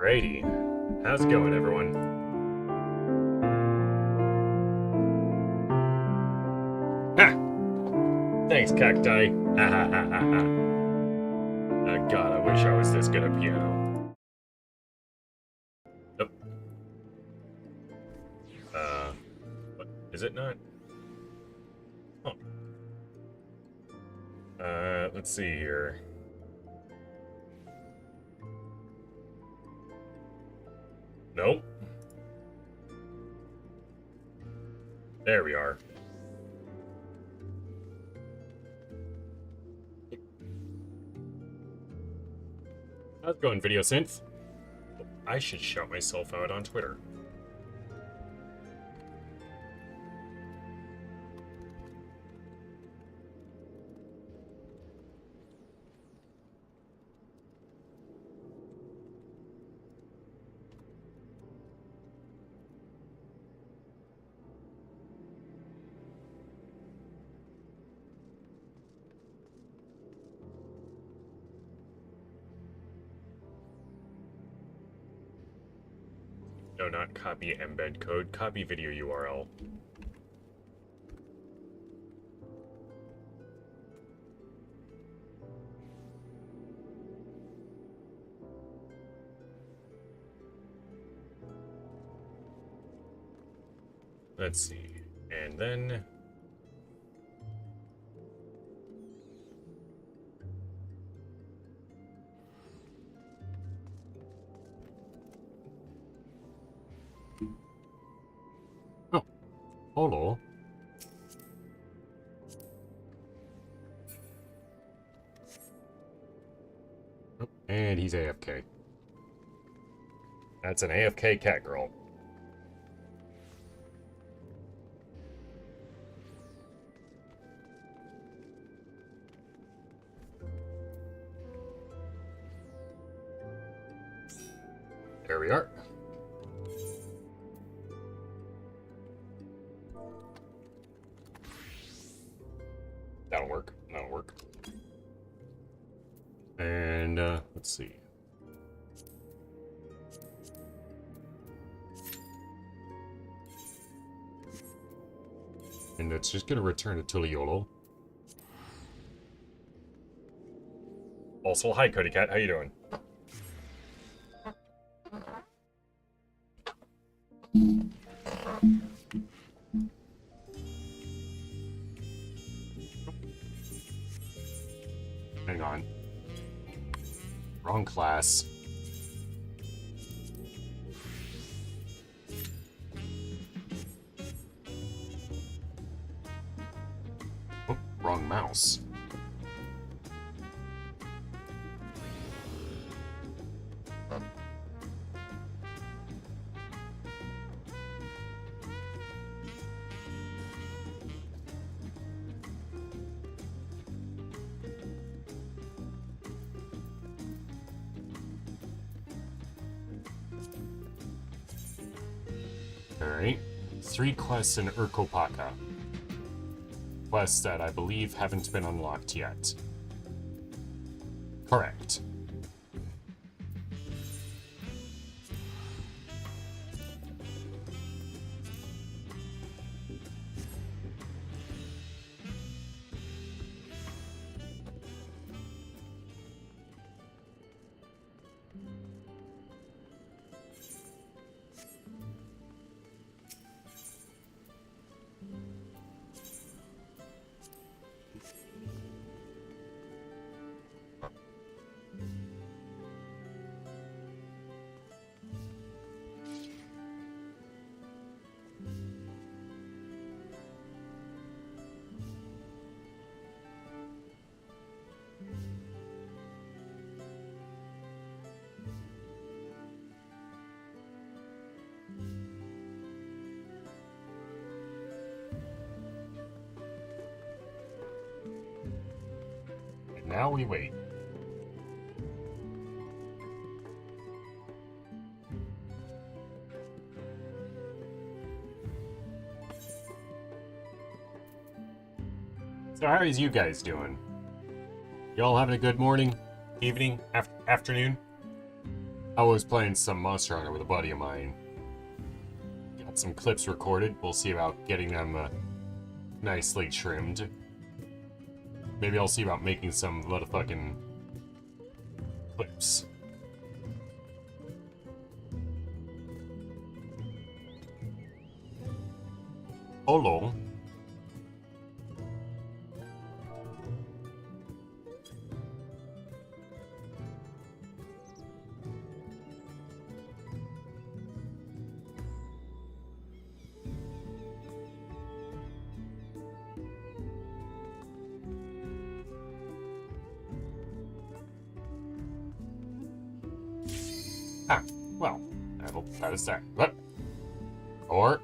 Alrighty. How's it going, everyone? Ha! Thanks, cacti. Ha ha ha ha ha. Oh god, I wish I was this good at piano. Nope. What? Is it not? Oh. Let's see here. Nope. There we are. How's it going, Video Synth? I should shout myself out on Twitter. No, not copy embed code, copy video URL. Let's see. And then... Oh, hello. Oh, and he's AFK. That's an AFK cat girl. There we are. That'll work. That'll work. And, let's see. And it's just gonna return to Tuliolo. Also, hi, Cody Cat. How you doing? Hang on. Wrong class. Oh, wrong mouse. Alright. 3 quests in Urkopaka. Quests that I believe haven't been unlocked yet. Correct. Now we wait. So how is you guys doing? Y'all having a good morning, evening, afternoon? I was playing some Monster Hunter with a buddy of mine. Got some clips recorded. We'll see about getting them nicely trimmed. Maybe I'll see about making some motherfucking clips. Hello. Ah, well, that'll that is that. But or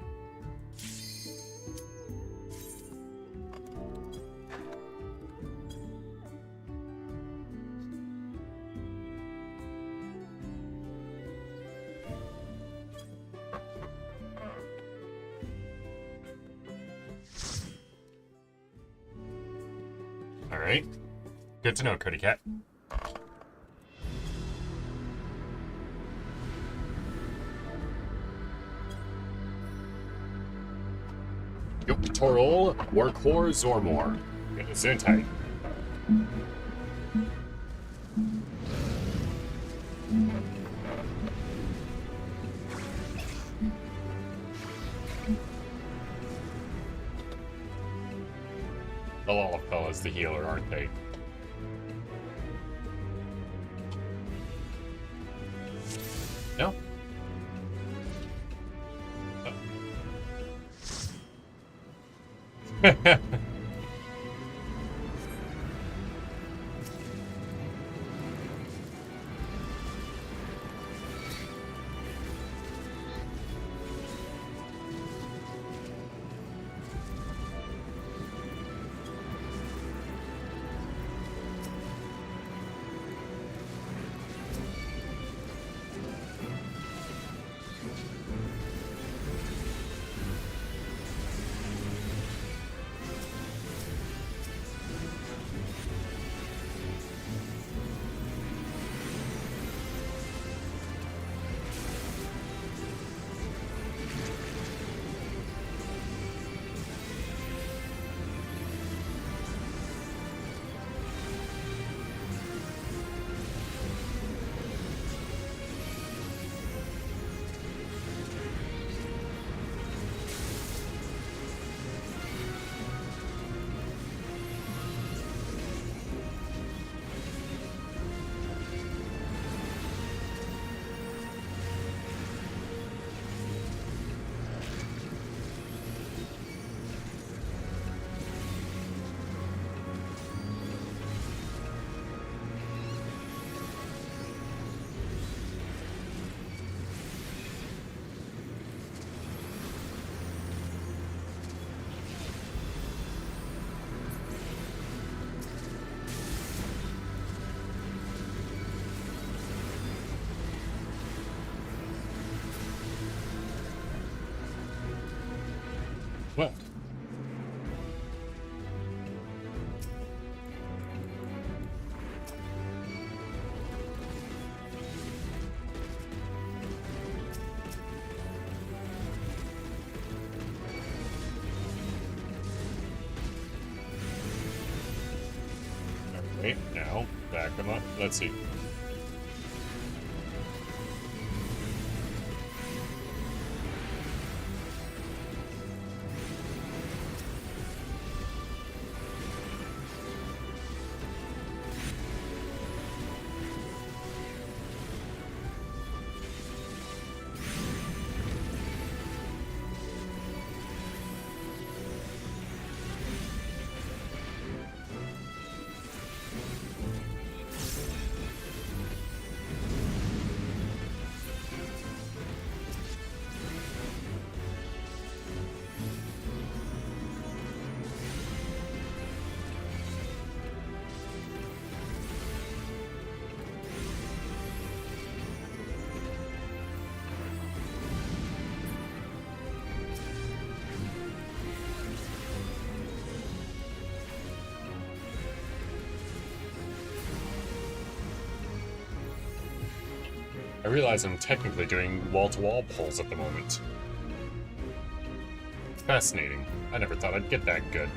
all right. Good to know, Cody Cat. Torol, Workhor, Zormor. Get this in tight. The Lalafella's the healer, aren't they? No? What? Okay, now back them up. Let's see. I realize I'm technically doing wall-to-wall pulls at the moment. Fascinating. I never thought I'd get that good.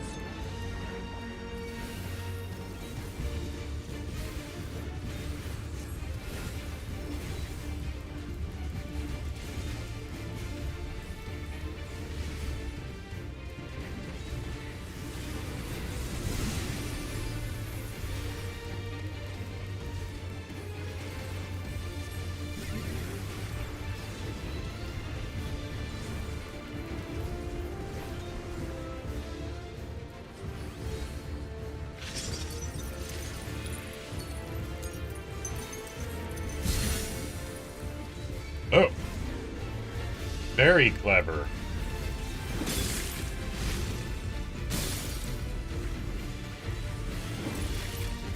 Oh. Very clever.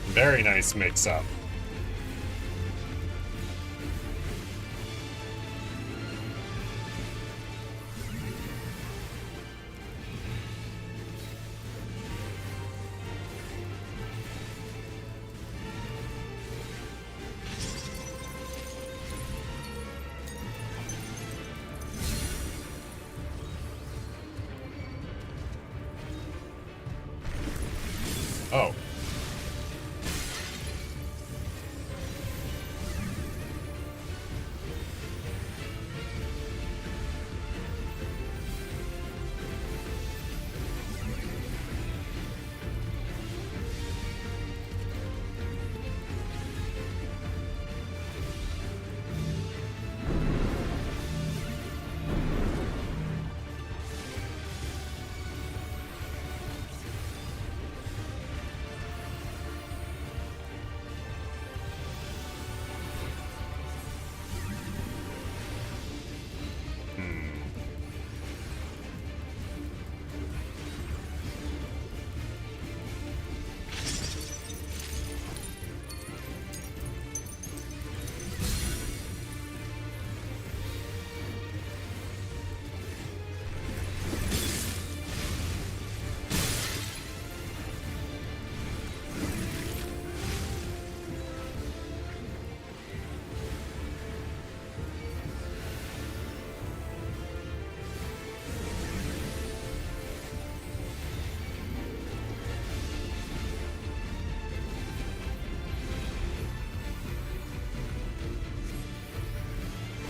Very nice mix-up. Oh.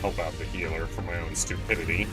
Help out the healer for my own stupidity.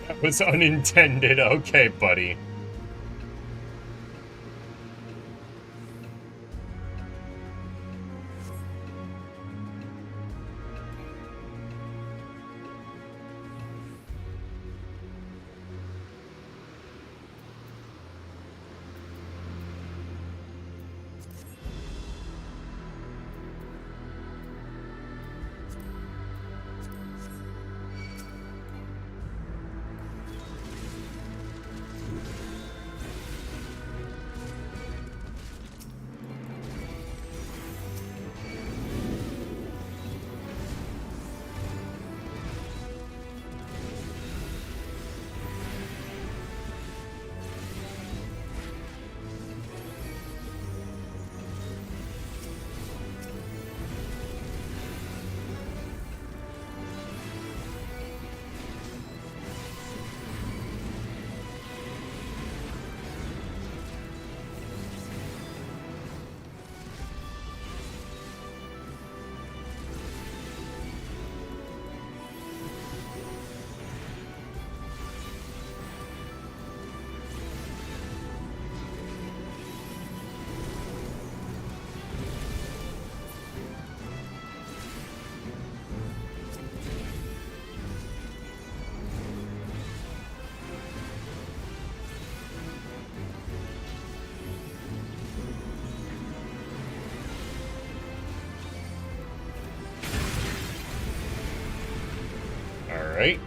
That was unintended. Okay, buddy. right?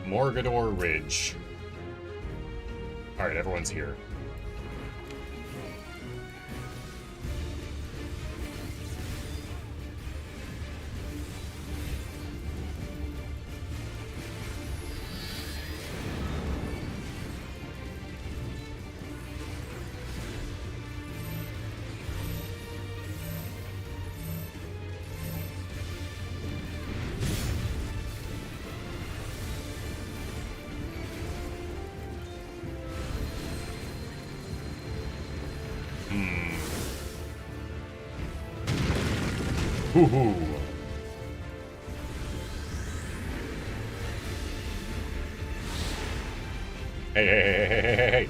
Morgador Ridge. Alright, everyone's here. Hoo-hoo. Hey, hey, hey, hey, hey, hey, hey.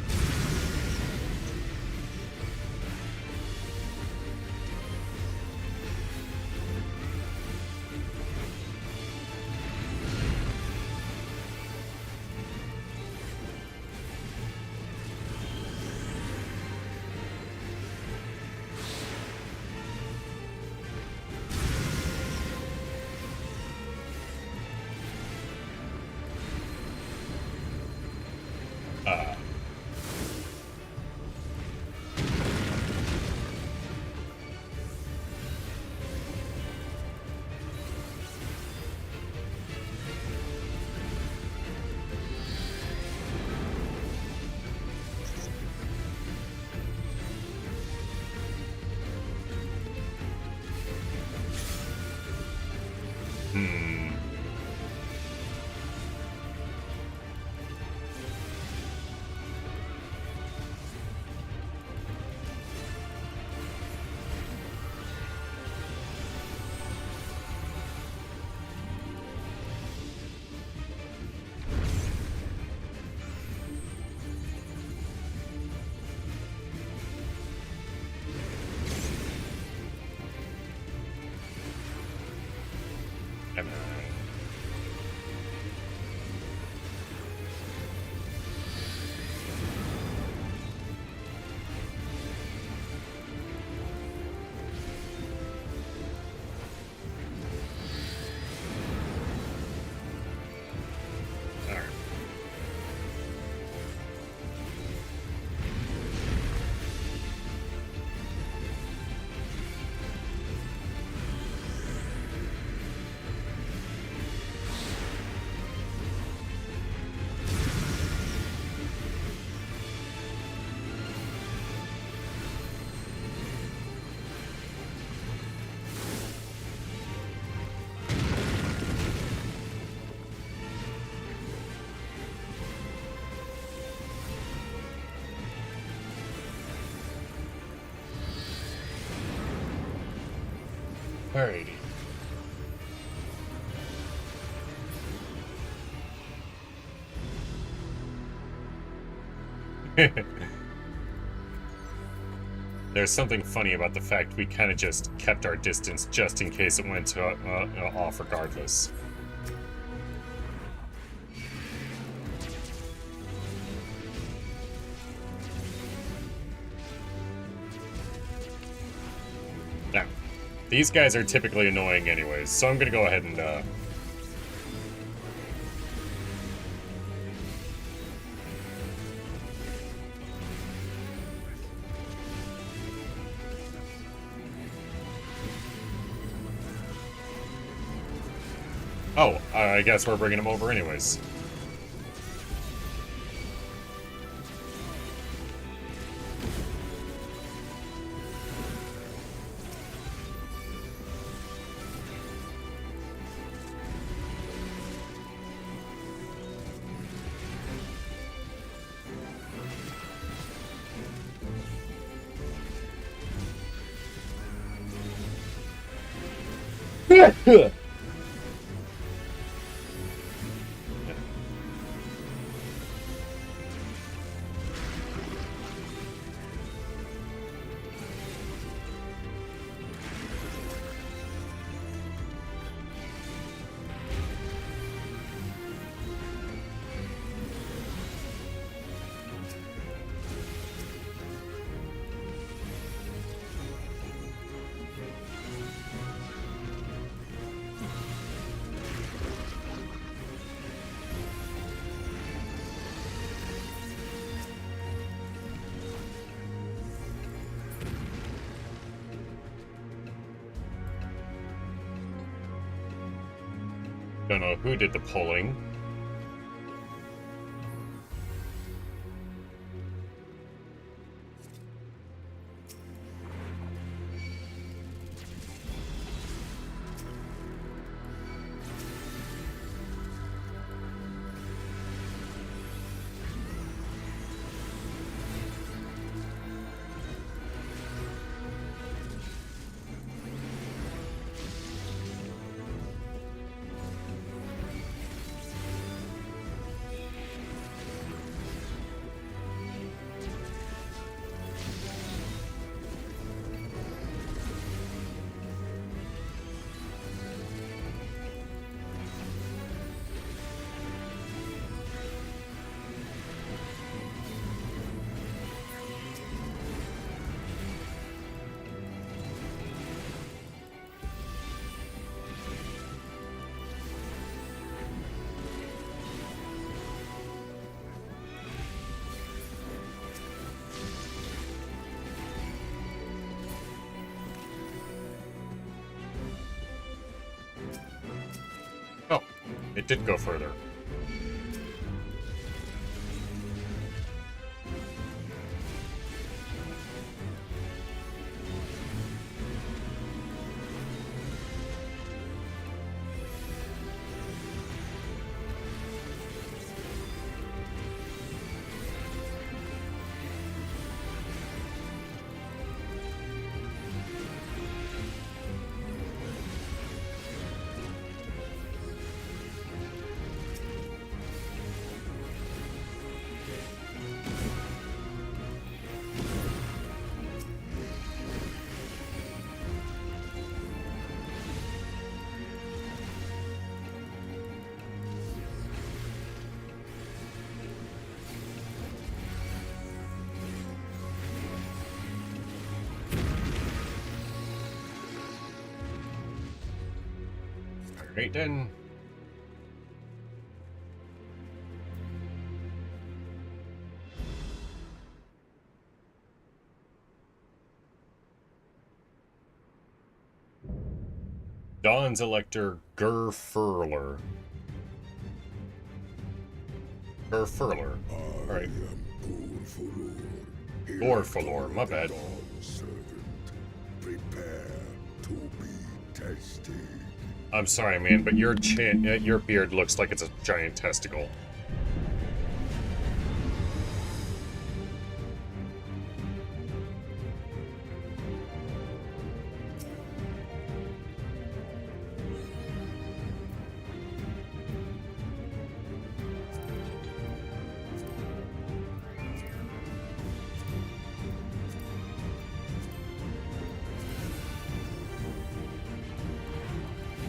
Alrighty. There's something funny about the fact we kind of just kept our distance just in case it went off regardless. Now, these guys are typically annoying anyways, so I'm gonna go ahead and oh, I guess we're bringing them over anyways. Don't know who did the pulling. Oh, it did go further. Alright then. Dawn's Elector Gerfurler. Gerfurler. Alright. Gorfalor, my bad. Prepare to be tested. I'm sorry, man, but your beard looks like it's a giant testicle.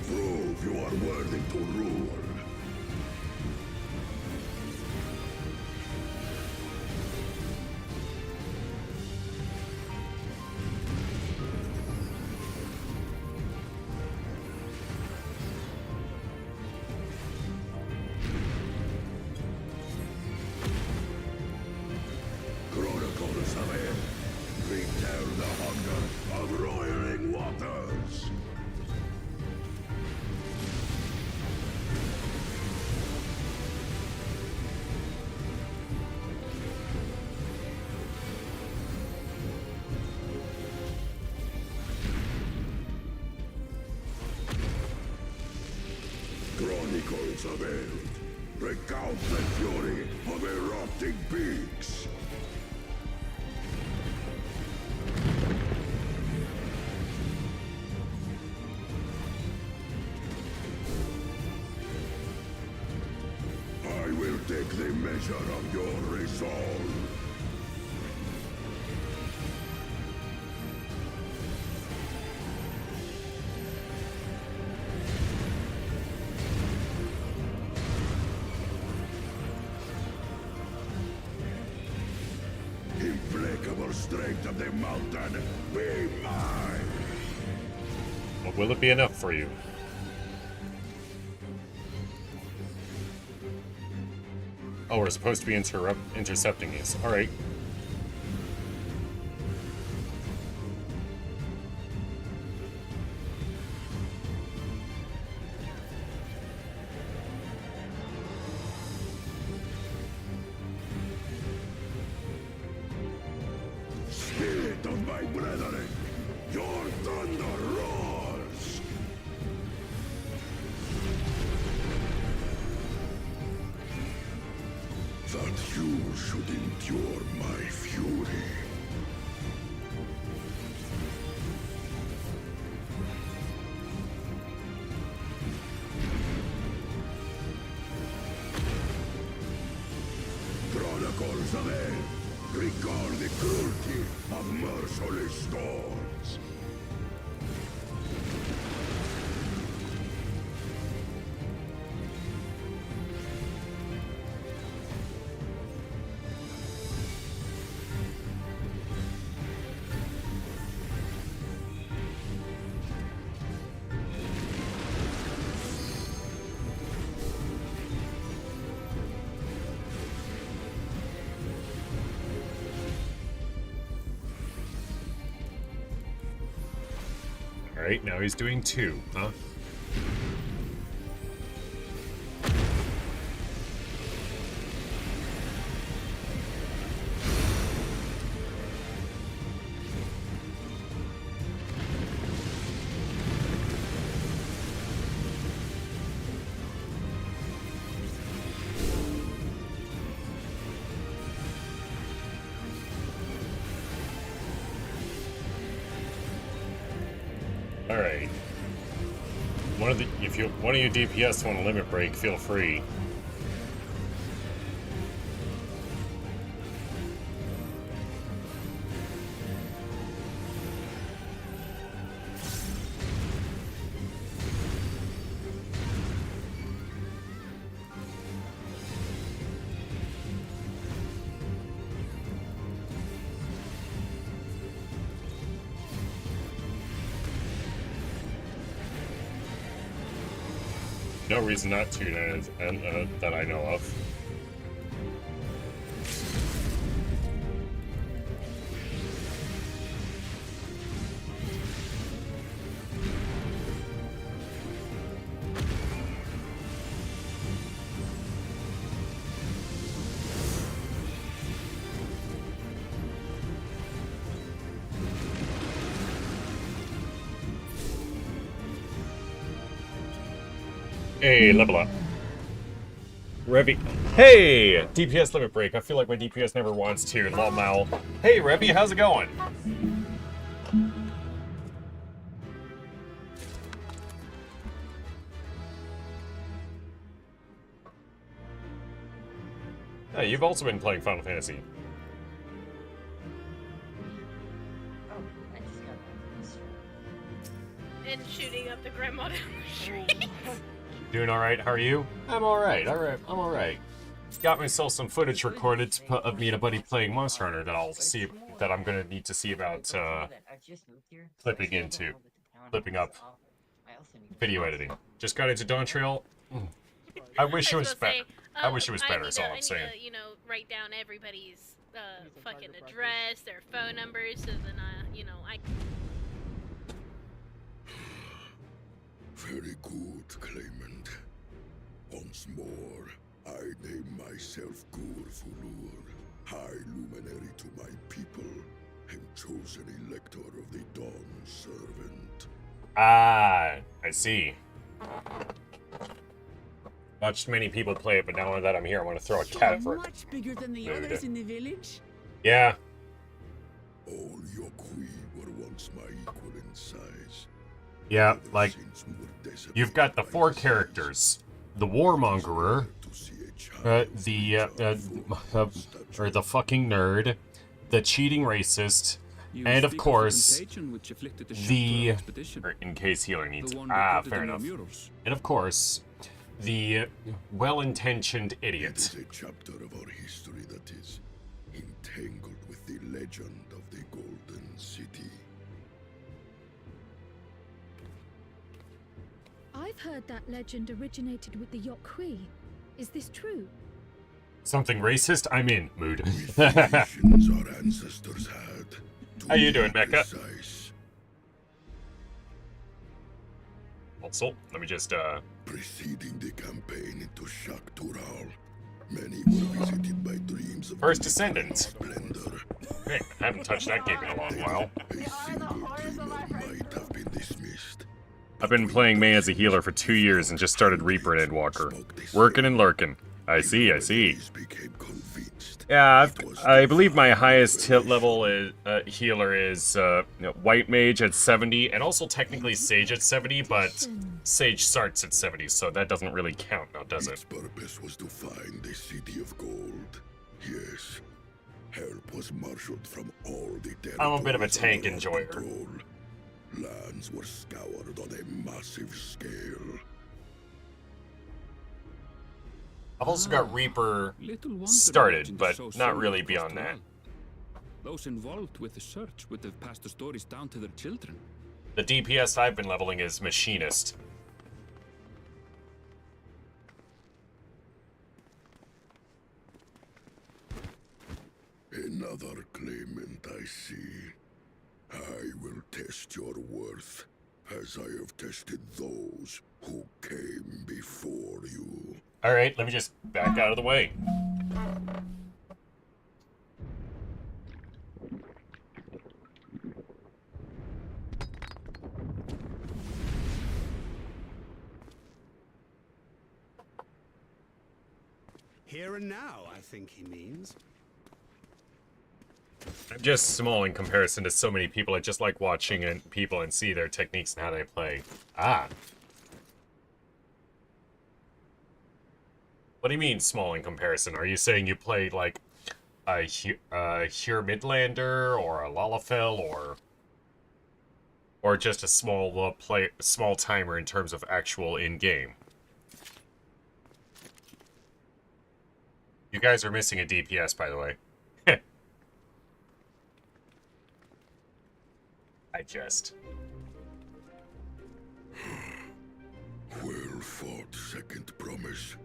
Prove you are worthy to rule. Chronicles of it. Retell the hunger of roiling waters. Chronicles of Eld. Recount the fury of erupting peaks. I will take the measure of your resolve. Implacable strength of the mountain, be mine! But will it be enough for you? Oh, we're supposed to be intercepting these. Alright. that you should endure my fury. Chronicles of Hell, record the cruelty of merciless storms. Alright, now he's doing 2, huh? Alright. If one of you DPS want a limit break, feel free. No reason not to, that I know of. Hey, level up. Revy. Hey! DPS limit break. I feel like my DPS never wants to. Lol Mal. Hey, Revy, how's it going? Hey, you've also been playing Final Fantasy. And shooting up the grandma down the street. Doing alright, how are you? I'm alright, I'm alright. Got myself some footage recorded of me and a buddy playing Monster Hunter that I'm gonna need to see about flipping up video editing. Just got into Dawntrail. I wish it was better. I wish it was better, is all I'm saying. I need to, you know, write down everybody's fucking address, their phone numbers, so then I Very good, Claimant. Once more, I name myself Gur Fulur, High Luminary to my people, and chosen Elector of the Dawn Servant. Ah, I see. Watched many people play it, but now that I'm here, I want to throw a cat for it. Much bigger than the others in the village? Yeah. All Yokui were once my equal in size. Yeah, like, you've got the 4 characters. The Warmongerer, or the fucking nerd, the cheating racist, and of course, the... in case healer needs... Ah, fair enough. And of course, the well-intentioned idiot. It is a chapter of our history that is entangled with the legend of the Golden City. I've heard that legend originated with the Yokui. Is this true? Something racist? I'm in mood. With the visions our ancestors had. How you doing, Becca? Precise. Also, let me just, Preceding the campaign into Shak Tural, many were visited by dreams of First Descendant. splendor. Hey, I haven't touched that game in a long while. A single dreamer might have been dismissed. I've been playing May as a healer for 2 years and just started Reaper and Endwalker. Working and lurking. I see, I see. These became convinced Yeah, It was I believe my divine highest hit revelation. level is, healer is White Mage at 70, and also technically Sage at 70, but Sage starts at 70, so that doesn't really count now, does it? Its purpose was to find the city of gold. Yes. Help was marshaled from all the territories I'm a bit of a tank under our enjoyer. control. Lands were scoured on a massive scale. I've also got Reaper Little wonder the started, legend but is so not similar really across beyond the that. world. Those involved with the search would have passed the stories down to their children. The DPS I've been leveling is Machinist. Another claimant I see. I will test your worth, as I have tested those who came before you. Alright, let me just back out of the way. Here and now, I think he means. I'm just small in comparison to so many people. I just like watching people and see their techniques and how they play. Ah. What do you mean small in comparison? Are you saying you played like a Here Midlander or a Lalafell or just a small timer in terms of actual in-game? You guys are missing a DPS, by the way. I just... Well fought, second promise.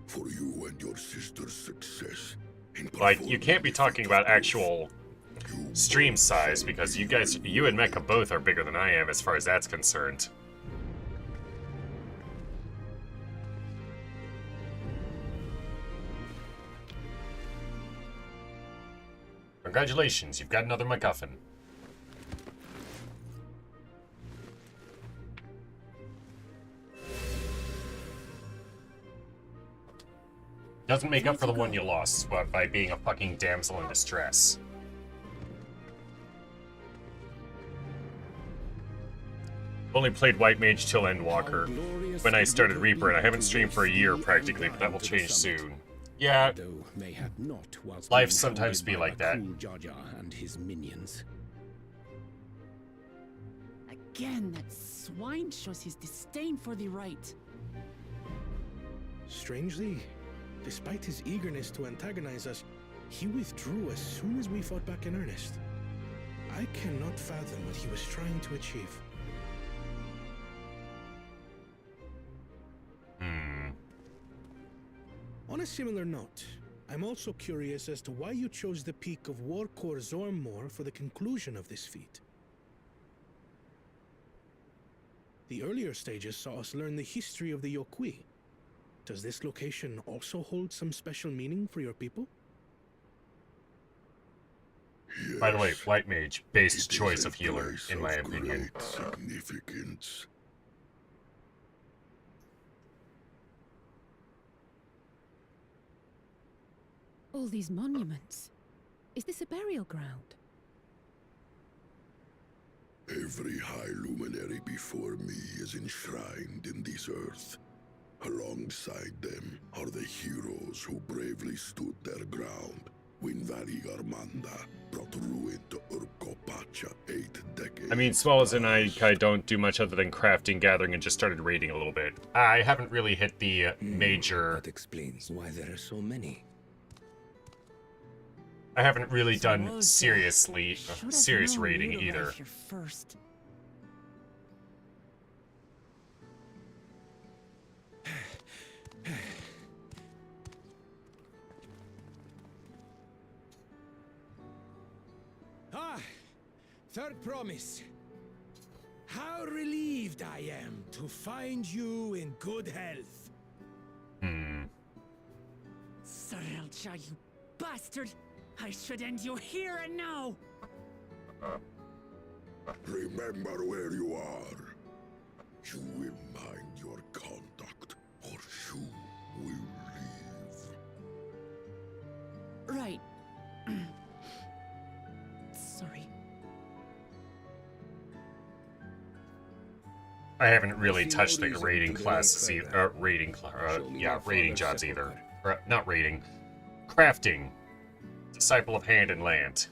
For you and your sister's success. Like, you can't be talking about actual stream size, because you and Mecha both are bigger than I am as far as that's concerned. Congratulations, you've got another MacGuffin. Doesn't make up for the one you lost, but by being a fucking damsel in distress. Only played White Mage till Endwalker when I started Reaper, and I haven't streamed for a year practically, but that will change soon. Yeah, life sometimes be like that. And his minions. Again, that swine shows his disdain for the right. Strangely, despite his eagerness to antagonize us, he withdrew as soon as we fought back in earnest. I cannot fathom what he was trying to achieve. On a similar note, I'm also curious as to why you chose the peak of Warcore Zormor for the conclusion of this feat. The earlier stages saw us learn the history of the Yokui. Does this location also hold some special meaning for your people? Yes, By the way, White Mage, best it is choice a of healer, place in my of opinion. great significance. All these monuments. Is this a burial ground? Every high luminary before me is enshrined in this earth. Alongside them are the heroes who bravely stood their ground when Valley Armanda brought ruin to Urkopacha 8 decades. I mean, small as in I don't do much other than crafting, gathering, and just started raiding a little bit. I haven't really hit the major... That explains why there are so many. I haven't really done serious raiding either. First. Third promise. How relieved I am to find you in good health. Sarelcha, you bastard! I should end you here and now! Remember where you are. You will mind your conduct, or you will leave. Right. I haven't really see no touched the reason rating to delay classes further. either. Show me Yeah, my rating father's jobs either. sepulchre. Or, not rating. Crafting. Disciple of Hand and Land.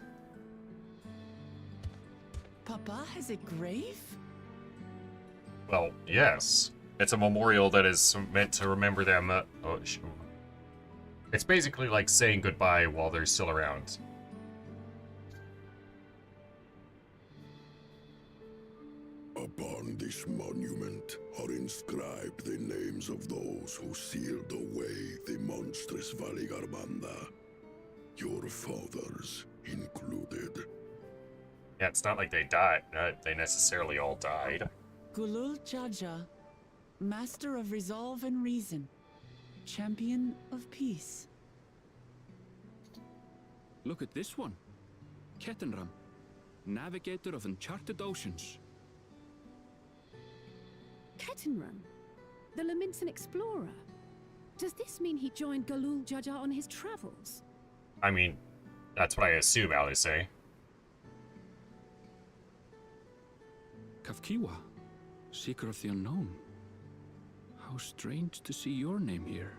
Papa has a grave? Well, yes. It's a memorial that is meant to remember them. It's basically like saying goodbye while they're still around. Upon this monument are inscribed the names of those who sealed away the monstrous Valigarmanda. Your fathers included. Yeah, it's not like they died. They necessarily all died. Gulul Jaja, master of resolve and reason, champion of peace. Look at this one. Kettenram, navigator of uncharted oceans. Kettenrun, the Laminsan explorer. Does this mean he joined Galul Jaja on his travels? I mean, that's what I assume Alice say. Kafkiwa, seeker of the unknown. How strange to see your name here.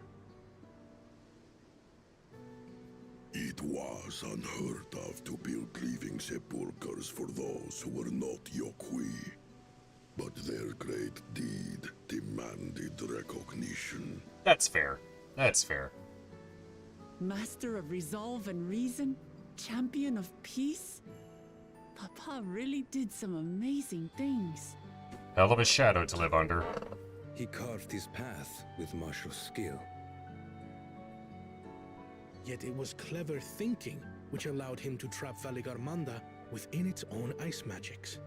It was unheard of to build living sepulchres for those who were not Yokui. But their great deed demanded recognition. That's fair. That's fair. Master of resolve and reason, champion of peace? Papa really did some amazing things. Hell of a shadow to live under. He carved his path with martial skill. Yet it was clever thinking which allowed him to trap Valigarmanda within its own ice magics.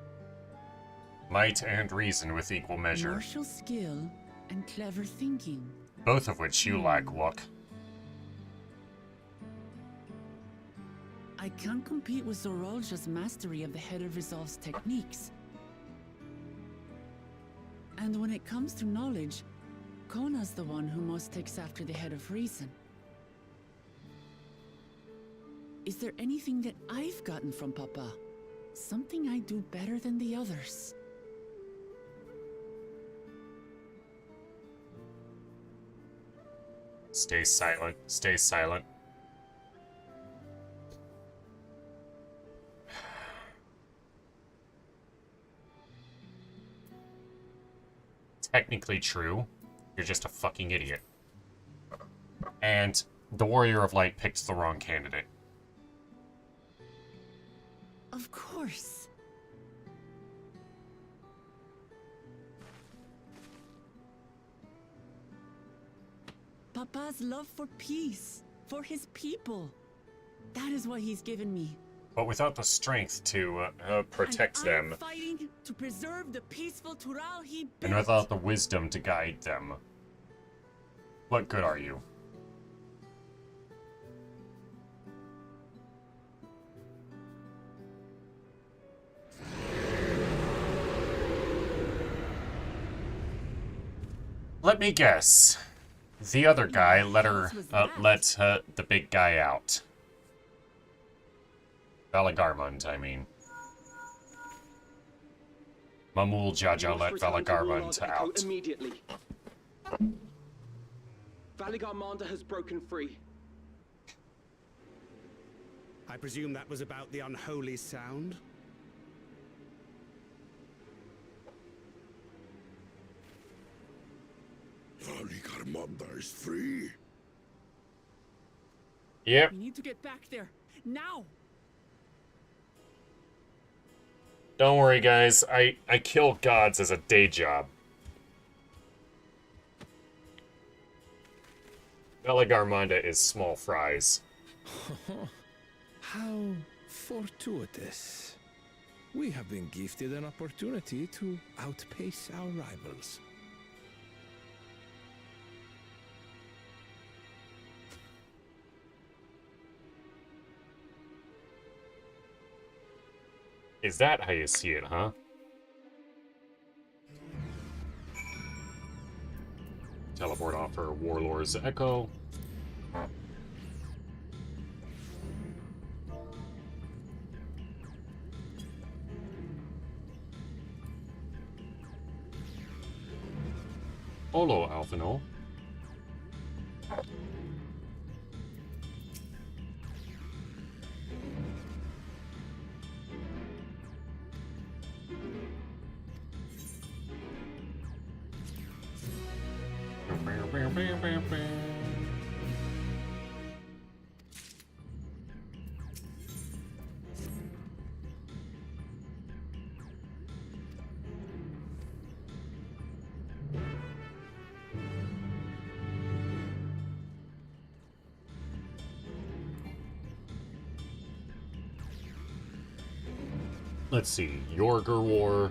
Might and reason with equal measure. Martial skill and clever thinking. Both of which you lack, Wuk. I can't compete with Zorolja's mastery of the Head of Resolve's techniques. And when it comes to knowledge, Kona's the one who most takes after the Head of Reason. Is there anything that I've gotten from Papa? Something I do better than the others? Stay silent. Stay silent. Technically true. You're just a fucking idiot. And the Warrior of Light picked the wrong candidate. Of course. Papa's love for peace, for his people. That is what he's given me. But without the strength to protect And them, I'm fighting to preserve the peaceful Tural he built. and without the wisdom to guide them, what good are you? Let me guess. The other guy let the big guy out. Valagarmund, I mean. Mamul Jaja let Valagarmund out. Immediately. Valigarmanda has broken free. I presume that was about the unholy sound? Valigarmanda is free. Yep. We need to get back there, now! Don't worry, guys. I kill gods as a day job. Valagarmanda is small fries. How fortuitous. We have been gifted an opportunity to outpace our rivals. Is that how you see it, huh? Teleport offer Warlord's Echo. Olo, Alphino. Let's see, Yorger War.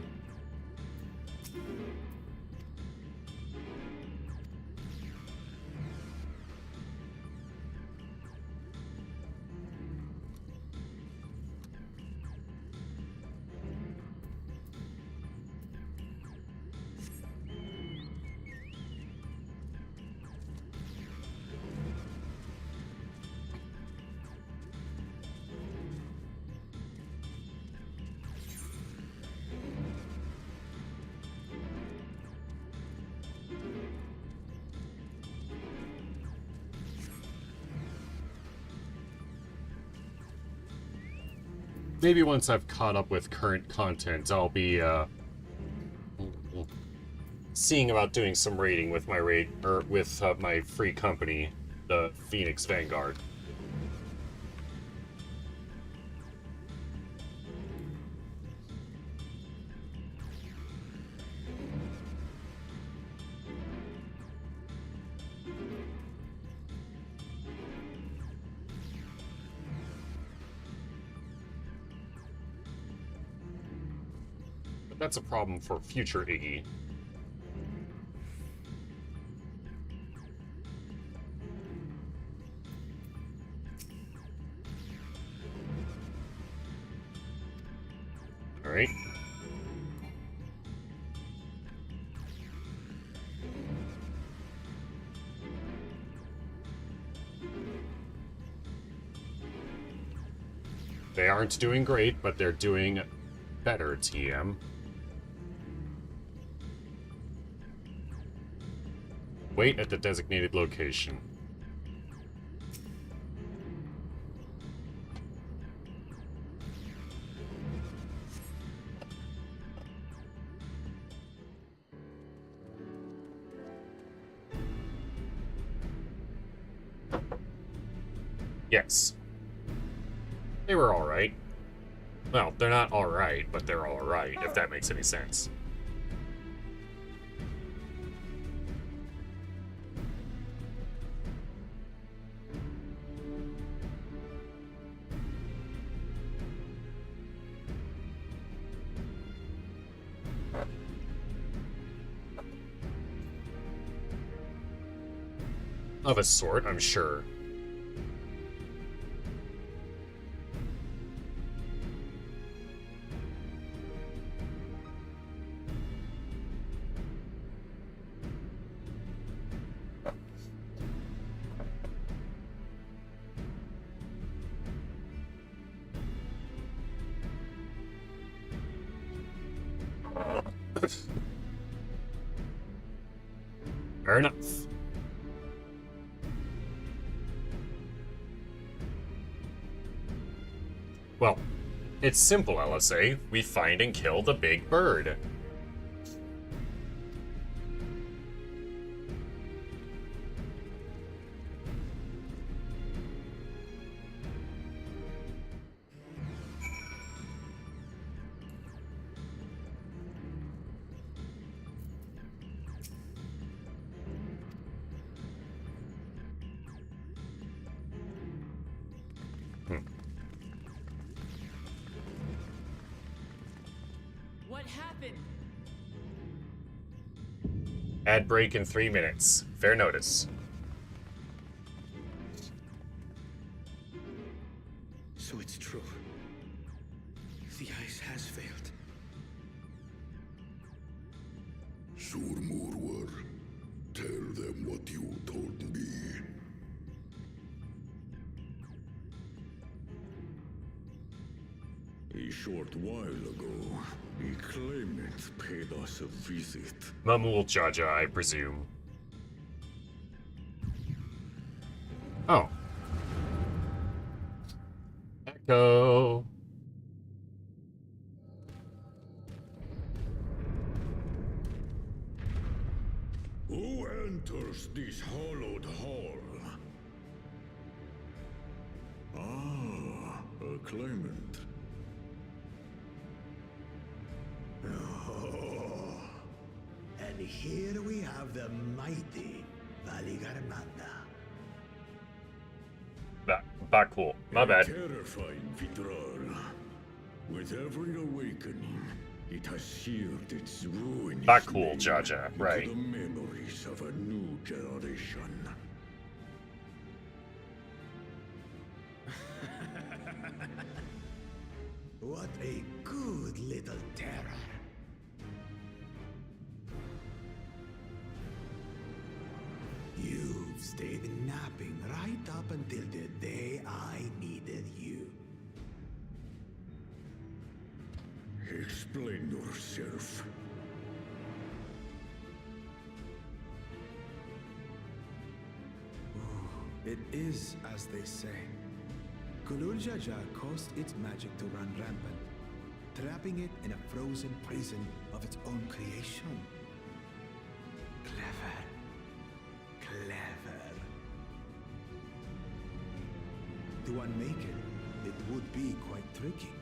Maybe once I've caught up with current content, I'll be seeing about doing some raiding with my my free company, the Phoenix Vanguard. That's a problem for future Iggy. All right. They aren't doing great, but they're doing better, TM. Wait at the designated location. Yes. They were alright. Well, they're not alright, but they're alright, if that makes any sense. Of a sort, I'm sure. Fair enough. Well, it's simple, LSA. We find and kill the big bird. What happened? Ad break in 3 minutes. Fair notice. So it's true. The ice has failed. Surmurwar, tell them what you told me. A short while ago, a claimant paid us a visit. Mamul Jaja, I presume. Oh. Echo. Who enters this hallowed hall? Ah, a claimant. Oh, and here we have the mighty Valigarmanda. Back cool. My bad. Terrifying Vitral. With every awakening, it has seared its ruinous Back cool, name Jaja, into right. the memories of a new generation. What a good little terror. You've stayed napping right up until the day I needed you. Explain yourself. It is as they say. Kulul Jaja caused its magic to run rampant, trapping it in a frozen prison of its own creation. Clever. Clever. To unmake it would be quite tricky.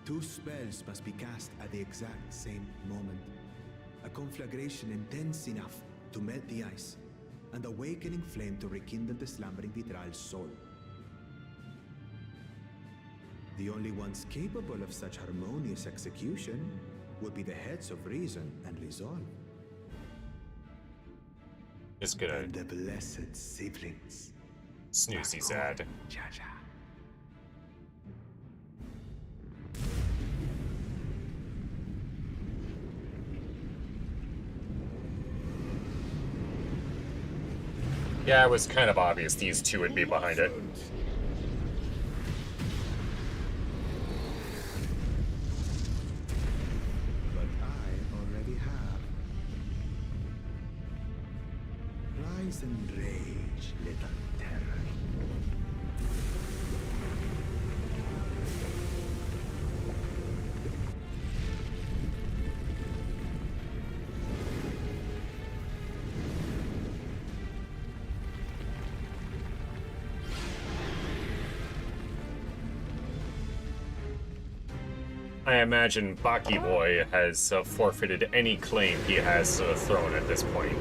2 spells must be cast at the exact same moment. A conflagration intense enough to melt the ice, and awakening flame to rekindle the slumbering Vitral's soul. The only ones capable of such harmonious execution would be the heads of reason and resolve. It's gonna And the blessed siblings. snoozy sad. Jaja. Yeah, it was kind of obvious these two would be behind it. But I already have. Rise and rage, little terror. I imagine Baki Boy has forfeited any claim he has thrown at this point.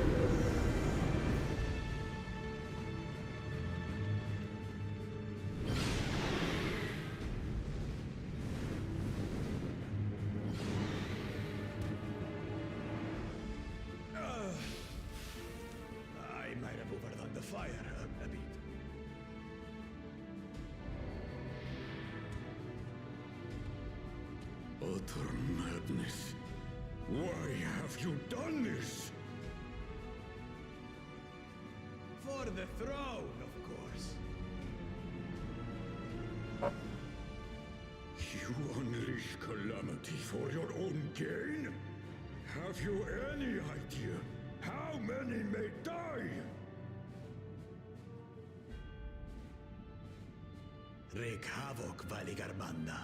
I might have overdone the fire a bit. Utter madness. Why have you done this? For the throne, of course. You unleash calamity for your own gain? Have you any idea how many may die? Wreak havoc, Valigarmanda.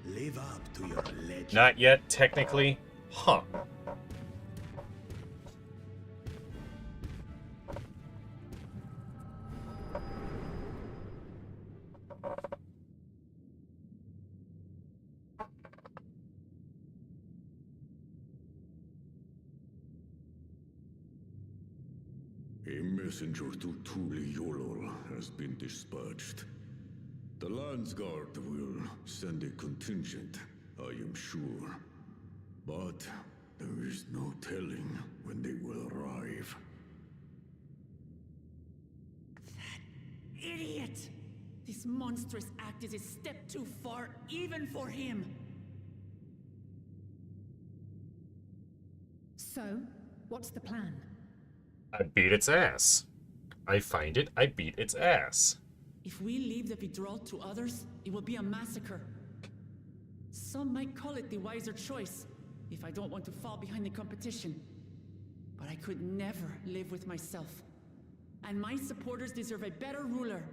Live up to your legend. Not yet, technically. Huh. A messenger to Tuli Yolol has been dispatched. The Landsguard will send a contingent, I am sure. But there is no telling when they will arrive. Idiot! This monstrous act is a step too far, even for him. So, what's the plan? I beat its ass. I find it, I beat its ass. If we leave the Vidral to others, it will be a massacre. Some might call it the wiser choice, if I don't want to fall behind the competition. But I could never live with myself. And my supporters deserve a better ruler.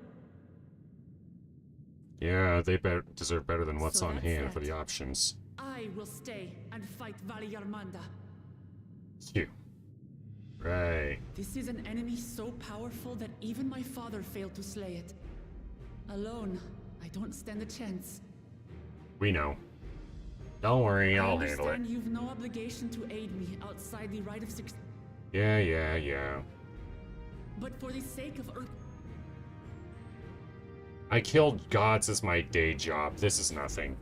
Yeah, they deserve better than what's So on that's hand that. for the options. I will stay and fight Vali Yarmanda. Phew. Right. This is an enemy so powerful that even my father failed to slay it. Alone, I don't stand a chance. We know. Don't worry, I'll I handle it. understand you've no obligation to aid me outside the right of success. Yeah. But for the sake of Earth... I killed gods as my day job. This is nothing.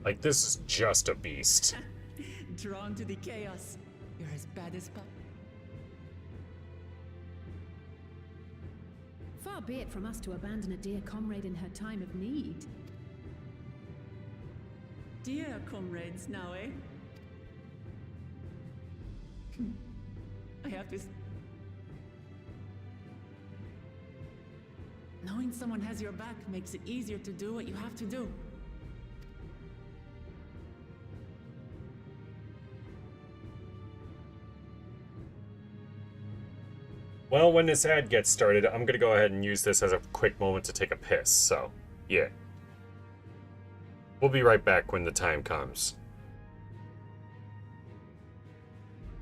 Like, this is just a beast. Drawn to the chaos. You're as bad as Pop. Far be it from us to abandon a dear comrade in her time of need. Dear comrades now, eh? I have to... Knowing someone has your back makes it easier to do what you have to do. Well, when this ad gets started, I'm gonna go ahead and use this as a quick moment to take a piss, so, yeah. We'll be right back when the time comes.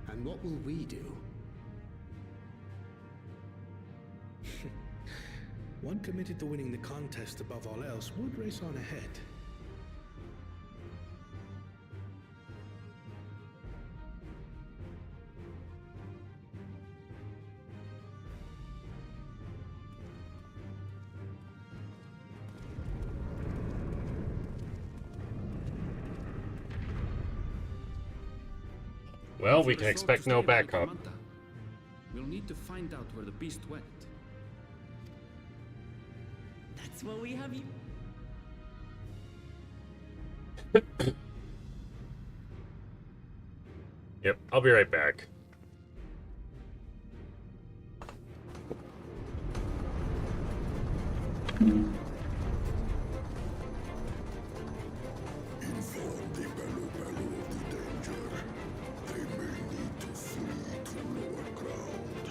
And what will we do? One committed to winning the contest above all else would race on ahead. Well, we For can us all expect to no stay at backup. Alicamanta, we'll need to find out where the beast went. That's what we have you... Yep, I'll be right back. Inform the Bello Bello of the danger. They may need to flee to lower ground.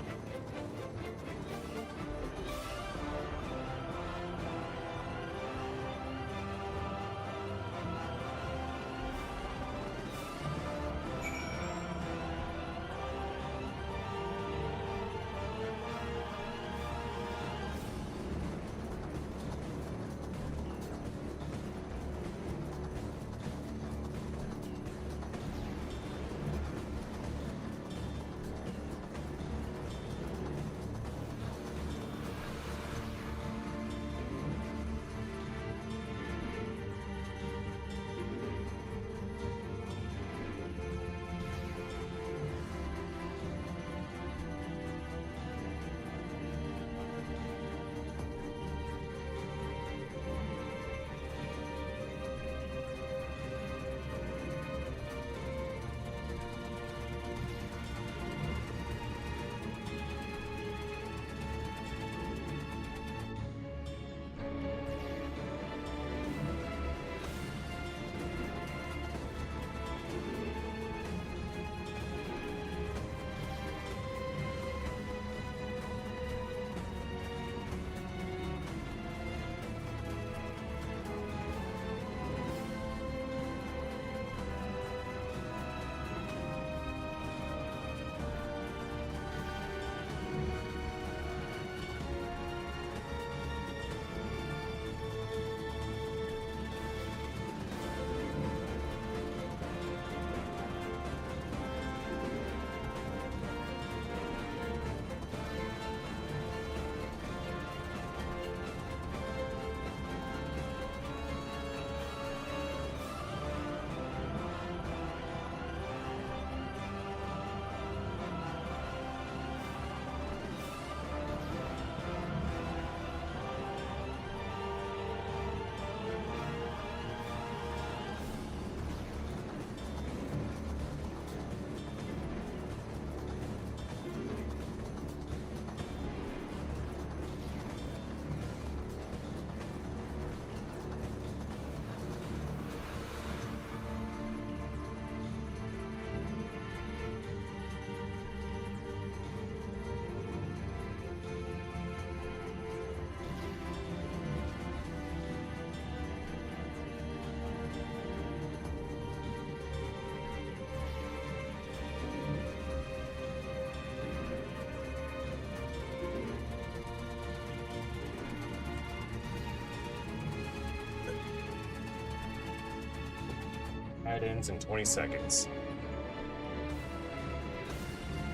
That ends in 20 seconds.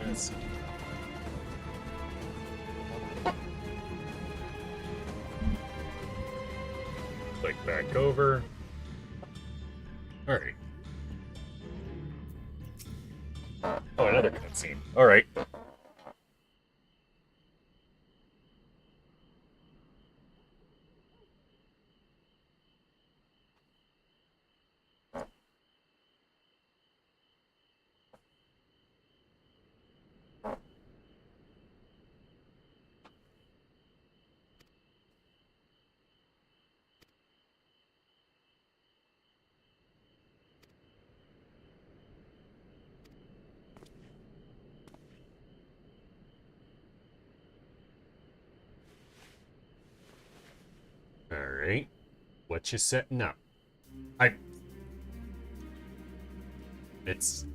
Let's see. Click back over. Alright. Oh, another cutscene. Alright. Alright. What you setting up? It's...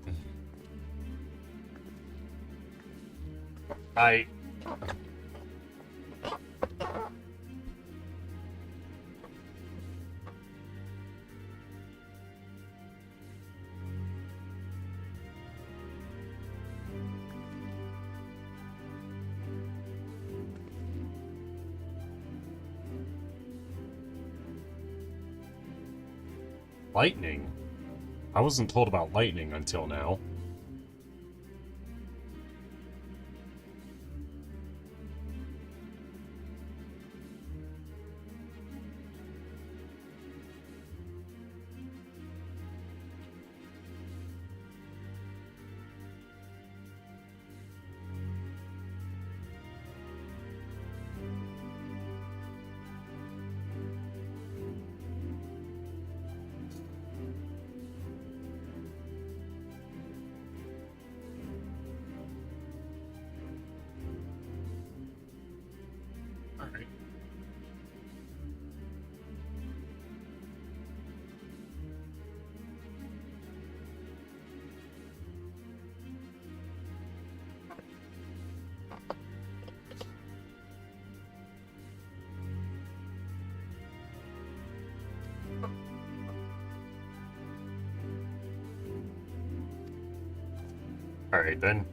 Lightning? I wasn't told about lightning until now. Alright. Alright then.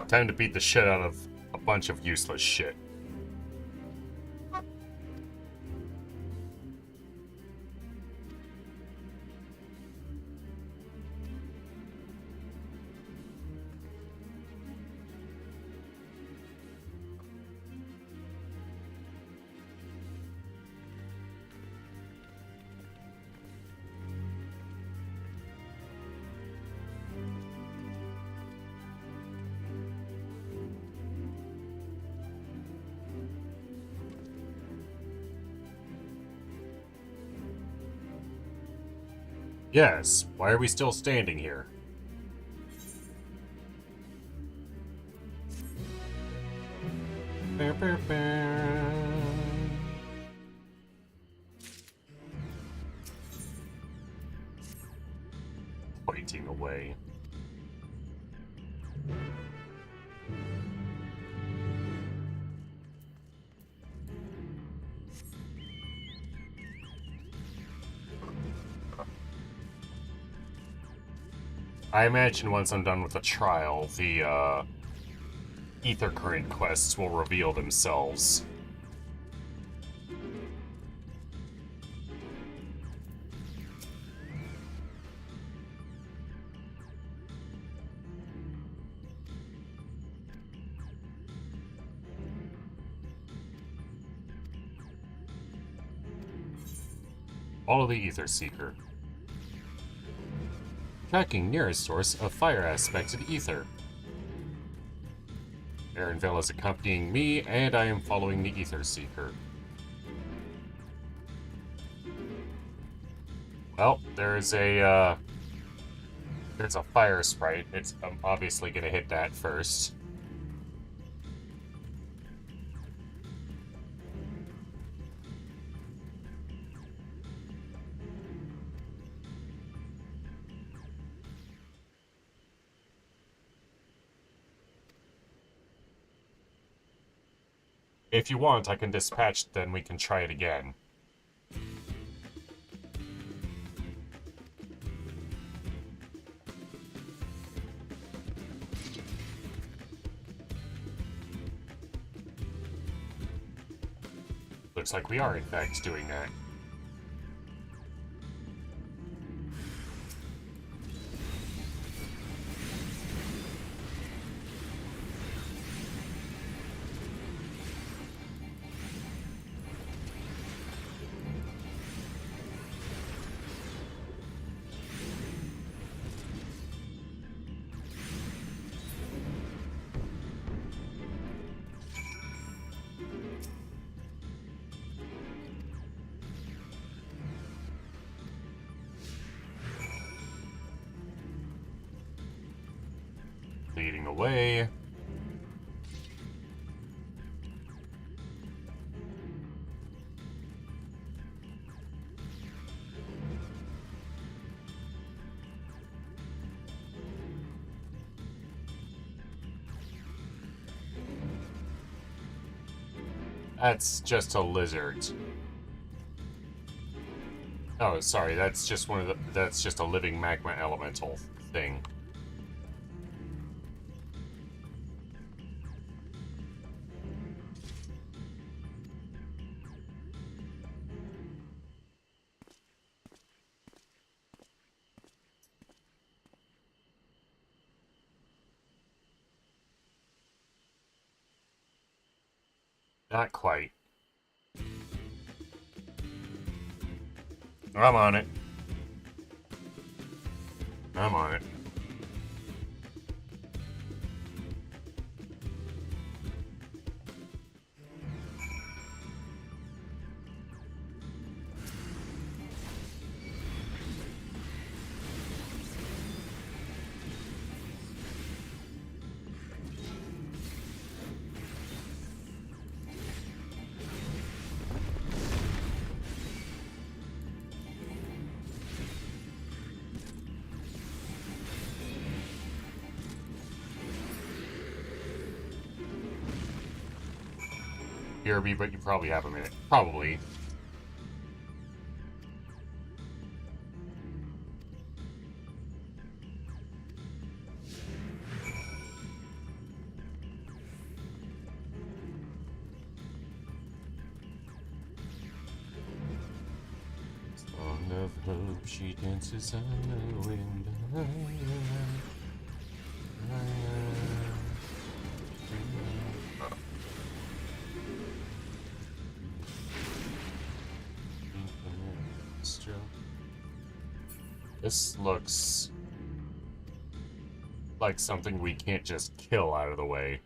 Time to beat the shit out of a bunch of useless shit. Yes, why are we still standing here? Pointing away. I imagine once I'm done with the trial, the ether current quests will reveal themselves. Follow the ether seeker. Tracking nearest source of fire-aspected ether. Aaronville is accompanying me, and I am following the ether seeker. Well, there's a fire sprite. I'm obviously gonna hit that first. If you want, I can dispatch, then we can try it again. Looks like we are, in fact, doing that. Leading the way. That's just a lizard. Oh, sorry, that's just that's just a living magma elemental thing. Not quite. I'm on it. I'm on it. BRB, but you probably have a minute. Probably. Song of hope, she dances on the wind. This looks like something we can't just kill out of the way.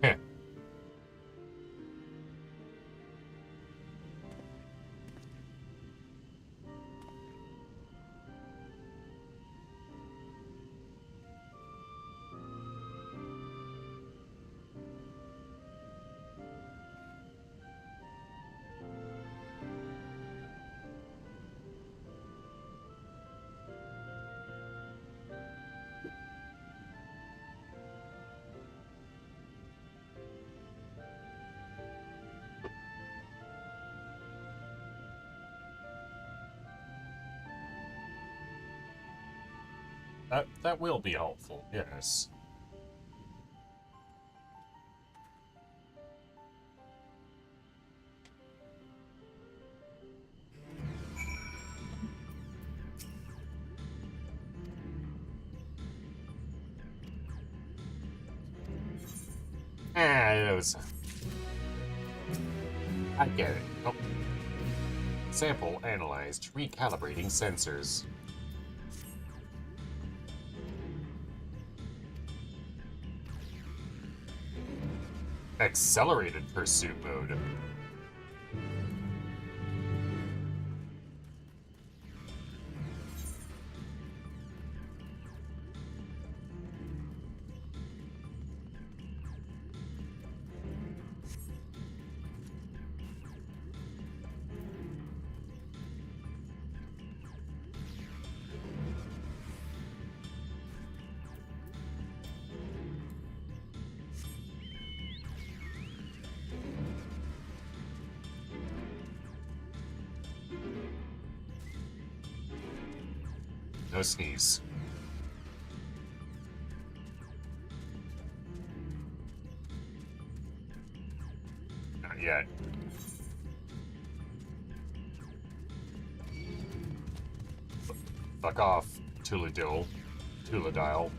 Heh. That will be helpful, yes. It was... I get it. Oh. Sample analyzed. Recalibrating sensors. Accelerated pursuit mode. No sneeze. Not yet. Fuck off, Tuladil. Tuladile.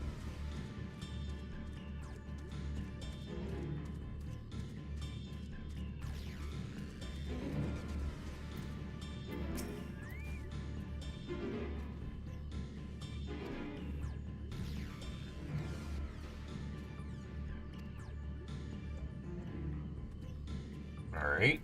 Alright.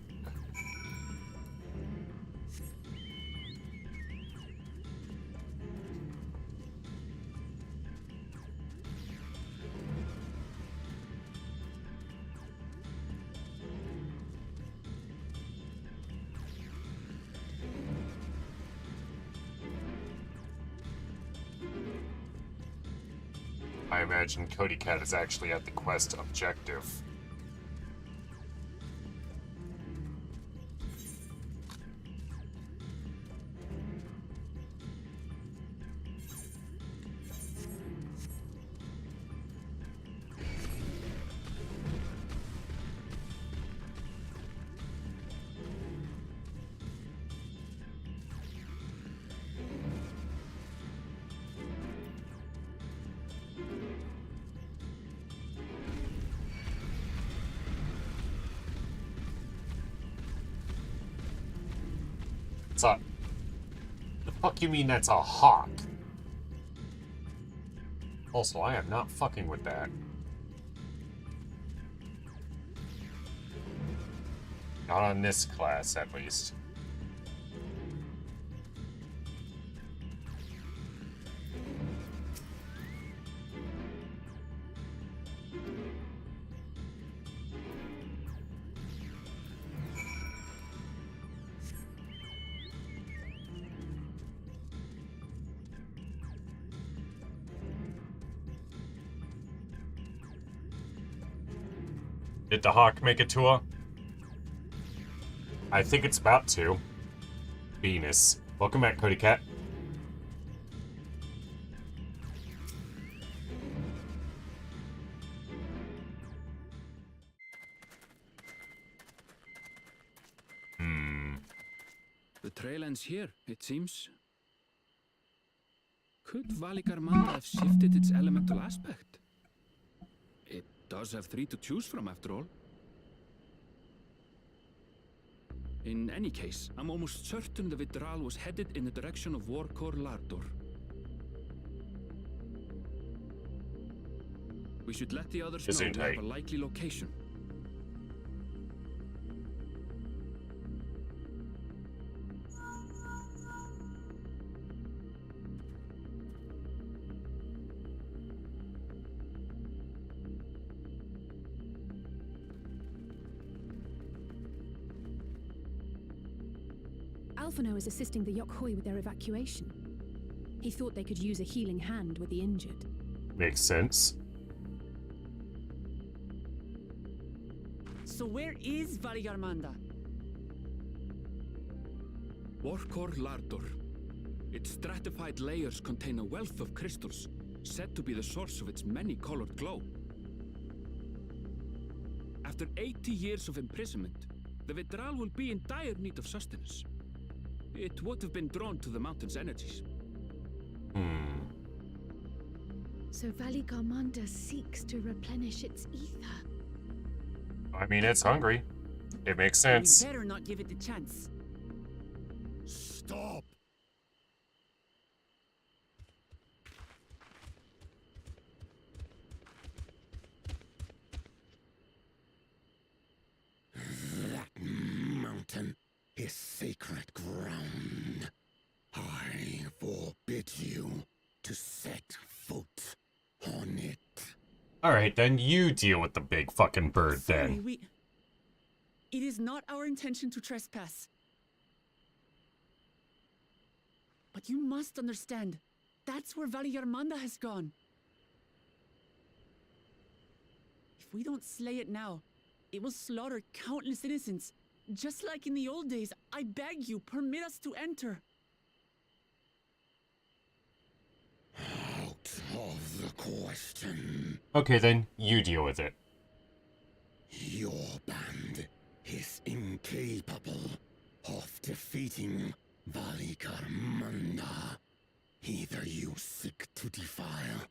I imagine Cody Cat is actually at the quest objective. It's a... The fuck you mean that's a hawk? Also, I am not fucking with that. Not on this class, at least. Did the hawk make it to her? I think it's about to. Venus. Welcome back, Cody Cat. The trail ends here, it seems. Could Valigarmanda have shifted its elemental aspect? It does have 3 to choose from, after all. In any case, I'm almost certain the Vidral was headed in the direction of Warkor Lardor. We should let the others know we have a likely location. Alphino is assisting the Yokhoi with their evacuation. He thought they could use a healing hand with the injured. Makes sense. So where is Valigarmanda? Warkor Lardor. Its stratified layers contain a wealth of crystals, said to be the source of its many-colored glow. After 80 years of imprisonment, the Vidral will be in dire need of sustenance. It would have been drawn to the mountain's energies. So Valigarmanda seeks to replenish its ether. I mean, it's hungry. It makes sense. We better not give it the chance. Stop! That mountain is sacred ground. I forbid you to set foot on it. Alright, then you deal with the big fucking bird Sorry, then. It is not our intention to trespass. But you must understand, that's where Valigarmanda has gone. If we don't slay it now, it will slaughter countless innocents. Just like in the old days, I beg you, permit us to enter. question. Okay, then you deal with it. Your band is incapable of defeating Valikarmanda. Either you seek to defile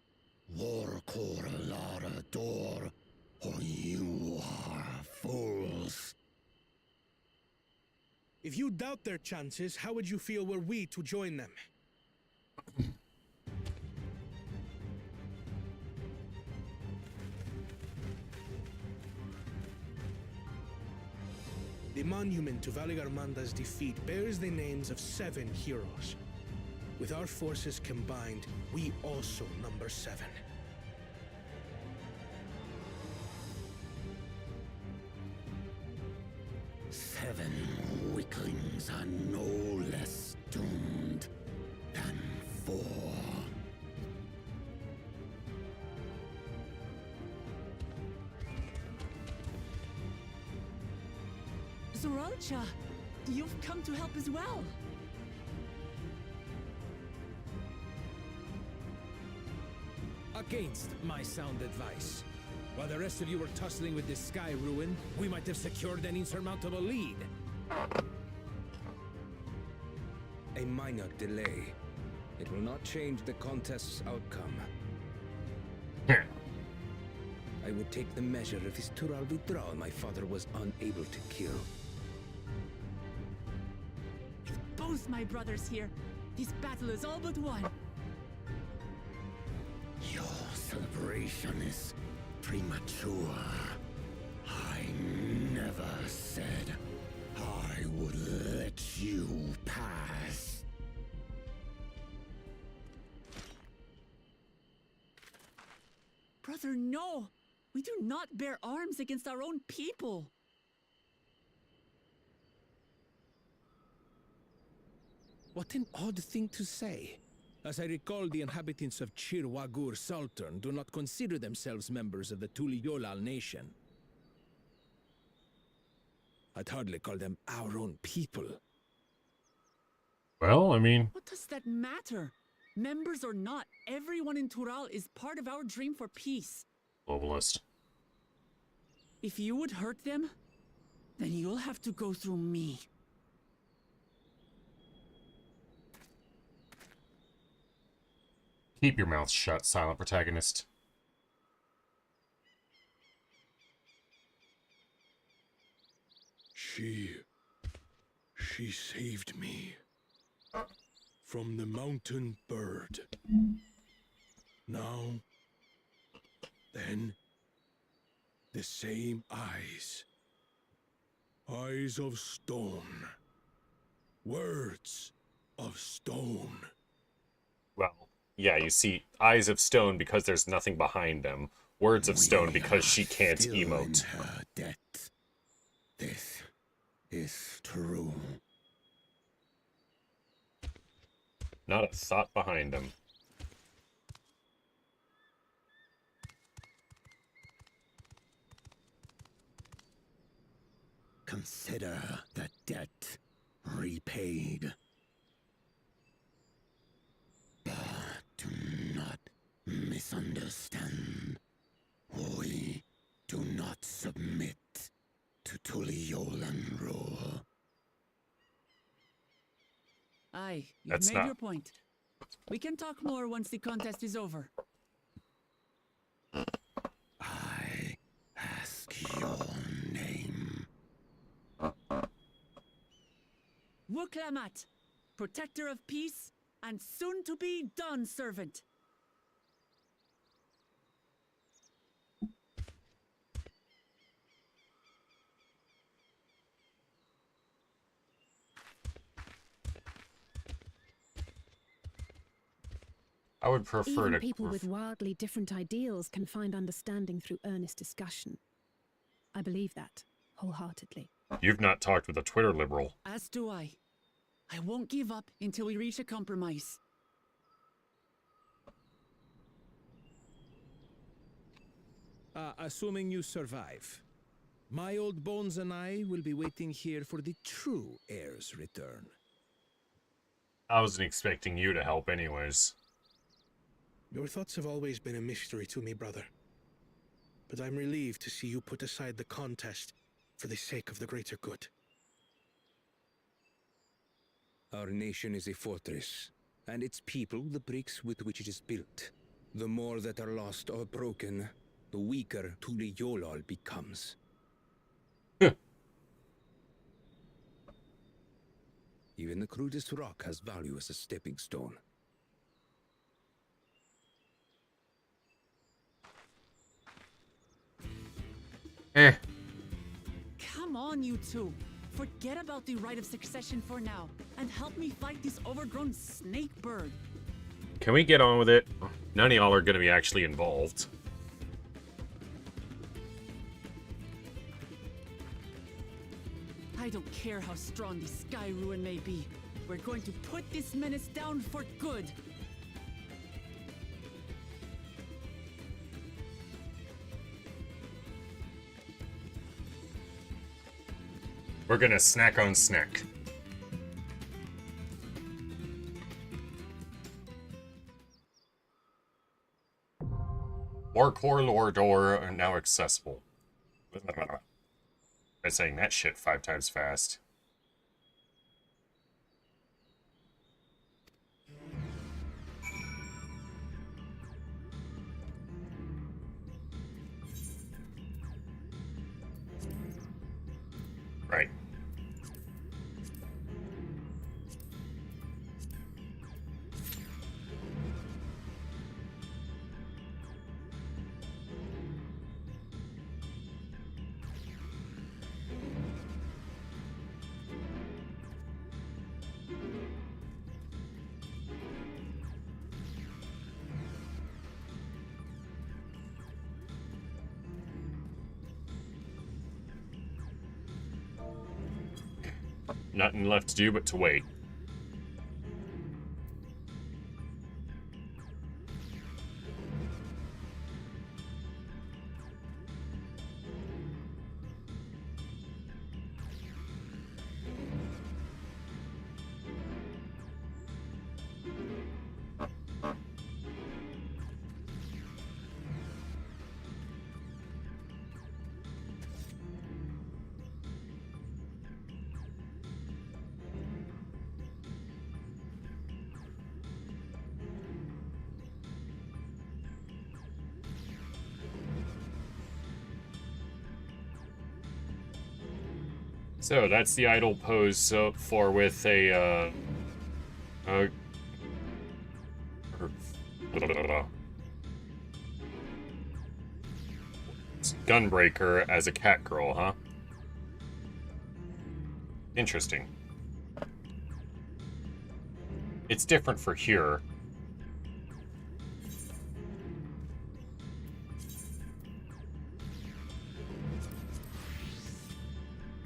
Warkor Lara Door, or you are fools. If you doubt their chances, how would you feel were we to join them? The monument to Valigarmanda's defeat bears the names of 7 heroes. With our forces combined, we also number 7. Seven weaklings are no less doomed than 4. Zoralcha, you've come to help as well. Against my sound advice. While the rest of you were tussling with this sky ruin, we might have secured an insurmountable lead. A minor delay. It will not change the contest's outcome. I would take the measure of his Tural withdrawal my father was unable to kill. With both my brothers here, this battle is all but won. Your celebration is premature. I never said I would let you pass. Brother, no! We do not bear arms against our own people! What an odd thing to say. As I recall, the inhabitants of Chir Wagur Sultan do not consider themselves members of the Tuliyolal nation. I'd hardly call them our own people. Well, I mean... What does that matter? Members or not, everyone in Tural is part of our dream for peace. Globalist. If you would hurt them, then you'll have to go through me. Keep your mouth shut, silent protagonist. She saved me from the mountain bird. Now, then, the same eyes. Eyes of stone. Words of stone. Well, yeah, you see, eyes of stone because there's nothing behind them. Words of stone because she can't emote. In her debt. This is true. Not a thought behind them. Consider the debt repaid. But do not misunderstand. We do not submit to Tuliolan rule. Aye, you've That's made not- your point. We can talk more once the contest is over. I ask your name. Wuklamat, protector of peace and soon to be Dawn servant. I would prefer Even to... people with wildly different ideals can find understanding through earnest discussion. I believe that, wholeheartedly. You've not talked with a Twitter liberal. As do I. I won't give up until we reach a compromise. Assuming you survive, my old bones and I will be waiting here for the true heir's return. I wasn't expecting you to help anyways. Your thoughts have always been a mystery to me, brother. But I'm relieved to see you put aside the contest for the sake of the greater good. Our nation is a fortress, and its people the bricks with which it is built. The more that are lost or broken, the weaker Tuli Yolal becomes. Even the crudest rock has value as a stepping stone. Come on, you two. Forget about the right of succession for now, and help me fight this overgrown snake bird. Can we get on with it? None of y'all are going to be actually involved. I don't care how strong the Sky Ruin may be. We're going to put this menace down for good. We're gonna snack on snack. More core lore door are now accessible. By saying that shit 5 times fast. Right. Nothing left to do but to wait. So that's the idle pose for with a gunbreaker as a cat girl, huh? Interesting. It's different for here.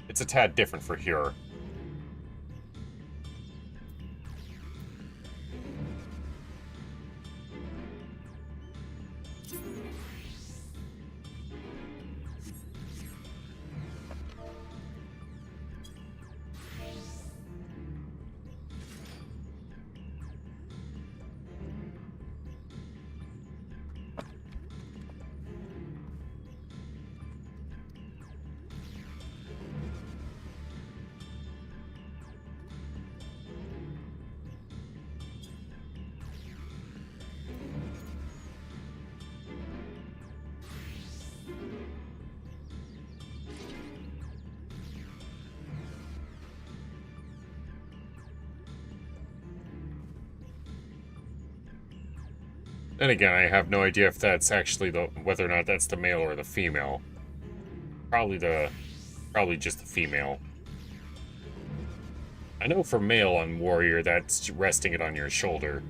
It's a tad different for here. Then again, I have no idea if that's actually whether or not that's the male or the female. Probably just the female. I know for male on warrior, that's resting it on your shoulder.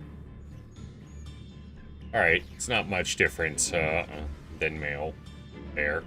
Alright, it's not much different than male. There.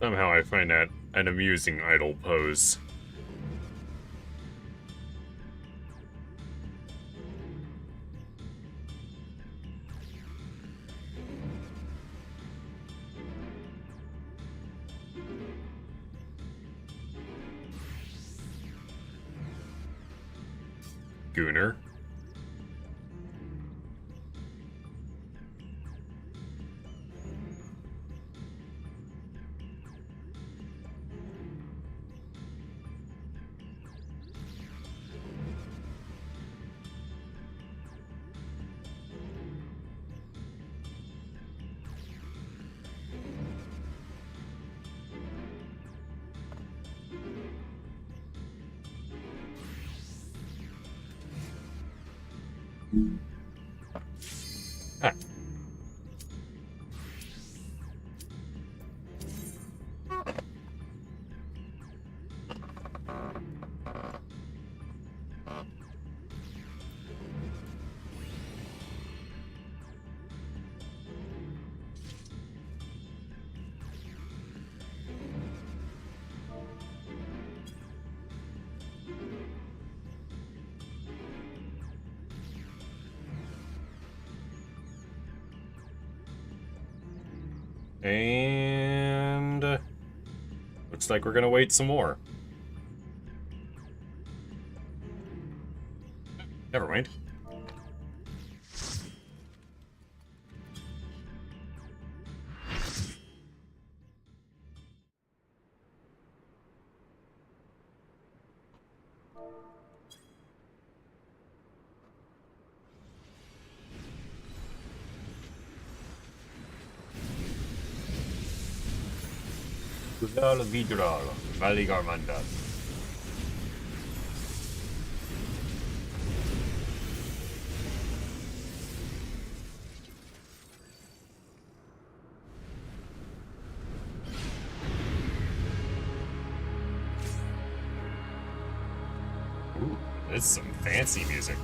Somehow I find that an amusing idle pose. Gooner. Ah. And looks like we're gonna wait some more. Never mind. Vidal Vidral, Valigarmanda. Ooh, this is some fancy music.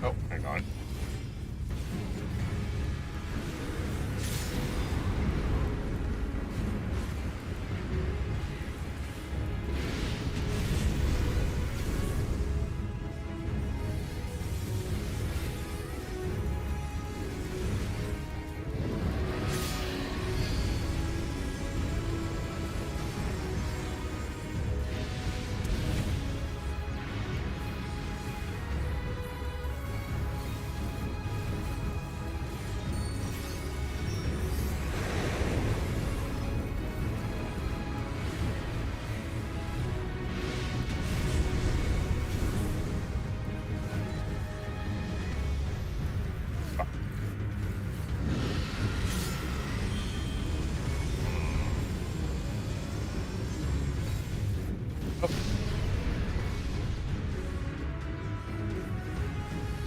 Oh, hang on.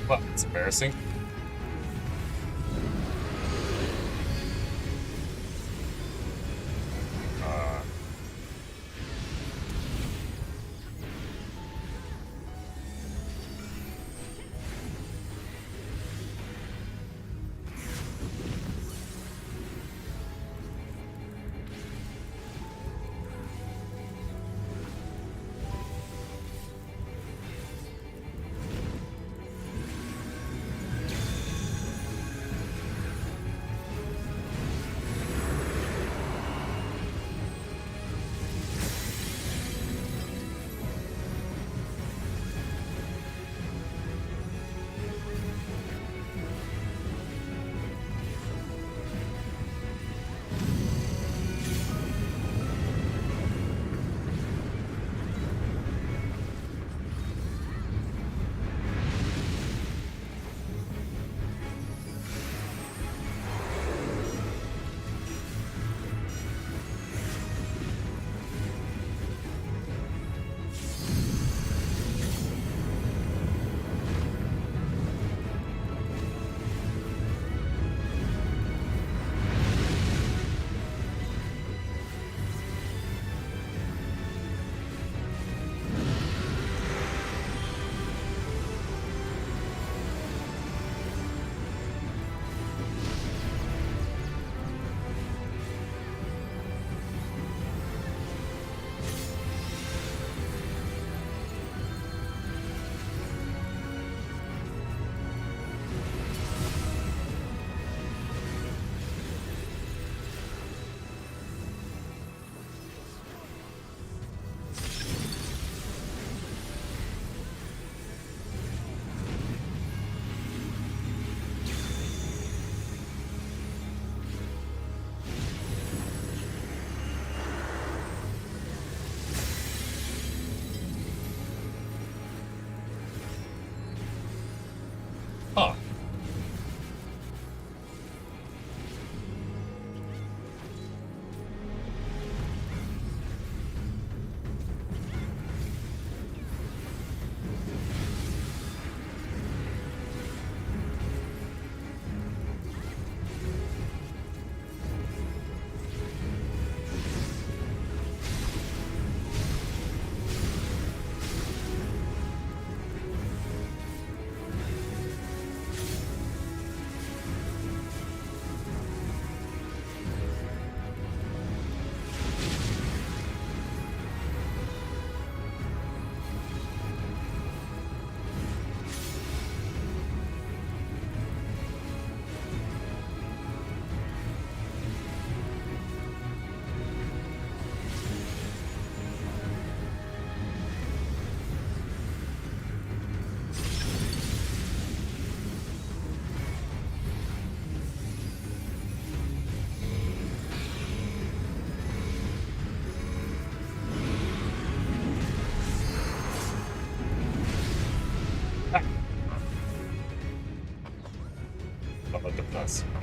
Well, it's embarrassing.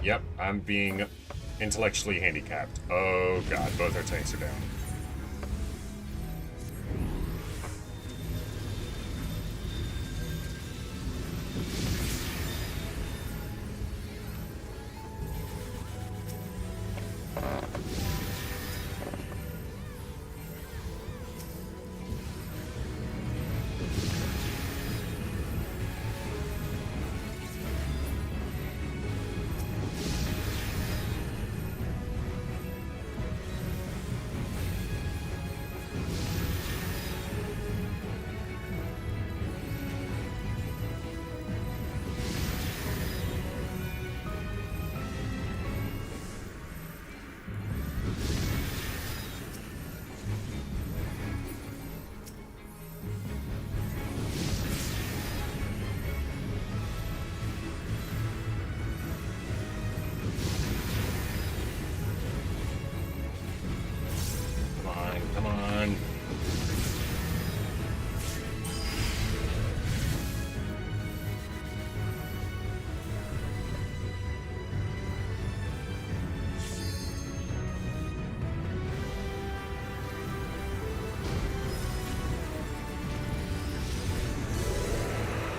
Yep, I'm being intellectually handicapped. Oh god, both our tanks are down. Come on.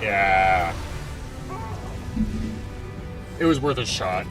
Yeah. It was worth a shot.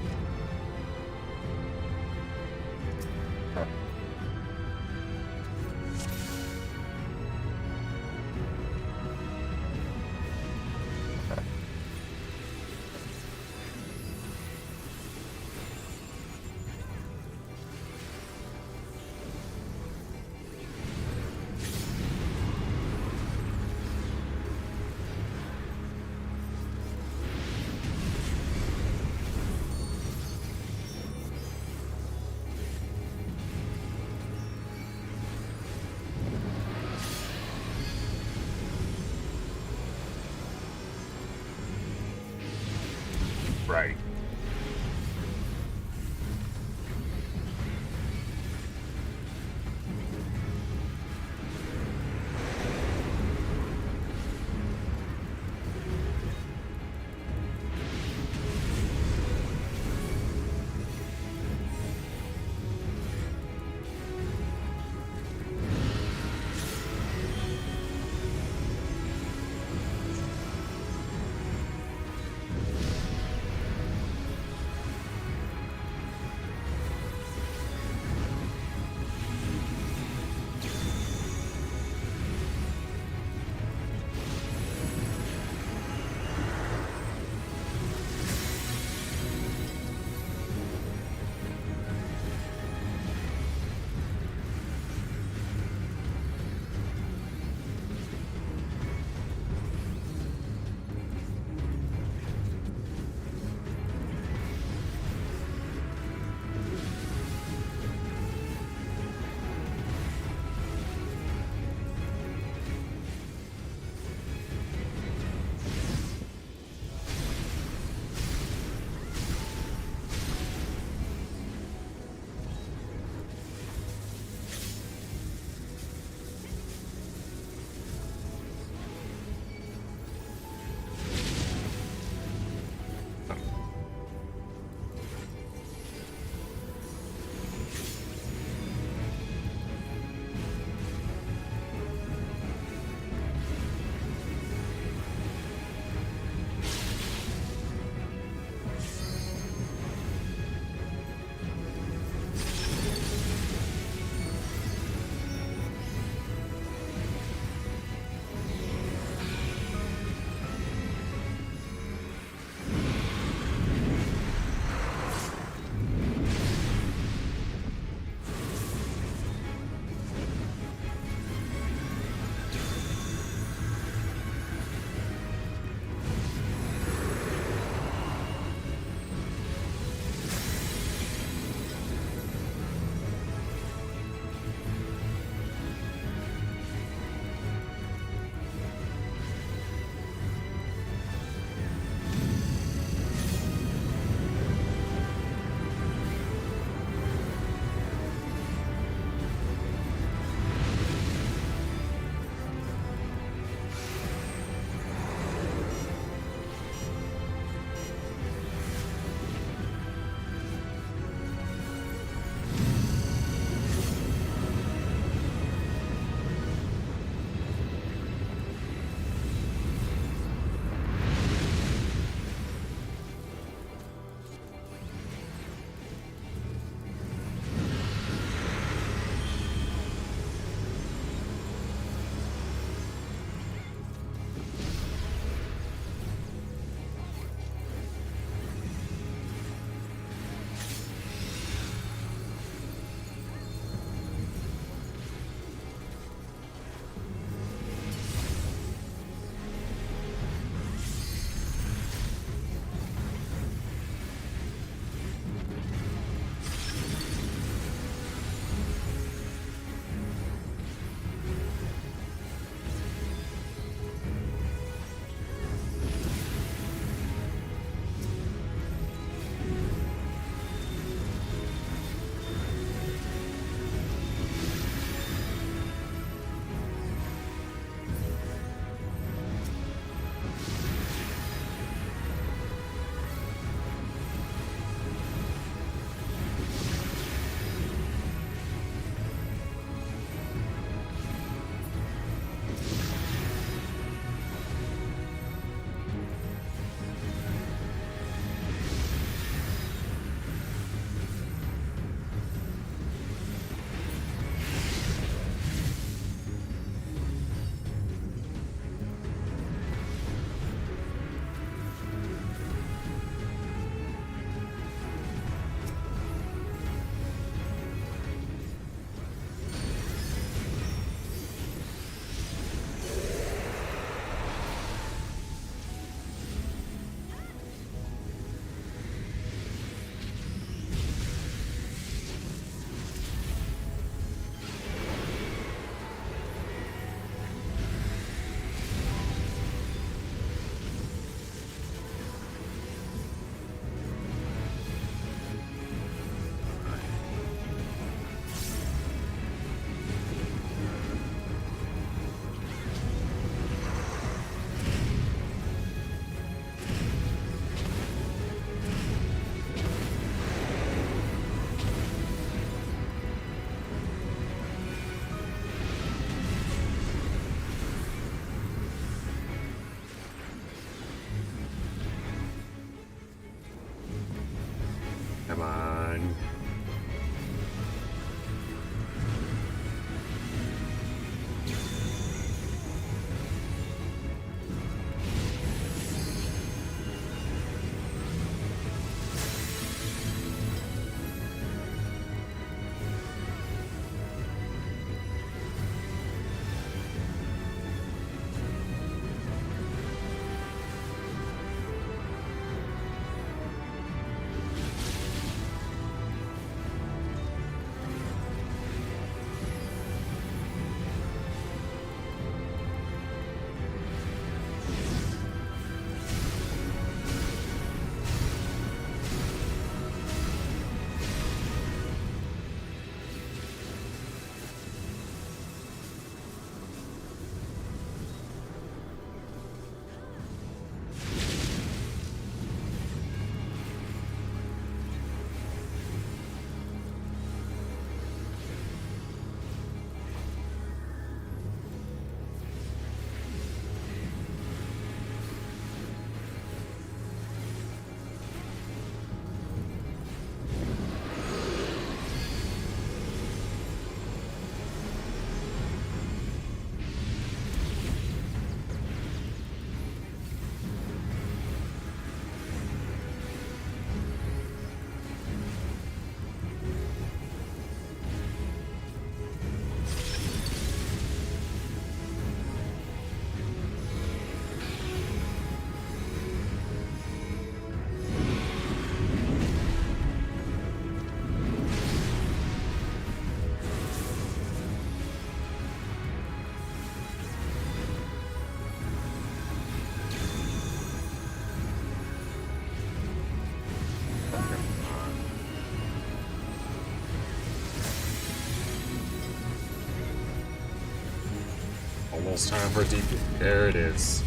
Almost time for deep. There it is.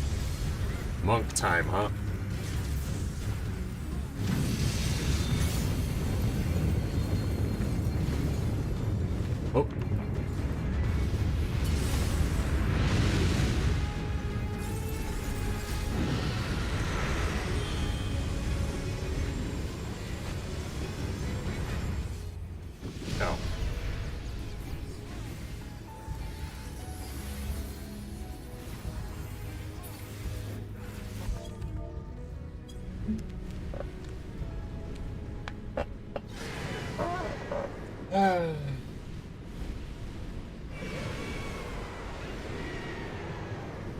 Monk time, huh? Oh. No.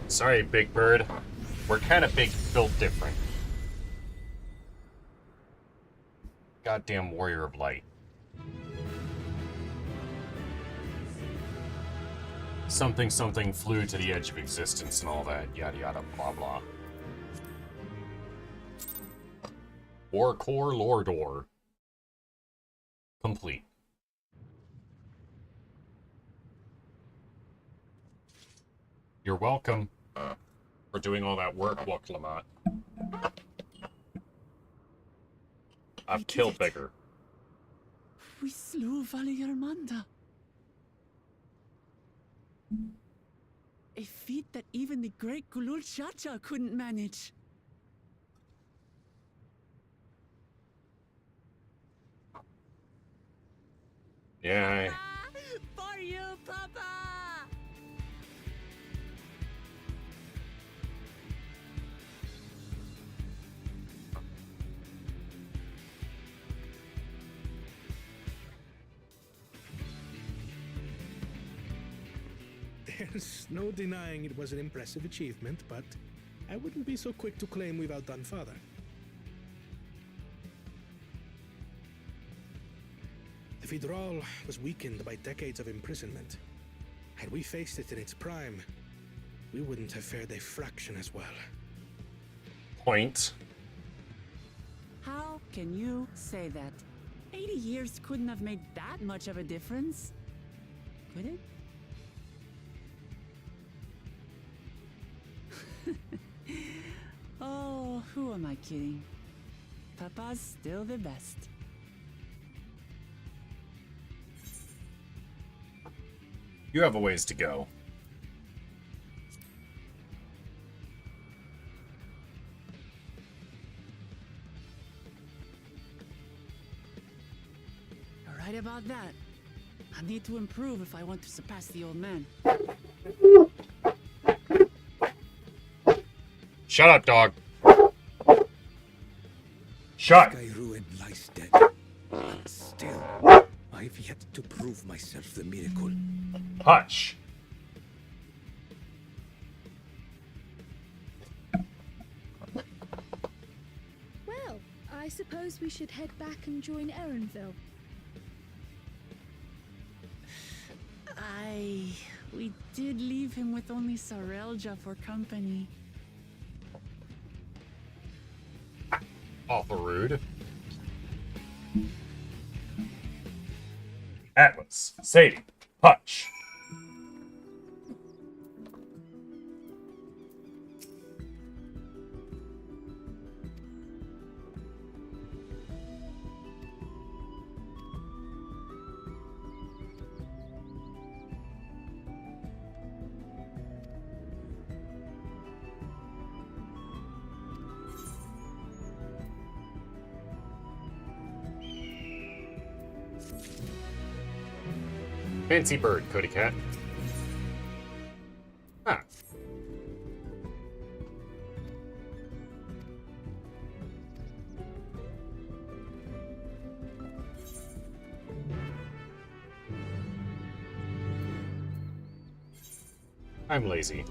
Sorry, Big Bird. We're kind of big, built different. Goddamn Warrior of Light. Something something flew to the edge of existence and all that, yada yada, blah blah. War Core Lordor. Complete. You're welcome for doing all that work, Wok-Lamat. I've killed bigger. We slew Valiarmanda. A feat that even the great Gulul Chacha couldn't manage. Yeah. For you, Papa! There's no denying it was an impressive achievement, but I wouldn't be so quick to claim we've outdone Father. The Vidral was weakened by decades of imprisonment. Had we faced it in its prime, we wouldn't have fared a fraction as well. Point. How can you say that? 80 years couldn't have made that much of a difference. Could it? Oh, who am I kidding? Papa's still the best. You have a ways to go. You're right about that. I need to improve if I want to surpass the old man. Shut up, dog. Shut. Sky ruin lies dead. And still, I've yet to prove myself the miracle. Hush. Well, I suppose we should head back and join Erenville. We did leave him with only Sarelja for company. Awful rude. Atlas, Sadie, Hutch. Fancy bird, Cody Cat. Ah. I'm lazy.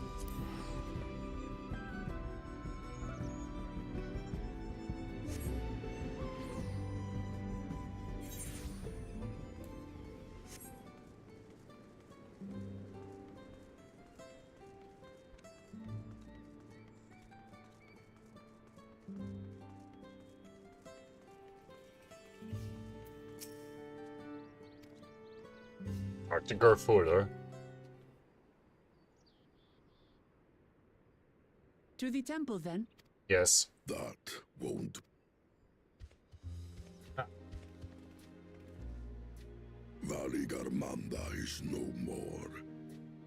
Talk to Gerfuder. To the temple, then. Yes. That won't. Valigarmanda is no more.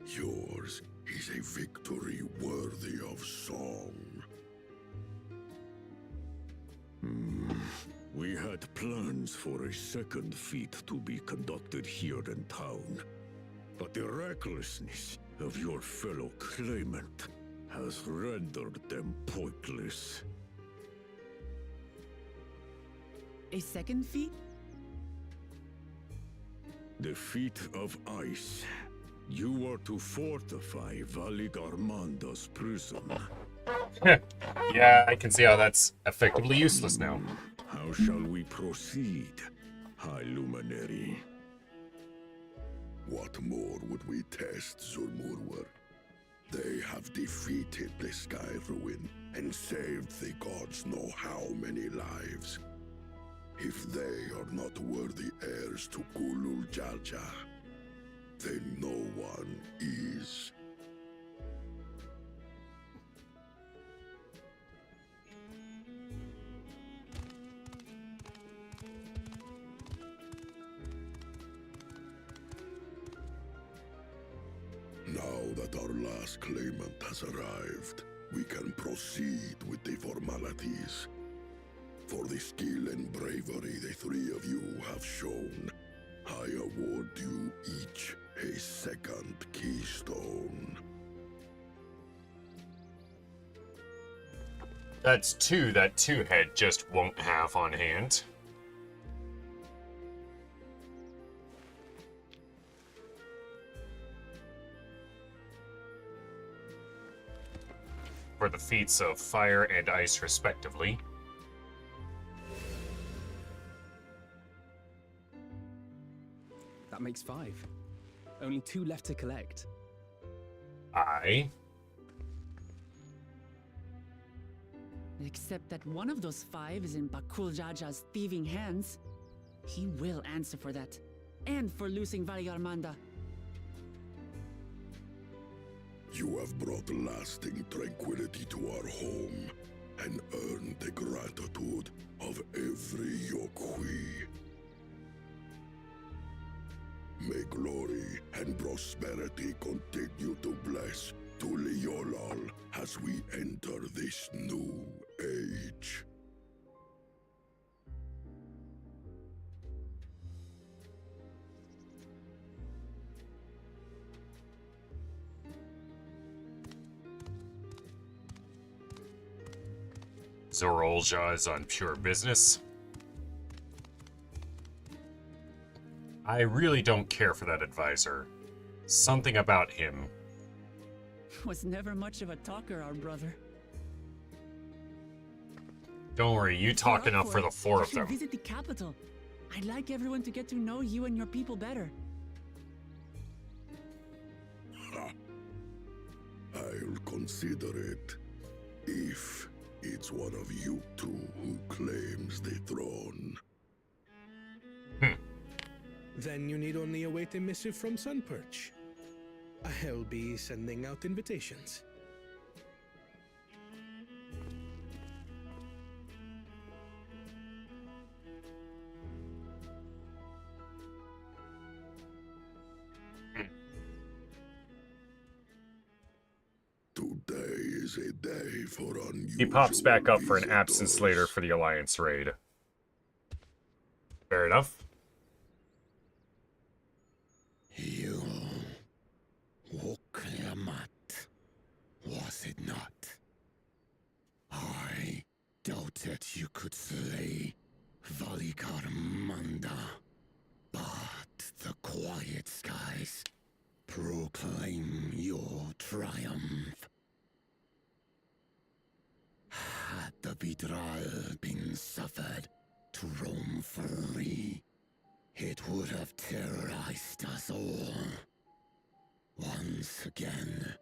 Yours is a victory worthy of song. We had plans for a second feat to be conducted here in town. But the recklessness of your fellow claimant has rendered them pointless. A second feat? The feat of ice. You are to fortify Valigarmanda's prison. Yeah, I can see how that's effectively useless now. How shall we proceed, High Luminary? What more would we test, Zulmurwer? They have defeated the Sky Ruin and saved the gods know how many lives. If they are not worthy heirs to Gulul Jaja, then no one is. Now that our last claimant has arrived, we can proceed with the formalities. For the skill and bravery the three of you have shown, I award you each a second keystone. That's two that Two-Head just won't have on hand. For the feats of fire and ice, respectively. That makes 5. Only 2 left to collect. Aye. Except that one of those 5 is in Bakul Jaja's thieving hands. He will answer for that. And for losing Valigarmanda. You have brought lasting tranquility to our home and earned the gratitude of every Yokwi. May glory and prosperity continue to bless Tuliolol as we enter this new age. Zorolja is on pure business. I really don't care for that advisor. Something about him. Was never much of a talker, our brother. Don't worry, you talk enough for the 4 you of should them. visit the capital. I'd like everyone to get to know you and your people better. I'll consider it if it's one of you two who claims the throne. Then you need only await a missive from Sunperch. I'll be sending out invitations. Today is a day for unusual He pops back up for an visitors. absence later for the Alliance raid. Fair enough. You Woklamat, was it not? I doubted you could slay Valigarmanda, but the quiet skies proclaim your triumph. Had the Vidral been suffered to roam free, it would have terrorized us all. Once again,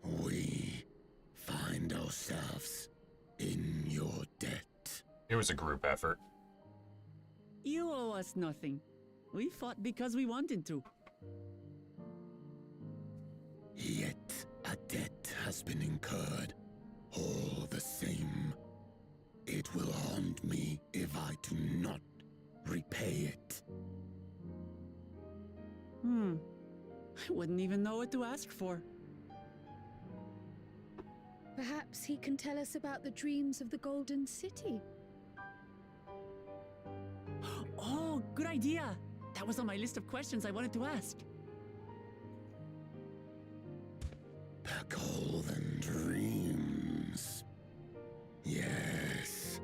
we find ourselves in your debt. It was a group effort. You owe us nothing. We fought because we wanted to. Yet a debt has been incurred, All the same, it will haunt me if I do not repay it. I wouldn't even know what to ask for. Perhaps he can tell us about the dreams of the Golden City. Oh, good idea. That was on my list of questions I wanted to ask. The Golden Dreams. Yes,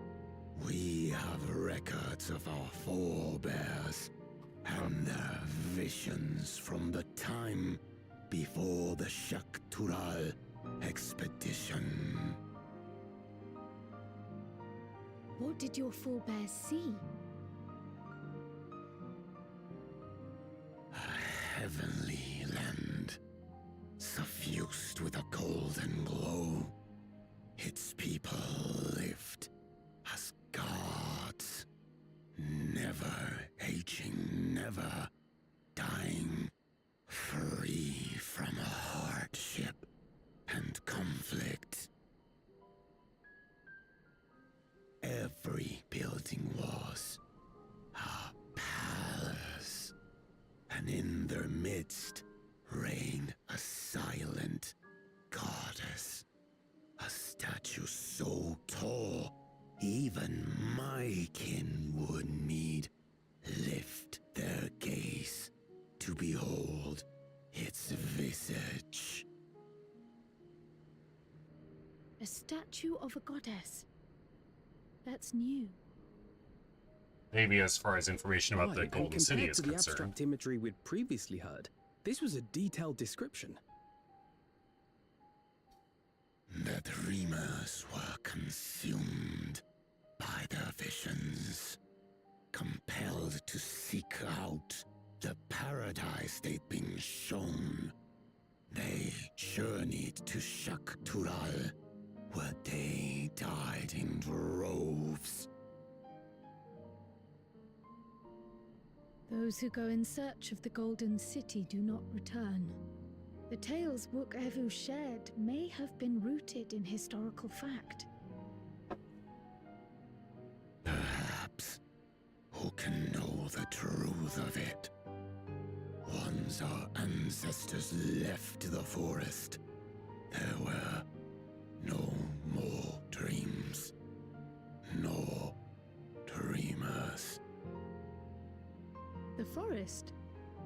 we have records of our forebears and their visions from the time before the Shaktural expedition. What did your forebears see? A heavenly land, suffused with a golden glow. Its people lived as gods, never aging, never dying, free from hardship and conflict. Every building was a palace, and in their midst reigned a silent goddess, a statue so tall even my kin would need lift their gaze to behold its visage. A statue of a goddess. That's new. Maybe as far as information about the And Golden City compared is to the concerned. abstract imagery we'd previously heard, this was a detailed description. The dreamers were consumed by their visions, compelled to seek out the paradise they'd been shown. They journeyed to Shaktural, where they died in droves. Those who go in search of the Golden City do not return. The tales Book Evu shared may have been rooted in historical fact. Perhaps. Who can know the truth of it? Once our ancestors left the forest, there were no more dreams, no dreamers. The forest?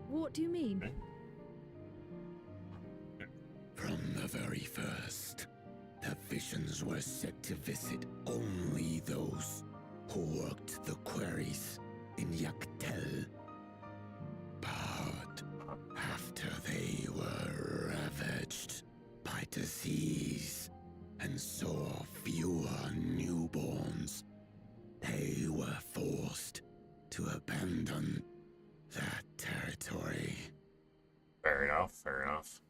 What do you mean? From the very first, the visions were set to visit only those who worked the quarries in Yaktel. But after they were ravaged by disease and saw fewer newborns, they were forced to abandon that territory. Fair enough, fair enough.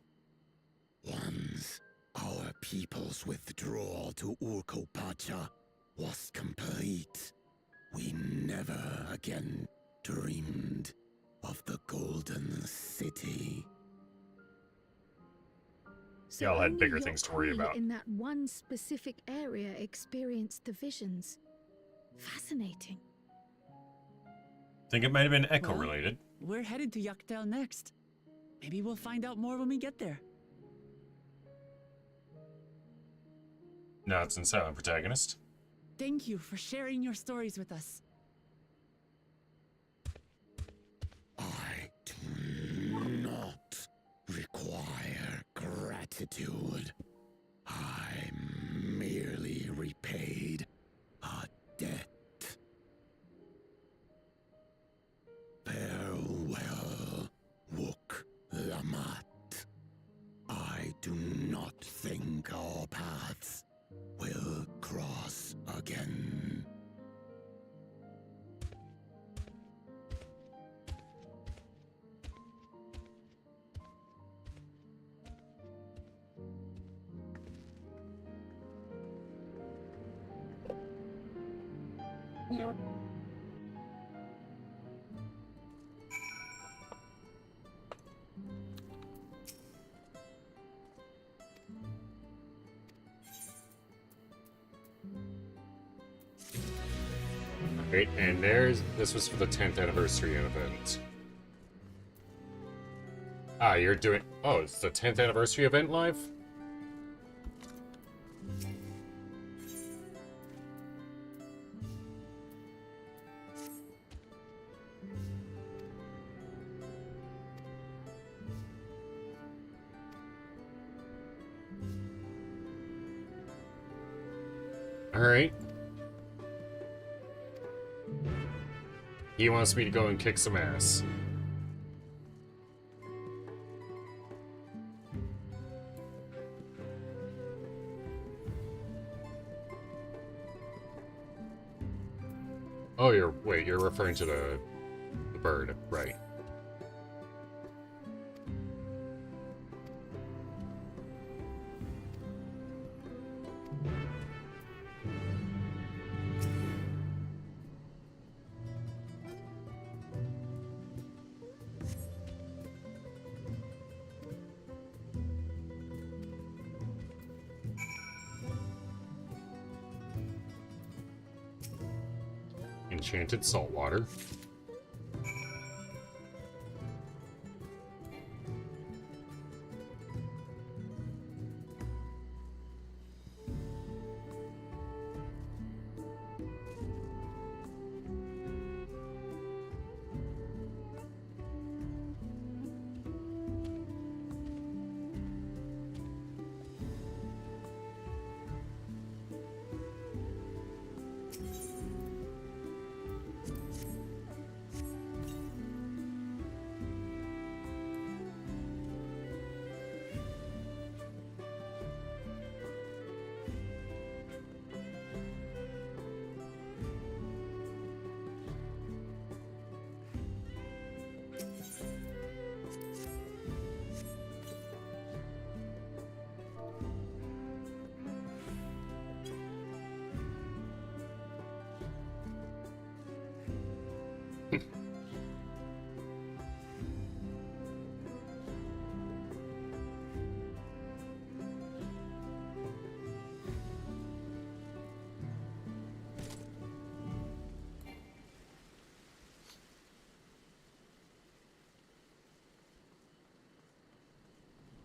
Once our people's withdrawal to Urkopacha was complete, we never again dreamed of the Golden City. So Y'all had only bigger things to worry Yokri about. in that one specific area experienced the visions. Fascinating. Think it might have been Echo Well, related. We're headed to Yaktel next. Maybe we'll find out more when we get there. Nods and silent protagonist. Thank you for sharing your stories with us. I do not require gratitude. I merely repaid a debt. Farewell, Wook Lamat. I do not think our paths will cross again. Right, and this was for the 10th anniversary event. Ah, you're doing, oh, it's the 10th anniversary event live? Alright. He wants me to go and kick some ass. Oh, you're referring to the bird, right. Enchanted saltwater.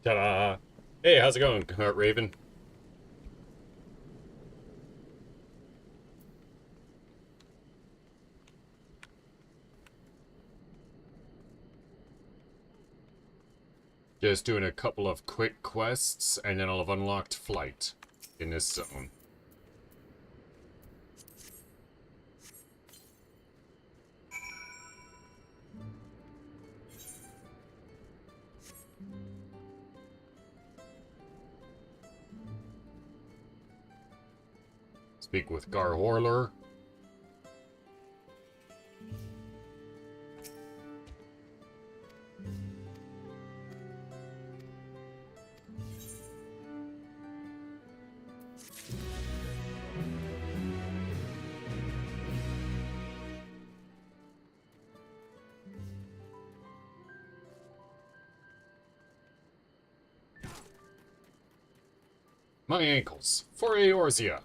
Ta-da! Hey, how's it going, Raven? Just doing a couple of quick quests, and then I'll have unlocked flight in this zone. Speak with Gar Horler. My ankles. For Eorzea.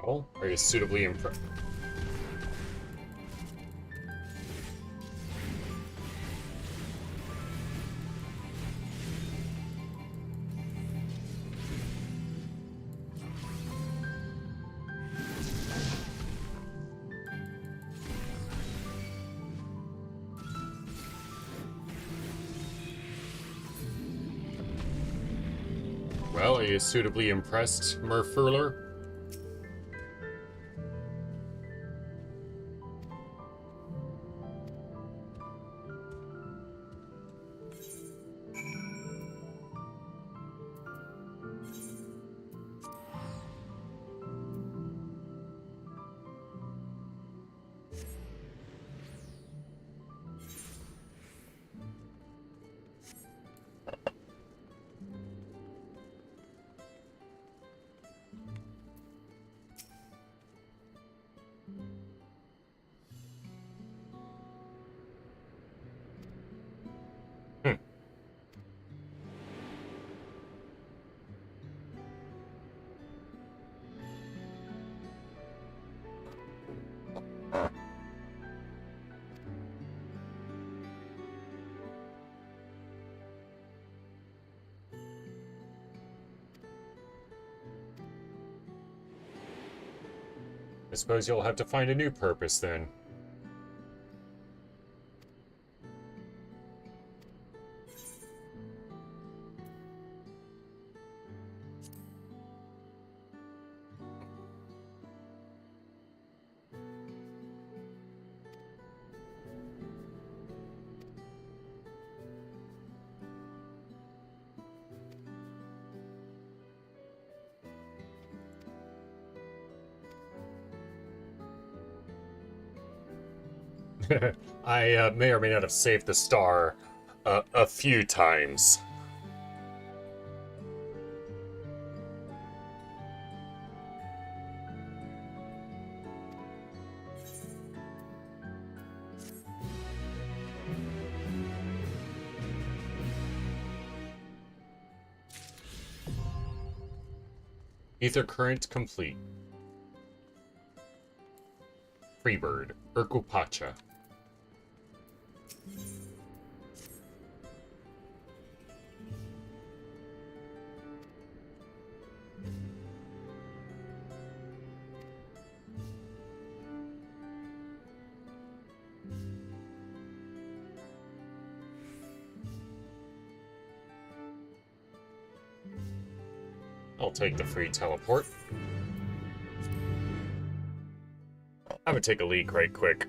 Well, are you suitably impressed? Well, are you suitably impressed, Murfuller? I suppose you'll have to find a new purpose then. I may or may not have saved the star a few times. Ether current complete. Freebird, Urkupacha. I'll take the free teleport. I'm gonna take a leak right quick.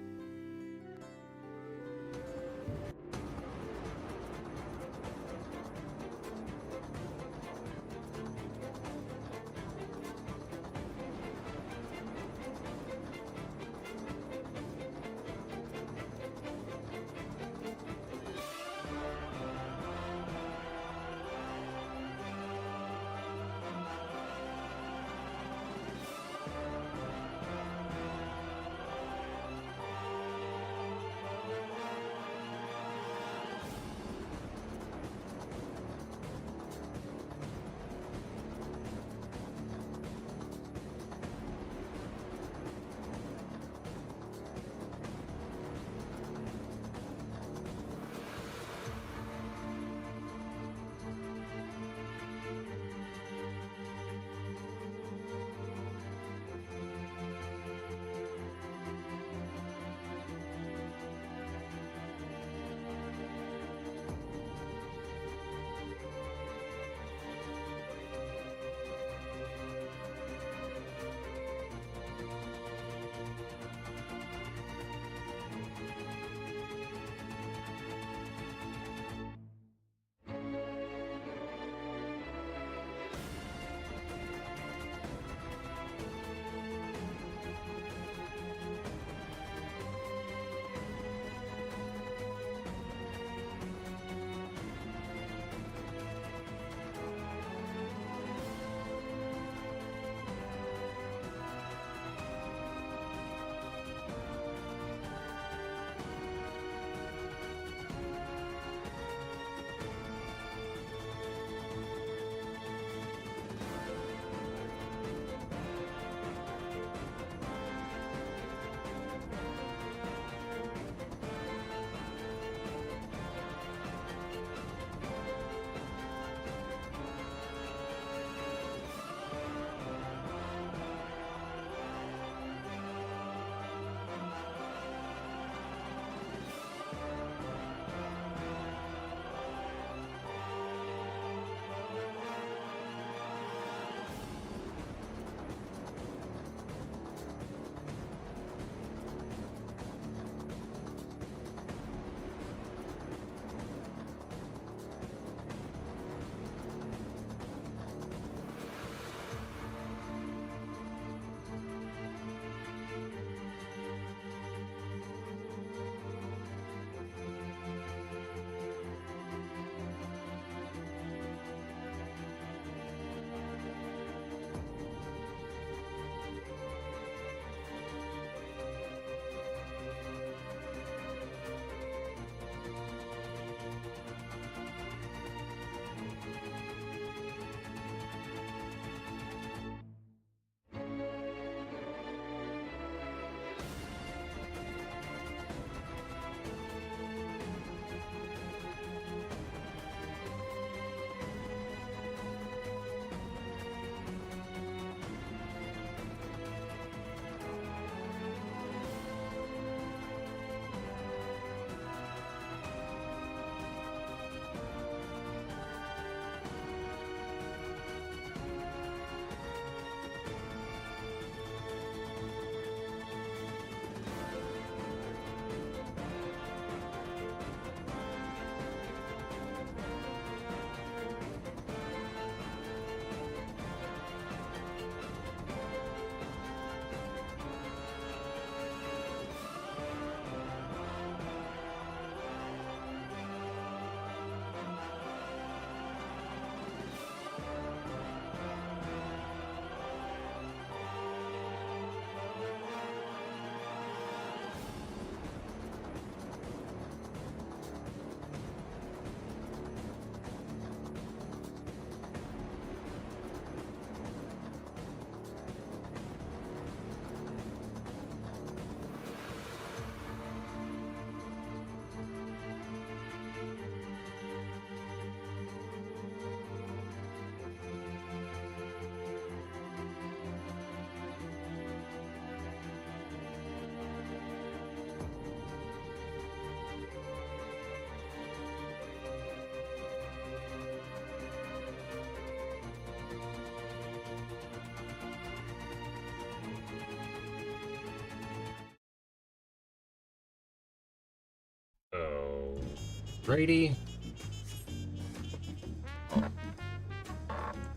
Grady.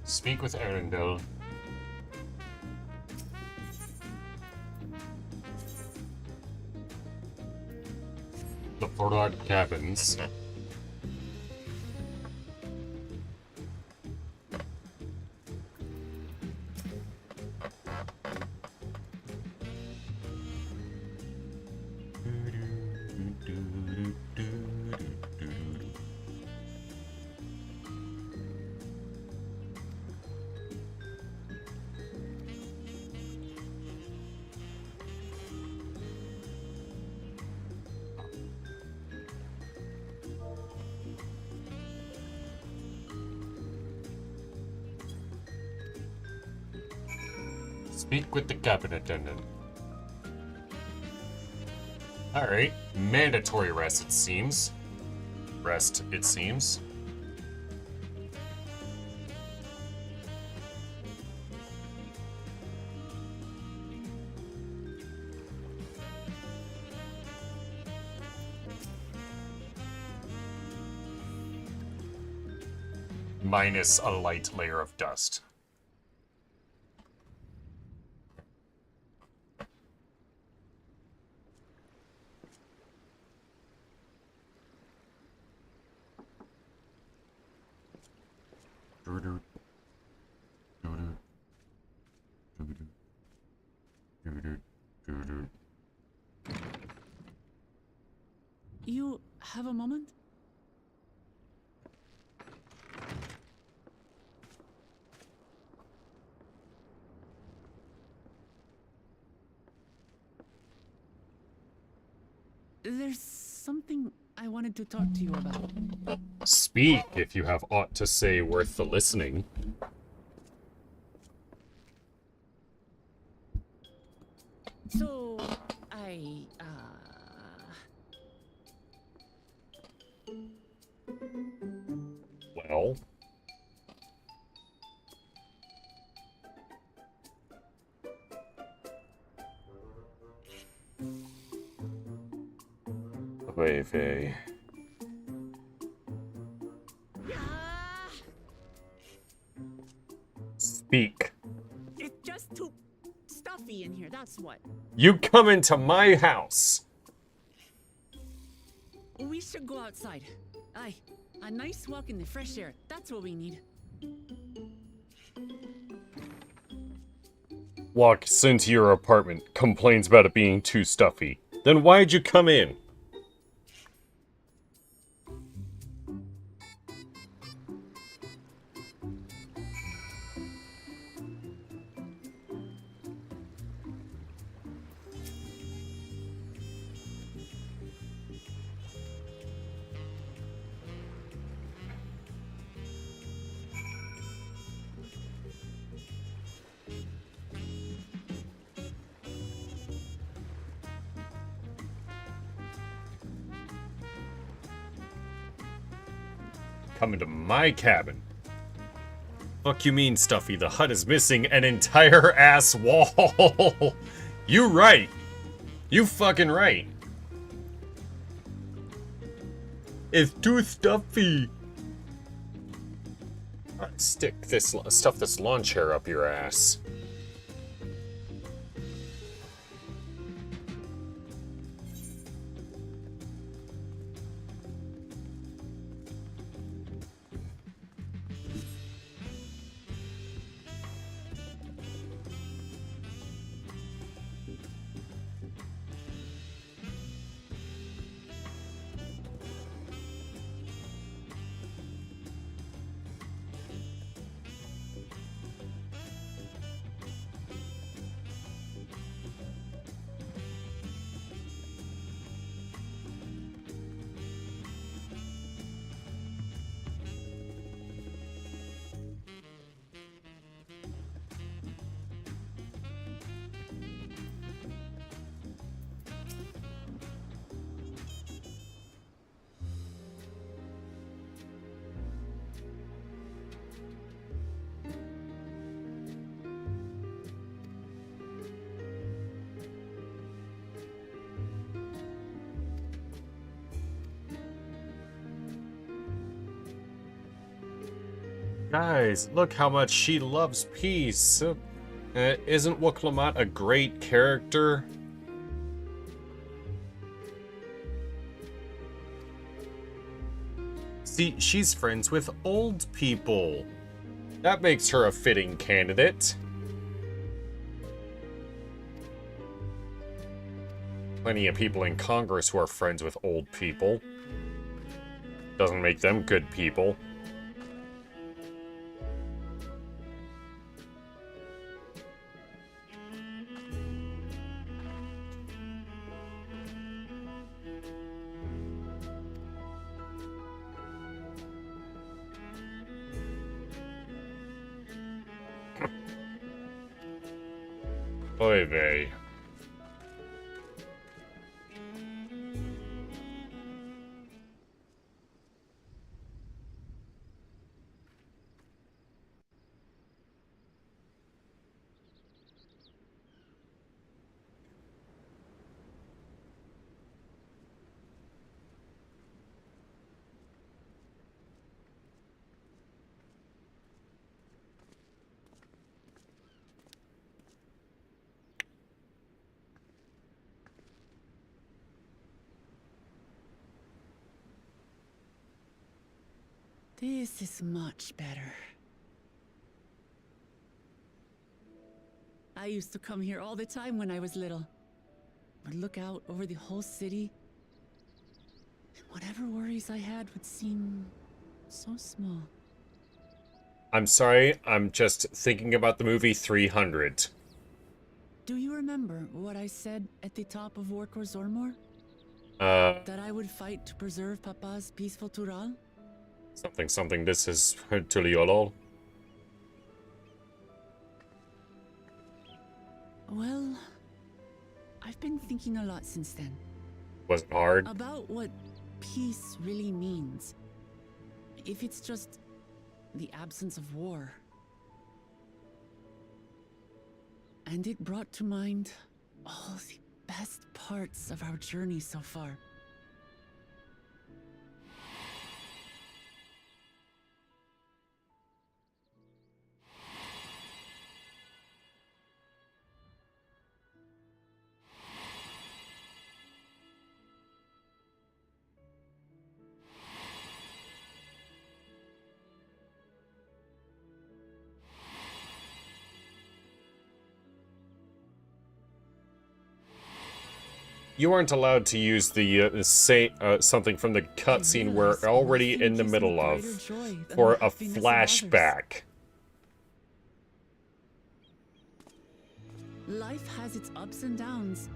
Speak with Arundel. The Forlog Cabins. Speak with the cabin attendant. Alright. Mandatory rest, it seems. Rest, it seems. Minus a light layer of dust. You have a moment? There's something I wanted to talk to you about. Speak if you have aught to say worth the listening. So, Well? Vey. Speak. It's just too stuffy in here, that's what. You come into my house. We should go outside. Aye, a nice walk in the fresh air. That's what we need. Walks into your apartment, complains about it being too stuffy. Then why'd you come in? Come into my cabin. Fuck you mean, Stuffy? The hut is missing an entire ass wall. You right. You fucking right. It's too stuffy. Alright, stuff this lawn chair up your ass. Guys, look how much she loves peace. Isn't Wuklamot a great character? See, she's friends with old people. That makes her a fitting candidate. Plenty of people in Congress who are friends with old people. Doesn't make them good people. Oy vey. This is much better. I used to come here all the time when I was little. Would look out over the whole city, and whatever worries I had would seem so small. I'm sorry, I'm just thinking about the movie 300. Do you remember what I said at the top of Warkor Zormor? That I would fight to preserve Papa's peaceful Tural? Something, this is Tuliolol. Well, I've been thinking a lot since then. Was it hard? About what peace really means. If it's just the absence of war. And it brought to mind all the best parts of our journey so far. You aren't allowed to use the something from the cutscene we're already in the middle of for a flashback. Life has its ups and downs,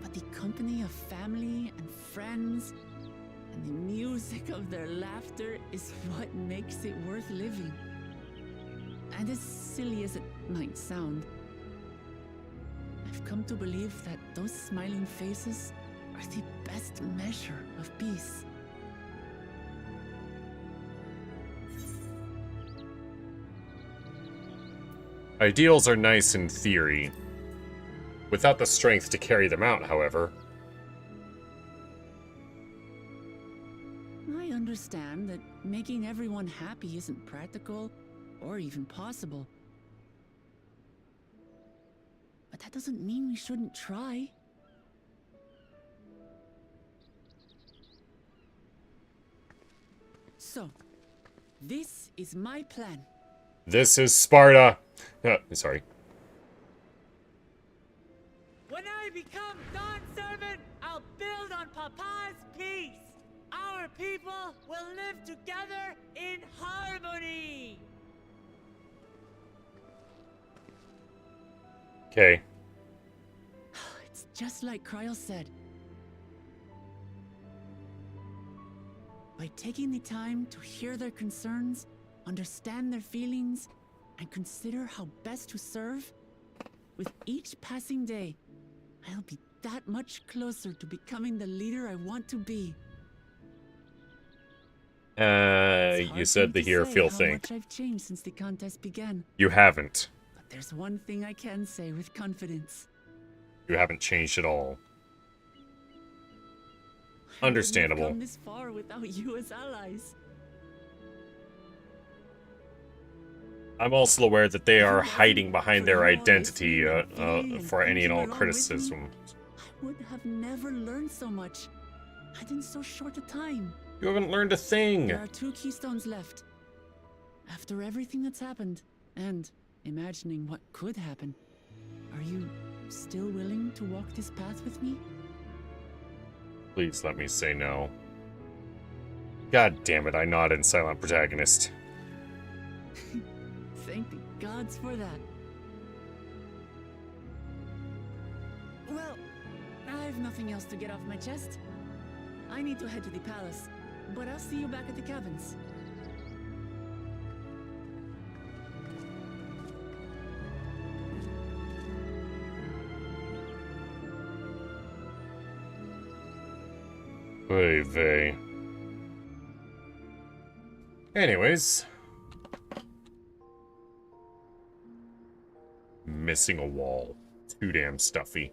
but the company of family and friends and the music of their laughter is what makes it worth living. And as silly as it might sound, I've come to believe that those smiling faces are the best measure of peace. Ideals are nice in theory. Without the strength to carry them out, however. I understand that making everyone happy isn't practical or even possible. But that doesn't mean we shouldn't try. So, this is my plan. This is Sparta. Sorry. When I become Dawn Servant, I'll build on Papa's peace. Our people will live together in harmony. Okay. It's just like Kryl said. By taking the time to hear their concerns, understand their feelings, and consider how best to serve, with each passing day, I'll be that much closer to becoming the leader I want to be. You said the hear, feel, think. I've changed since the contest began. You haven't. But there's one thing I can say with confidence. You haven't changed at all. Understandable. I've come this far without you as allies. I'm also aware that they are hiding behind their identity for any and all criticism. I would have never learned so much, and in so short a time. You haven't learned a thing. There are 2 keystones left. After everything that's happened, and imagining what could happen, are you still willing to walk this path with me? Please let me say no. God damn it, I nodded, silent protagonist. Thank the gods for that. Well, I've nothing else to get off my chest. I need to head to the palace, but I'll see you back at the cabins. Oy vey. Anyways. Missing a wall. Too damn stuffy.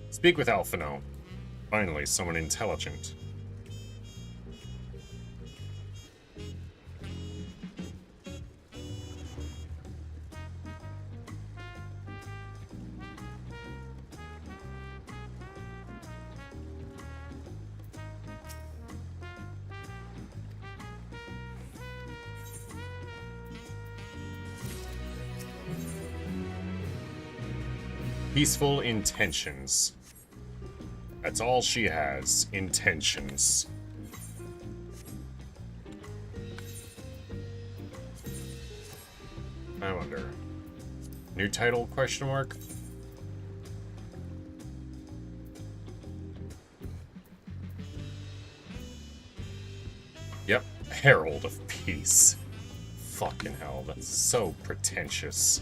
Speak with Alphino. Finally, someone intelligent. Peaceful intentions. That's all she has. Intentions. I wonder. New title, question mark? Yep. Herald of Peace. Fucking hell, that's so pretentious.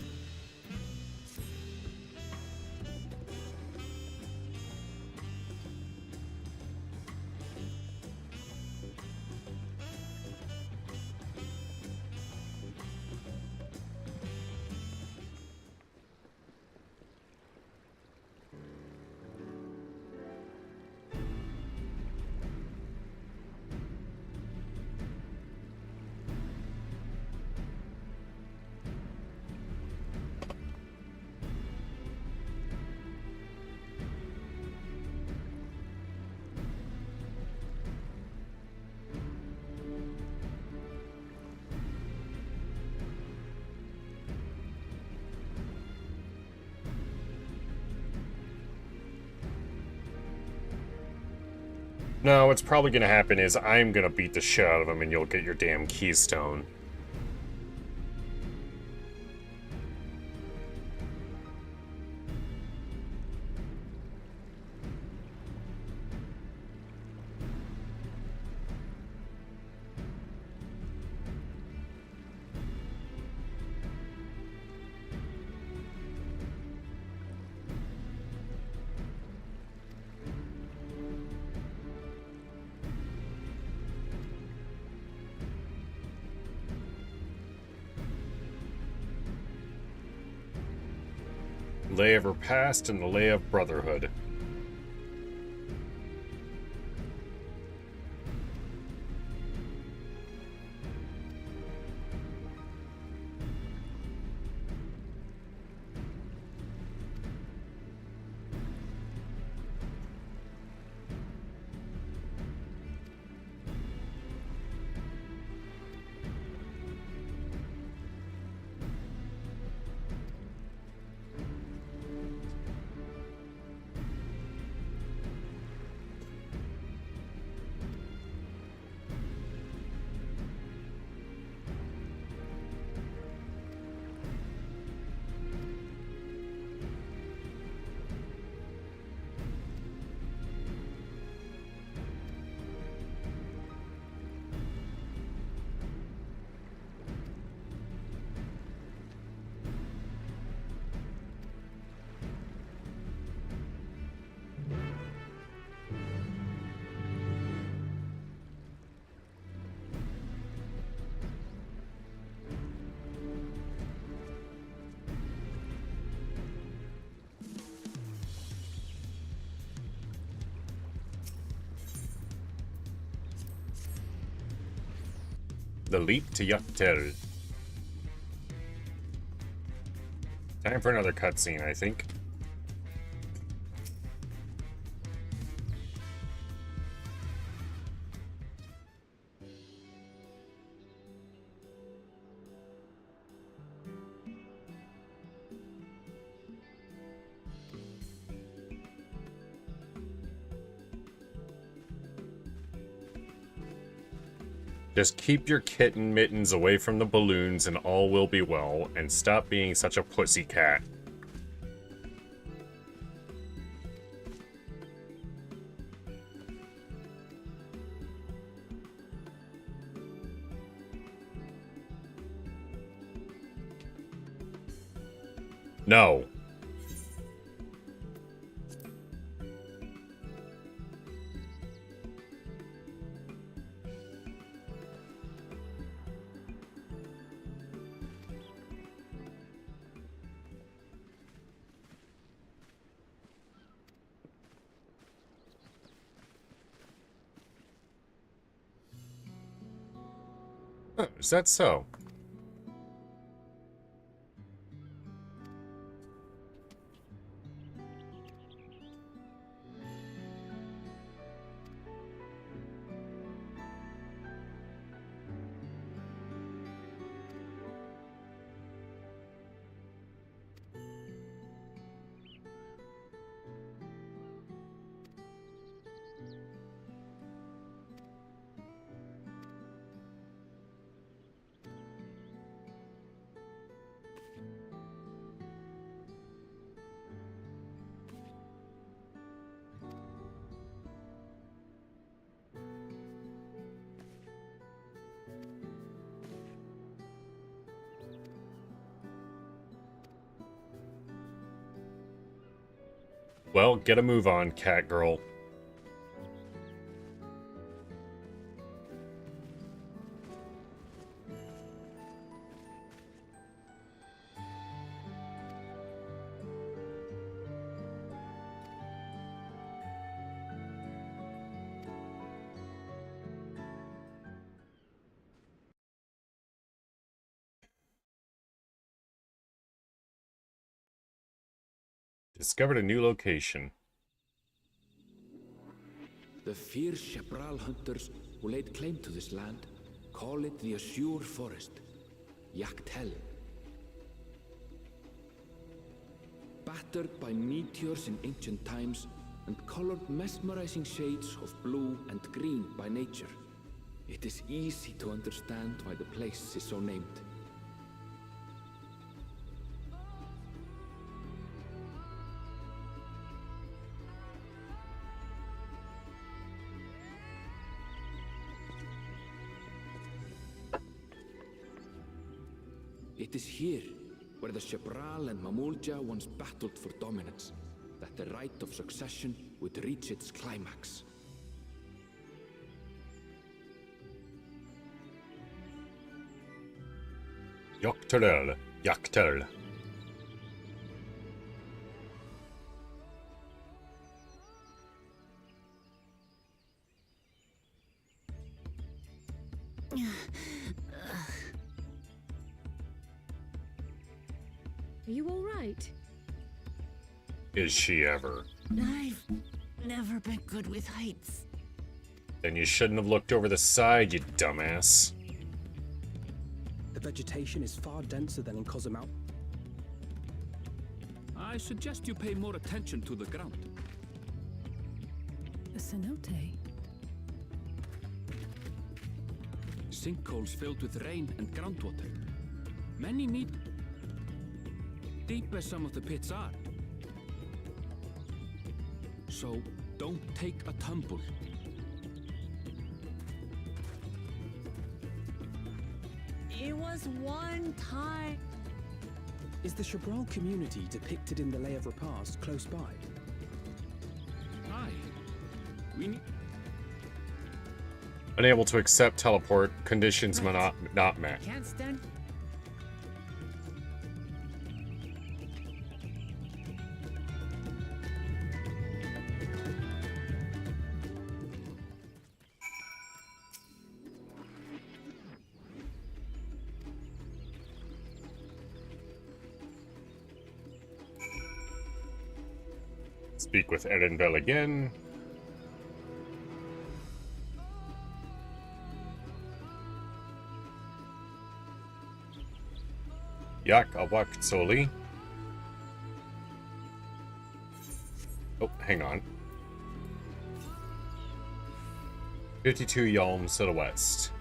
No, what's probably gonna happen is I'm gonna beat the shit out of him and you'll get your damn keystone. Lay of her past and the lay of brotherhood. the leap to Yaktel. Time for another cutscene, I think. Just keep your kitten mittens away from the balloons and all will be well, and stop being such a pussy cat. No. Oh, is that so? Well, get a move on, cat girl. Discovered a new location. The fierce Shepral hunters who laid claim to this land call it the Azure Forest, Yaktel. Battered by meteors in ancient times and colored mesmerizing shades of blue and green by nature, it is easy to understand why the place is so named. It is here, where the Shepral and Mamulja once battled for dominance, that the right of succession would reach its climax. Yaktel. Yaktel. Are you all right? Is she ever? I've never been good with heights. Then you shouldn't have looked over the side, you dumbass. The vegetation is far denser than in Cozumel. I suggest you pay more attention to the ground. A cenote. Sinkholes filled with rain and groundwater. Many meet deep as some of the pits are. So, don't take a tumble. It was one time. Is the Shepral community depicted in the Lay of Repast close by? Aye. We need... Unable to accept teleport, conditions not met. Can't stand. Speak with Erenvel again. Yak Awak Soli. Oh, hang on. 52 Yalms to the west.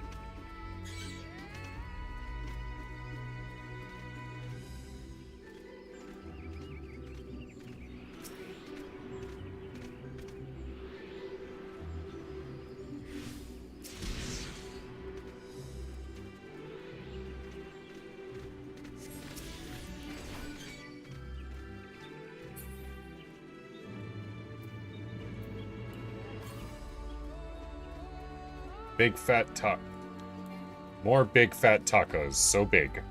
Big fat taco. More big fat tacos. So big.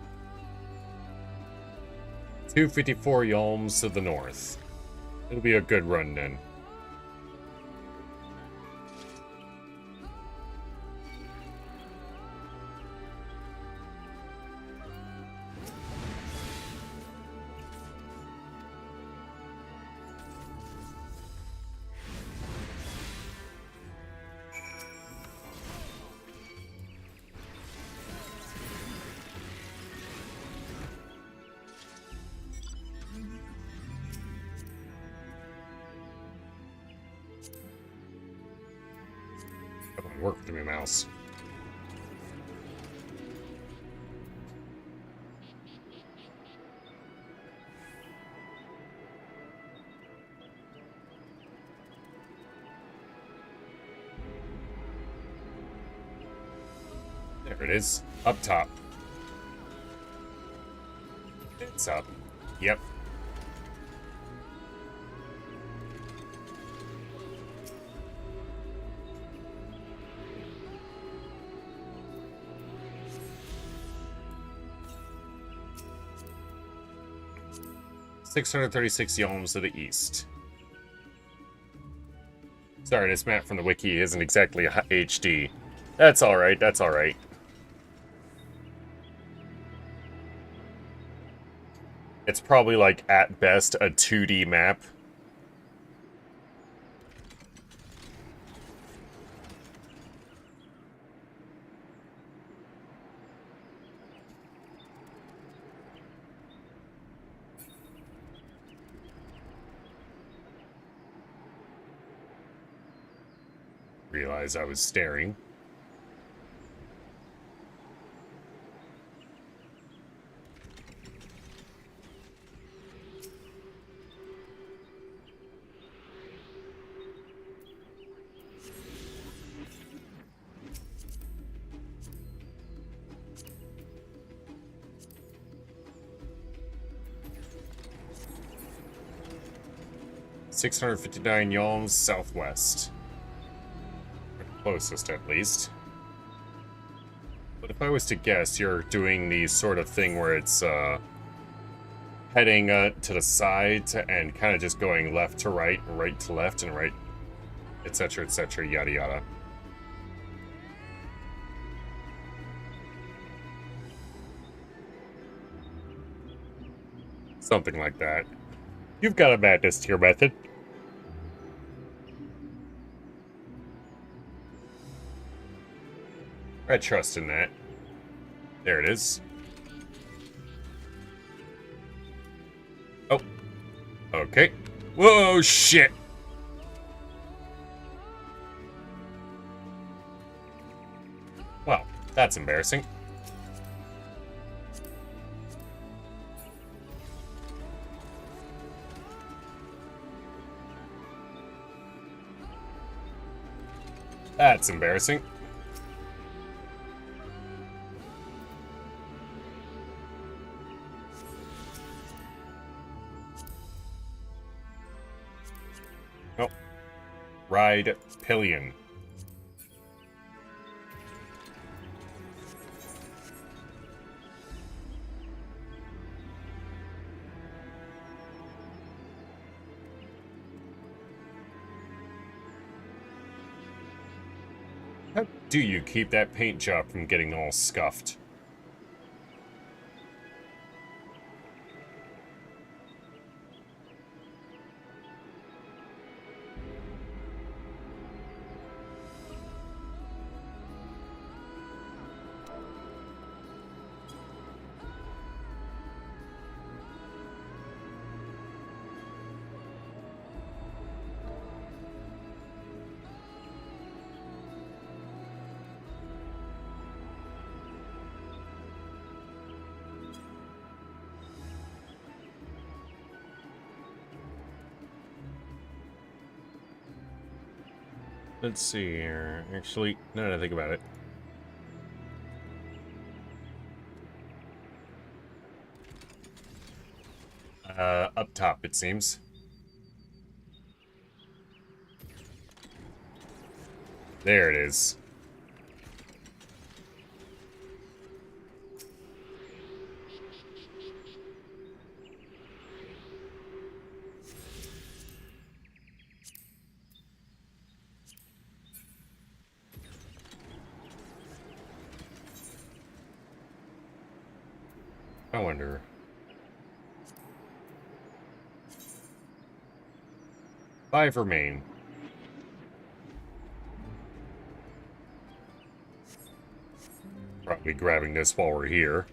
254 Yalms to the north. It'll be a good run then. Work with my mouse. There it is. Up top. It's up. Yep. $636 Yalms to the east. Sorry, this map from the wiki isn't exactly HD. That's alright, that's alright. It's probably like, at best, a 2D map. Realize I was staring. $659 Yalms southwest. Closest, at least. But if I was to guess, you're doing the sort of thing where it's heading to the sides and kind of just going left to right to left, and right, etc., yada yada. Something like that. You've got a madness to your method. I trust in that. There it is. Oh. Okay. Whoa, shit! Well, that's embarrassing. That's embarrassing. Oh. Ride Pillion. How do you keep that paint job from getting all scuffed? Let's see here. Actually, now that I think about it. Up top, it seems. There it is. I wonder. Five remain. Probably grabbing this while we're here.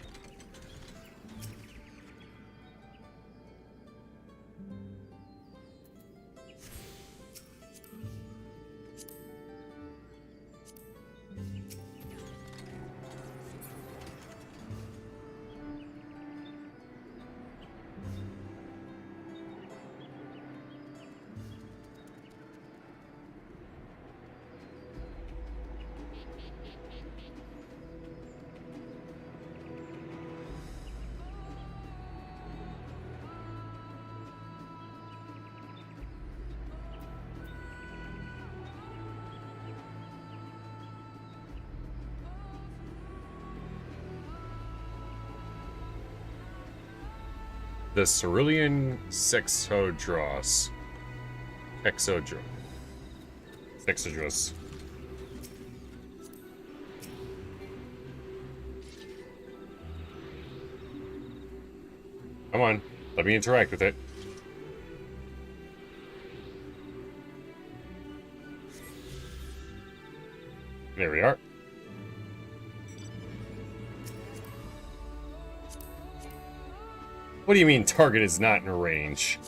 The Cerulean Sexodros. Sexodros. Come on, let me interact with it. There we are. What do you mean target is not in range?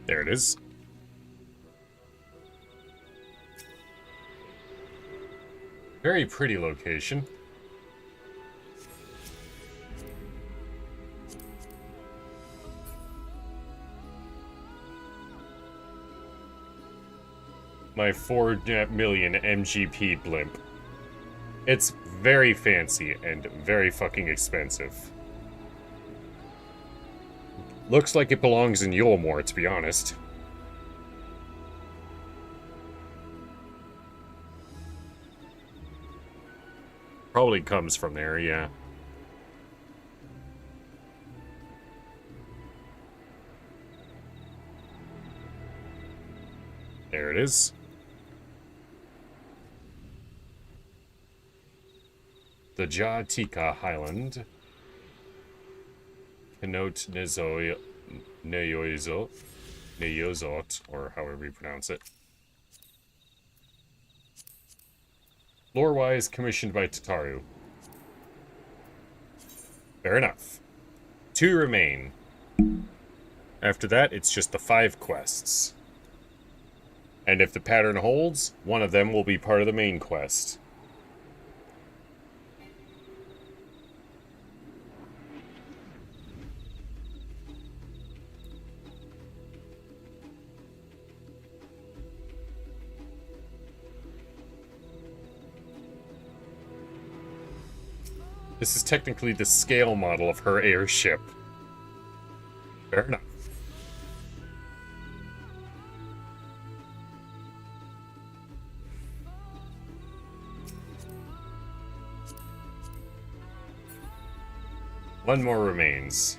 There it is. Very pretty location. My 4 million MGP blimp. It's very fancy and very fucking expensive. Looks like it belongs in Yulmore, to be honest. Probably comes from there, yeah. There it is. The Jatika Highland. Kenot Neozot, or however you pronounce it. Lore-wise, commissioned by Tataru. Fair enough. 2 remain. After that, it's just the 5 quests. And if the pattern holds, one of them will be part of the main quest. This is technically the scale model of her airship. Fair enough. One more remains.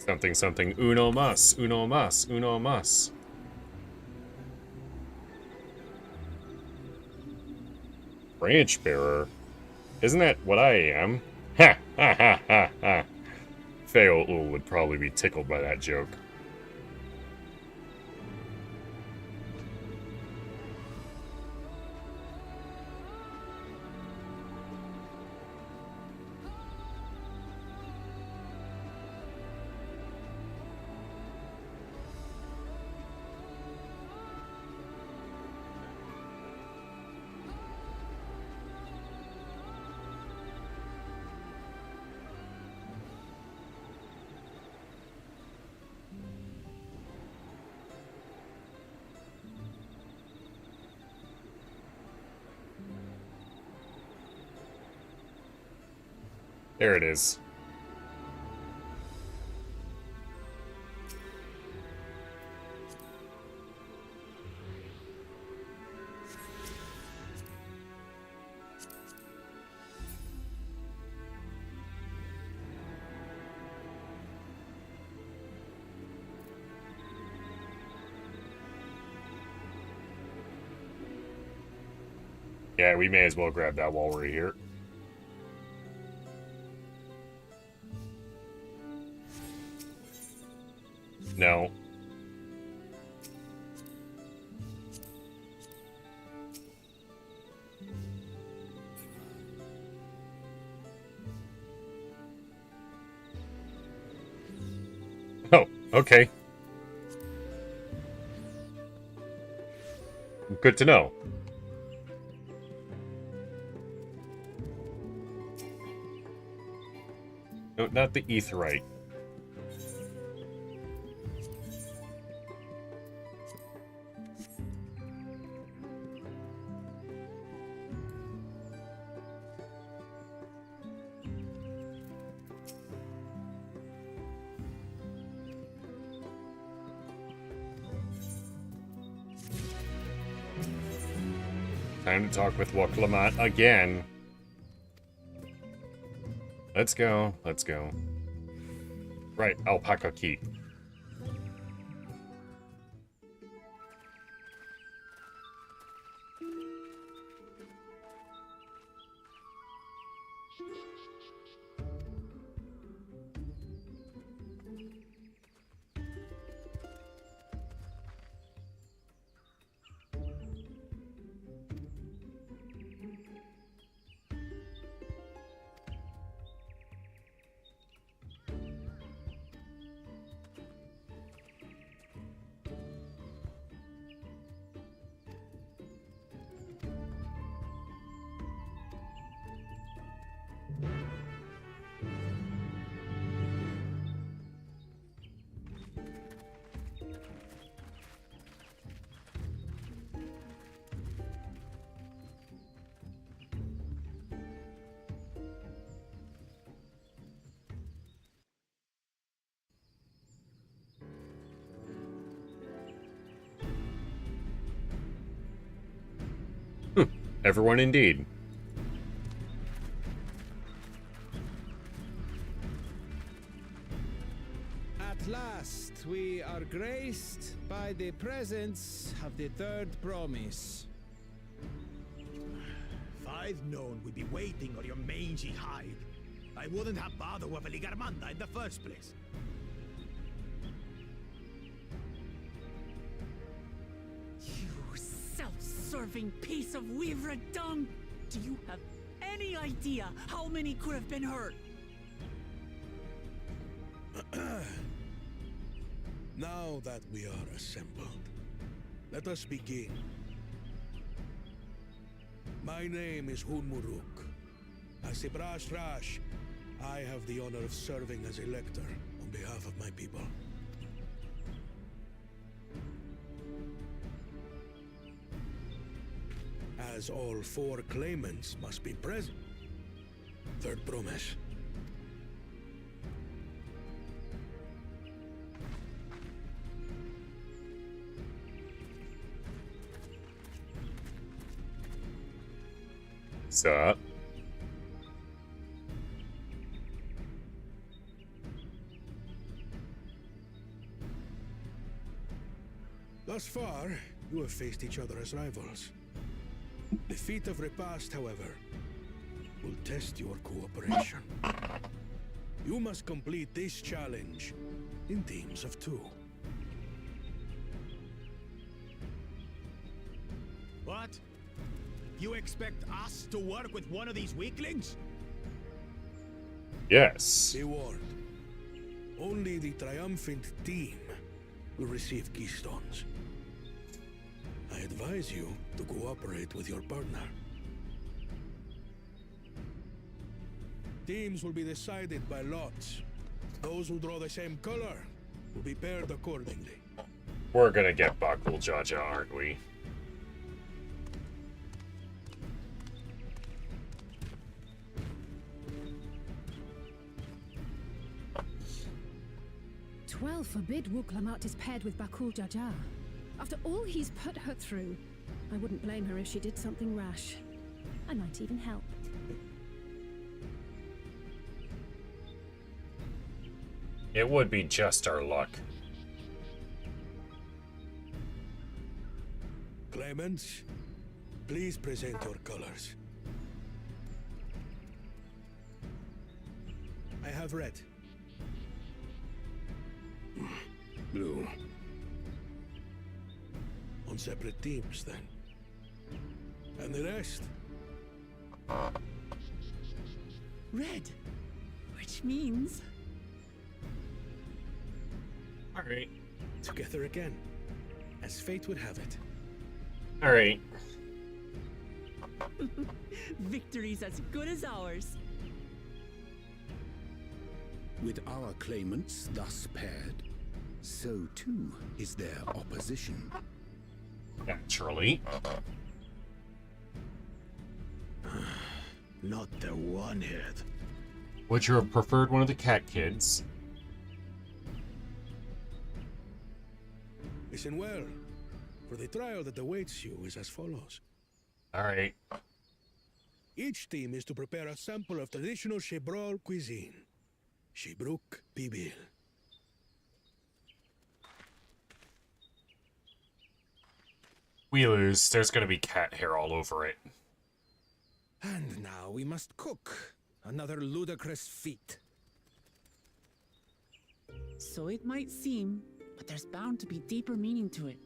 Something, something, uno mas, uno mas, uno mas. Branch bearer? Isn't that what I am? Ha! Ha ha ha ha! Feol would probably be tickled by that joke. There it is. Yeah, we may as well grab that while we're here. No. Oh, okay. Good to know. No, not the etherite. Time to talk with Waklamat again. Let's go, let's go. Right, Alpaca Keep. Everyone indeed. At last, we are graced by the presence of the third promise. If I'd known we'd be waiting on your mangy hide, I wouldn't have bothered with a Ligarmanda in the first place. You self-serving piece of weaver dung! Do you have any idea how many could have been hurt? Now that we are assembled, let us begin. My name is Hunmuruk. As a Brash Rash, I have the honor of serving as Elector on behalf of my people. As all four claimants must be present. Third promise. Sup? Thus far, you have faced each other as rivals. The feat of repast, however, will test your cooperation. You must complete this challenge in teams of 2. What? You expect us to work with one of these weaklings? Yes. Be warned. Only the triumphant team will receive keystones. I advise you to cooperate with your partner. Teams will be decided by lots. Those who draw the same color will be paired accordingly. We're gonna get Bakul Jaja, aren't we? Well, forbid Wuklamat is paired with Bakul Jaja. After all he's put her through, I wouldn't blame her if she did something rash. I might even help. It would be just our luck. Claimants, please present your colors. I have red. Blue. On separate teams, then. And the rest? Red. Which means... Alright. Together again, as fate would have it. Alright. Victory's as good as ours. With our claimants thus paired, so too is their opposition. Naturally. Not the one-head. Would you have preferred one of the cat kids? Listen well, for the trial that awaits you is as follows. Alright. Each team is to prepare a sample of traditional Chebral cuisine. Shibruk Bibil. We lose. There's gonna be cat hair all over it. And now we must cook. Another ludicrous feat. So it might seem, but there's bound to be deeper meaning to it.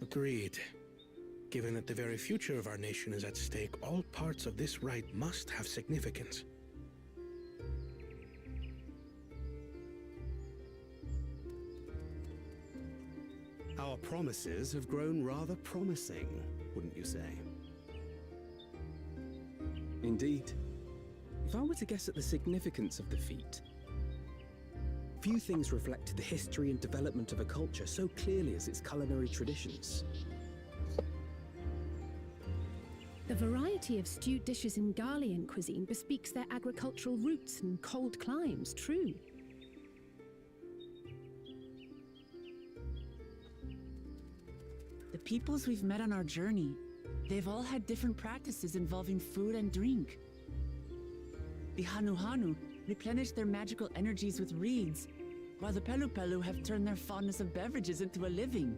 Agreed. Given that the very future of our nation is at stake, all parts of this rite must have significance. Our promises have grown rather promising, wouldn't you say? Indeed. If I were to guess at the significance of the feat, few things reflect the history and development of a culture so clearly as its culinary traditions. The variety of stewed dishes in Garlean cuisine bespeaks their agricultural roots and cold climes, true. The peoples we've met on our journey, they've all had different practices involving food and drink. The Hanu replenish their magical energies with reeds, while the Pelu have turned their fondness of beverages into a living.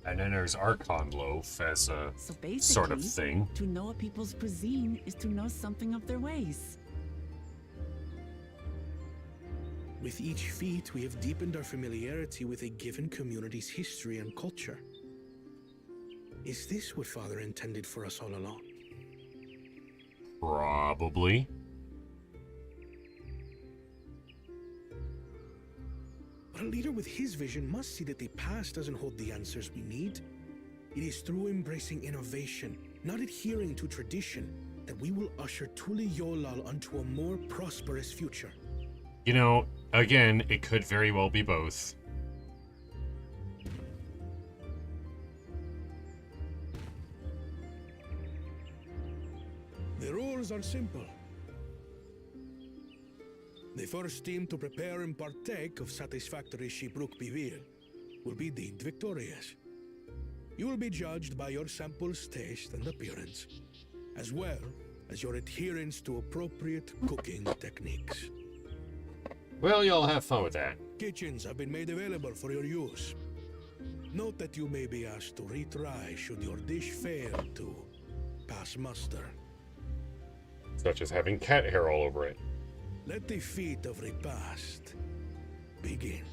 And then there's Archon Loaf as a So basically, sort of thing. To know a people's cuisine is to know something of their ways. With each feat, we have deepened our familiarity with a given community's history and culture. Is this what Father intended for us all along? Probably. But a leader with his vision must see that the past doesn't hold the answers we need. It is through embracing innovation, not adhering to tradition, that we will usher Tuli Yolal onto a more prosperous future. You know, again, it could very well be both. The rules are simple. The first team to prepare and partake of satisfactory Shibruk Bivir will be deemed victorious. You will be judged by your sample's taste and appearance, as well as your adherence to appropriate cooking techniques. Well, y'all have fun with that. Kitchens have been made available for your use. Note that you may be asked to retry should your dish fail to pass muster. Such as having cat hair all over it. Let the feat of repast begin.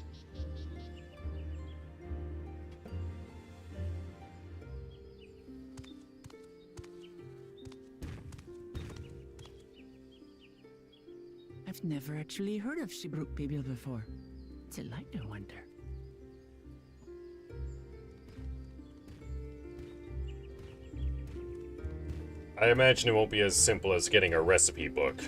I've never actually heard of Shibruk Bibil before. It's a lighter wonder. I imagine it won't be as simple as getting a recipe book.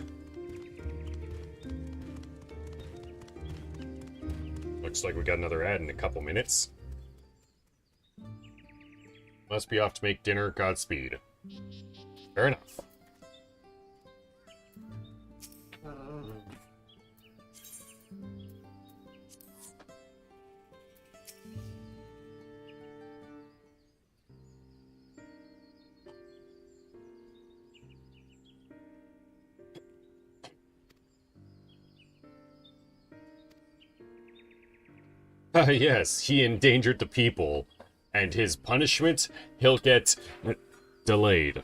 Looks like we got another ad in a couple minutes. Must be off to make dinner. Godspeed. Fair enough. Yes, he endangered the people, and his punishment, he'll get delayed.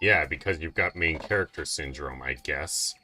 Yeah, because you've got main character syndrome, I guess.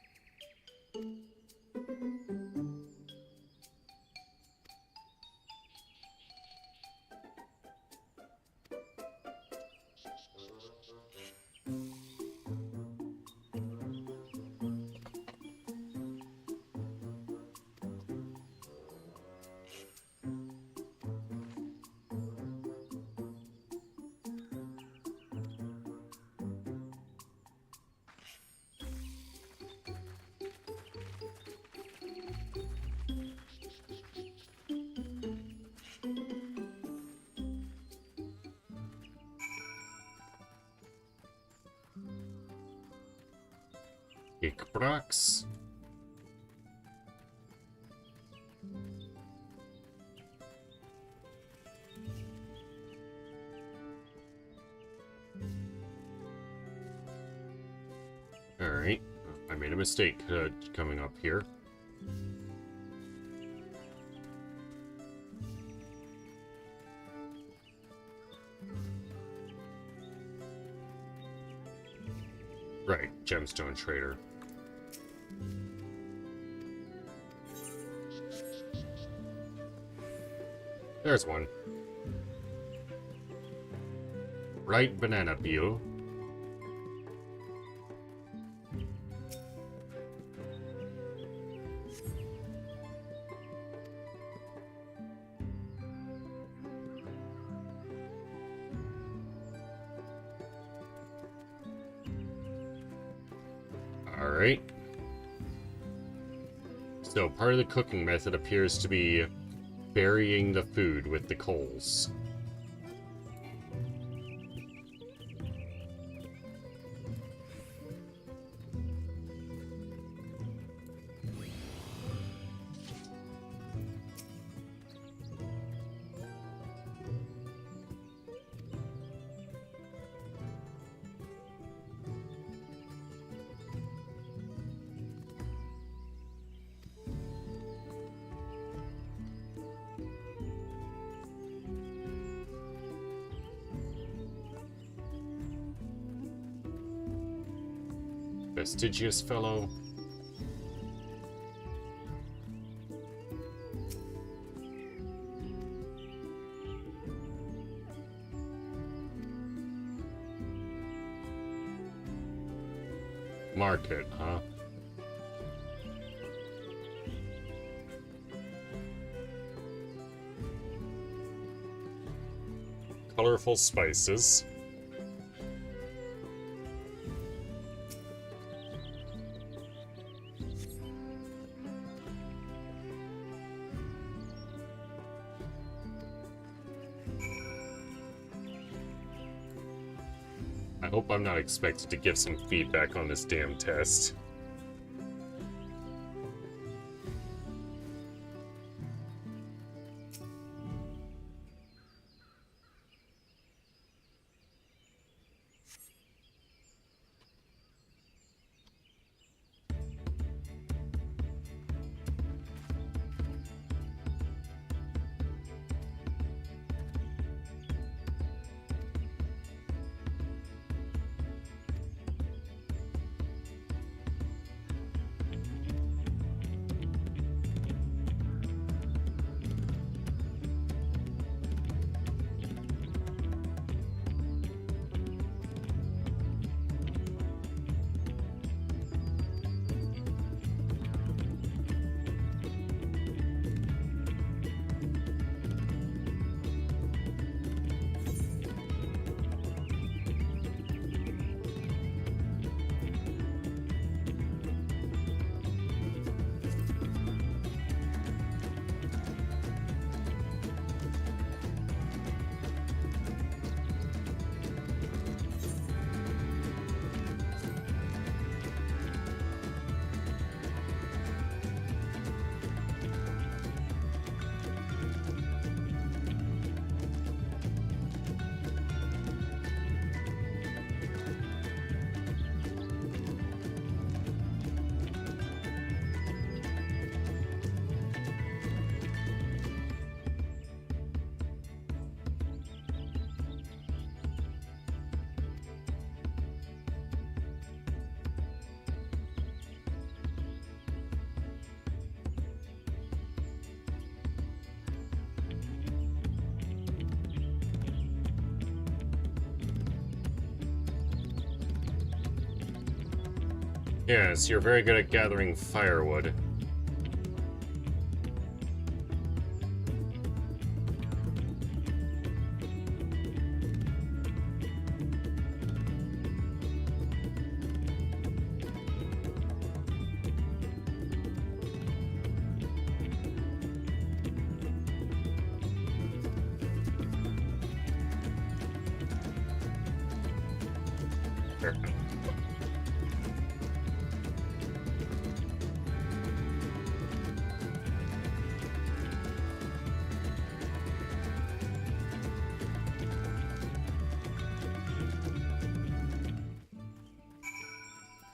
Kickbrocks. Alright, I made a mistake coming up here. Right, gemstone trader. There's one. Right banana peel. Alright. So part of the cooking method appears to be burying the food with the coals. Vestigious fellow. Market, huh? Colorful spices. I hope I'm not expected to give some feedback on this damn test. Yes, you're very good at gathering firewood. Fair enough.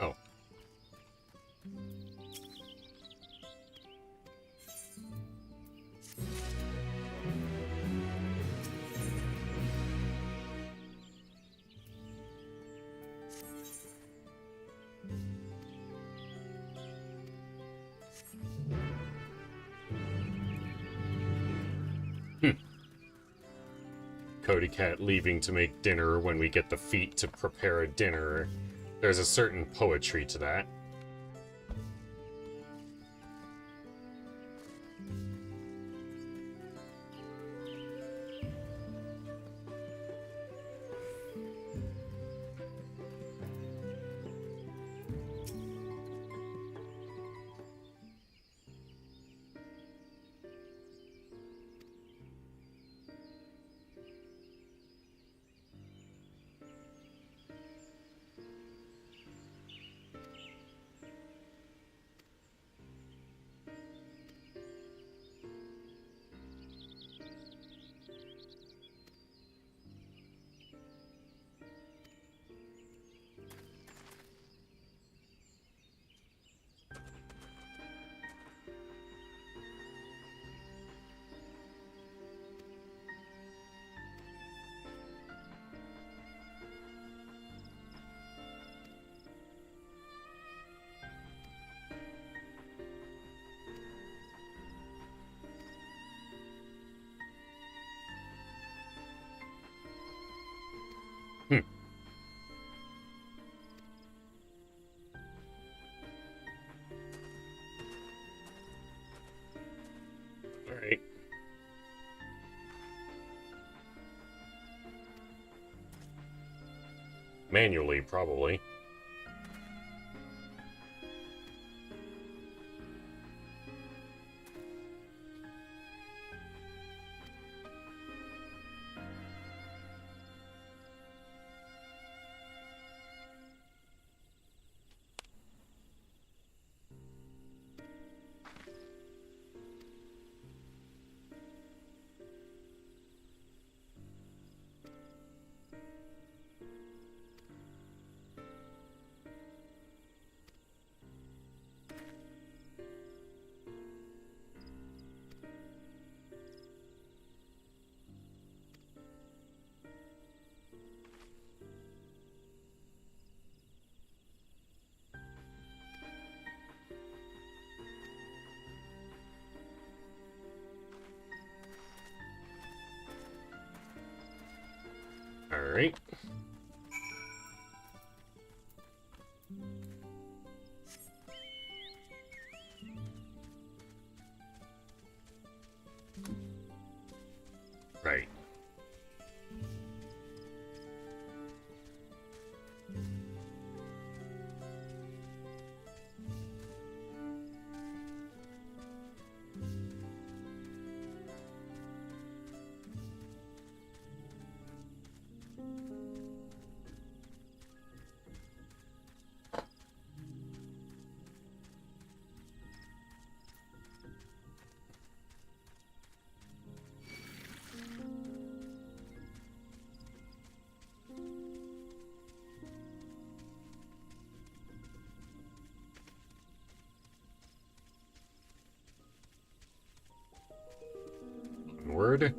Oh. Cody Cat leaving to make dinner when we get the feet to prepare a dinner. There's a certain poetry to that. Alright. Manually, probably. Alright. Right. Onward.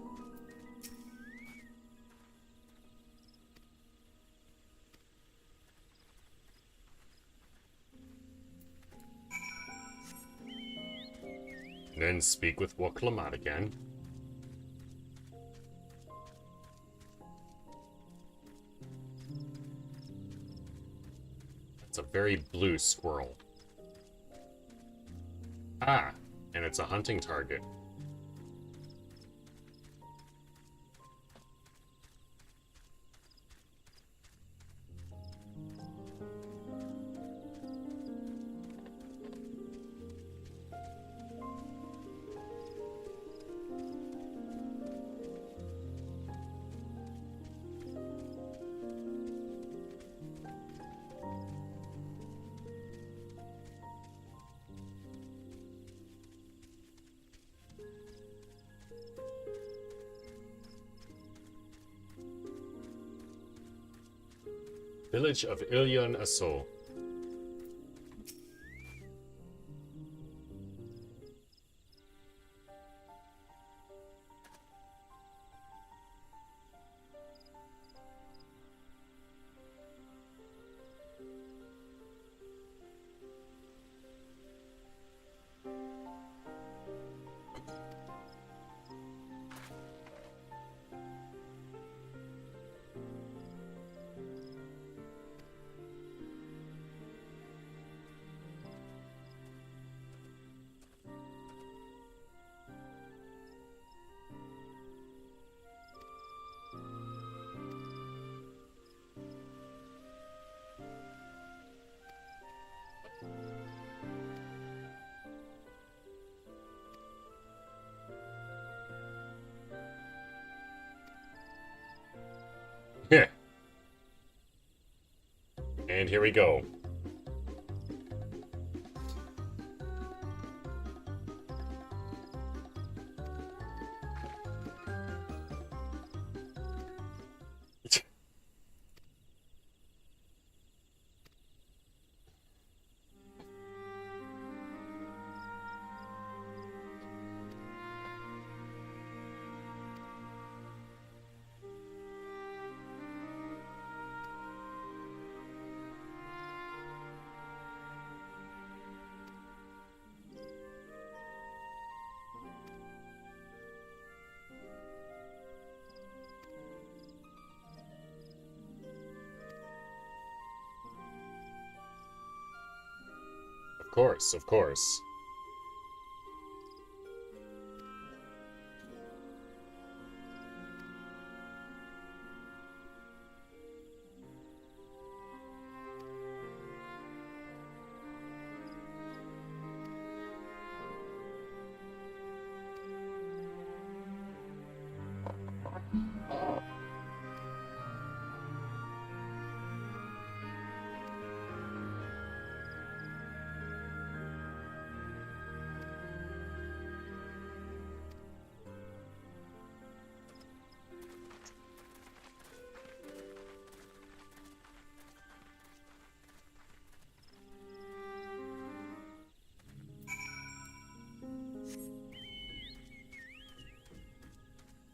And then speak with Waklamat again. It's a very blue squirrel. Ah, and it's a hunting target. Village of Ilyon Asso. Yeah. And here we go. Of course, of course.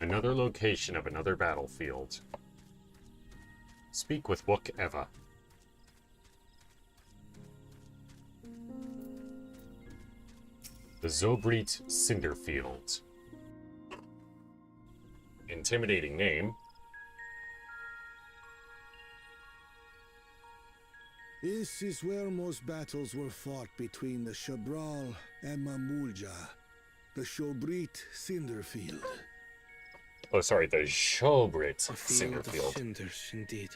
Another location of another battlefield. Speak with Wook Eva. The Zobrit Cinderfield. Intimidating name. This is where most battles were fought between the Shabral and Mamulja. The Shobrit Cinderfield. Oh, sorry, the Shobrit A field of Cinderfield. cinders, indeed.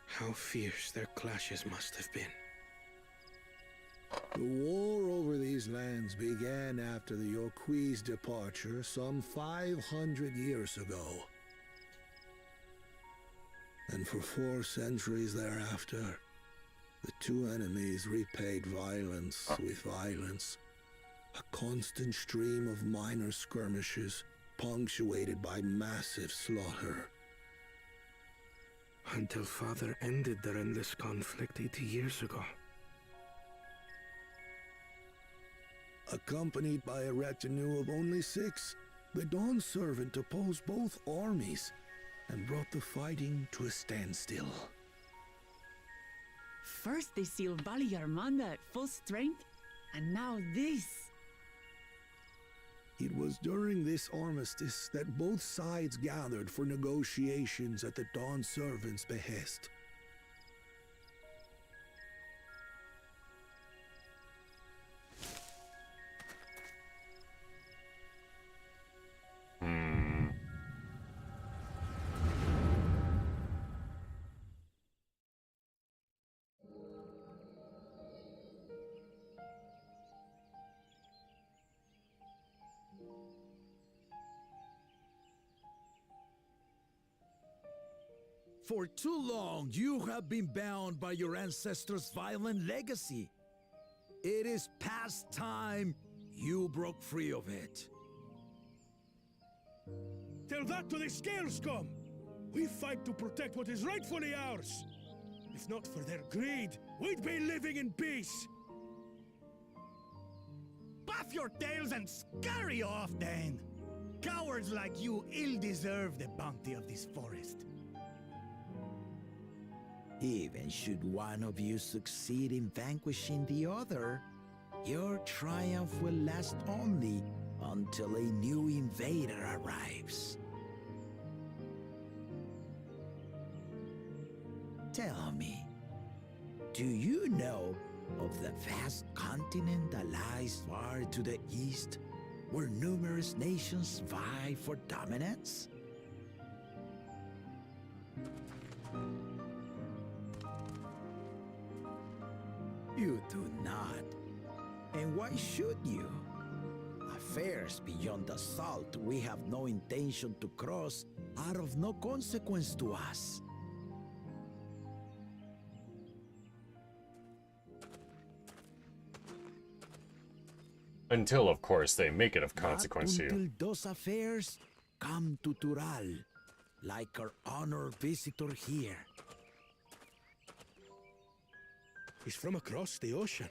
How fierce their clashes must have been. The war over these lands began after the Yokui's departure some 500 years ago. And for 4 centuries thereafter, the two enemies repaid violence with violence. A constant stream of minor skirmishes, punctuated by massive slaughter. Until Father ended their endless conflict 80 years ago. Accompanied by a retinue of only 6, the Dawn Servant opposed both armies and brought the fighting to a standstill. First they sealed Bali Armanda at full strength, and now this. It was during this armistice that both sides gathered for negotiations at the Dawn Servant's behest. For too long, you have been bound by your ancestors' violent legacy. It is past time you broke free of it. Tell that to the Scale Scum! We fight to protect what is rightfully ours! If not for their greed, we'd be living in peace! Puff your tails and scurry off, then! Cowards like you ill deserve the bounty of this forest. Even should one of you succeed in vanquishing the other, your triumph will last only until a new invader arrives. Tell me, do you know of the vast continent that lies far to the east, where numerous nations vie for dominance? You do not. And why should you? Affairs beyond the salt we have no intention to cross are of no consequence to us. Until, of course, they make it of consequence to Until you. those affairs come to Tural, like our honored visitor here. He's from across the ocean.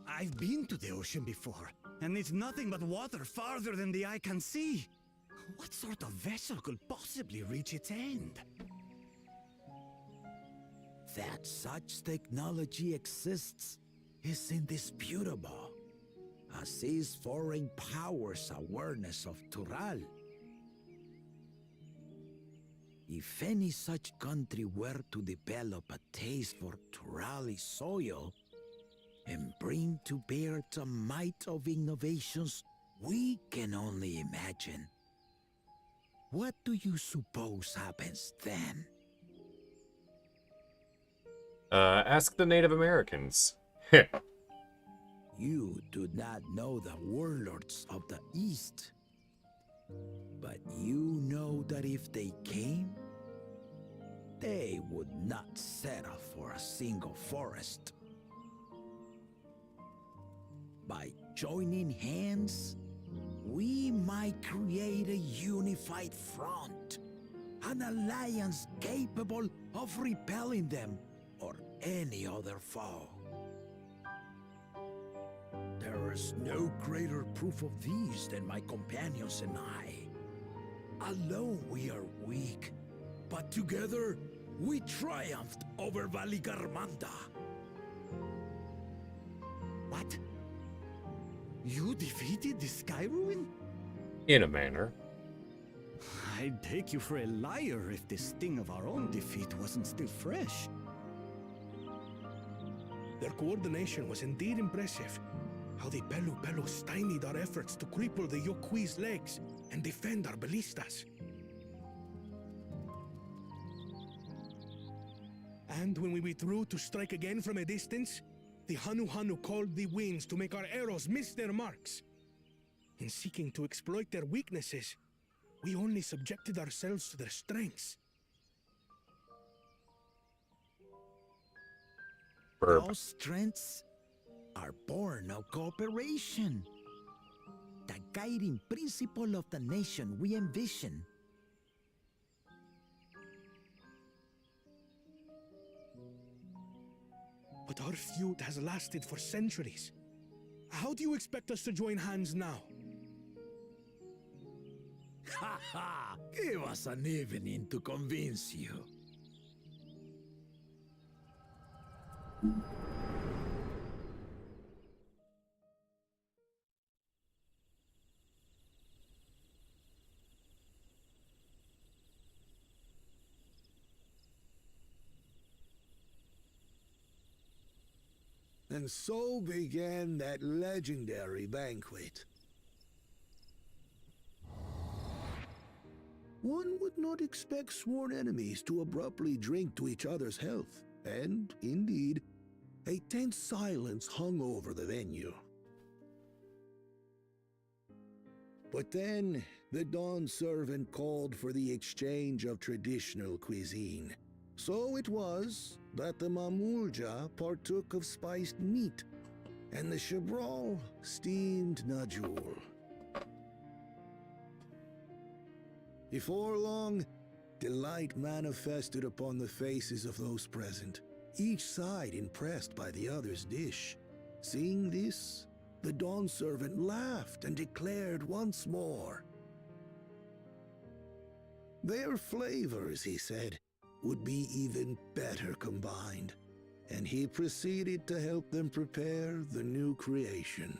I've been to the ocean before, and it's nothing but water farther than the eye can see. What sort of vessel could possibly reach its end? That such technology exists is indisputable, as is foreign powers' awareness of Tural. If any such country were to develop a taste for Turali soil and bring to bear the might of innovations we can only imagine, what do you suppose happens then? Ask the Native Americans. You do not know the warlords of the East, but you know that if they came, they would not settle for a single forest. By joining hands, we might create a unified front, an alliance capable of repelling them or any other foe. There is no greater proof of these than my companions and I. Alone we are weak, but together we triumphed over Valigarmanda. What? You defeated the Sky Ruin? In a manner. I'd take you for a liar if the sting of our own defeat wasn't still fresh. Their coordination was indeed impressive. How the Pelu stymied our efforts to cripple the Yokui's legs and defend our ballistas. And when we withdrew to strike again from a distance, the Hanu called the winds to make our arrows miss their marks. In seeking to exploit their weaknesses, we only subjected ourselves to their strengths. Those strengths are born of cooperation. The guiding principle of the nation we envision. But our feud has lasted for centuries. How do you expect us to join hands now? Ha ha! Give us an evening to convince you. And so began that legendary banquet. One would not expect sworn enemies to abruptly drink to each other's health, and, indeed, a tense silence hung over the venue. But then, the Dawn servant called for the exchange of traditional cuisine. So it was that the Mamulja partook of spiced meat, and the Chebral steamed Najul. Before long, delight manifested upon the faces of those present, each side impressed by the other's dish. Seeing this, the Dawn servant laughed and declared once more. Their flavors, he said, would be even better combined, and he proceeded to help them prepare the new creation.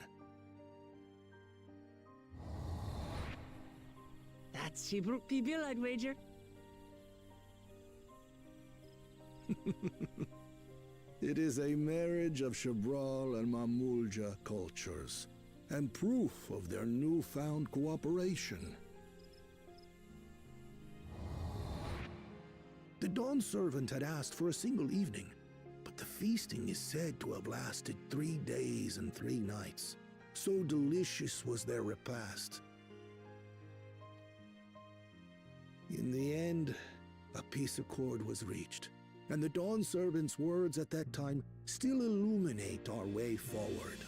That's Shebruk Pibil, I'd wager. It is a marriage of Chebral and Mamulja cultures, and proof of their newfound cooperation. The Dawn servant had asked for a single evening, but the feasting is said to have lasted 3 days and 3 nights. So delicious was their repast. In the end, a peace accord was reached, and the Dawn servant's words at that time still illuminate our way forward.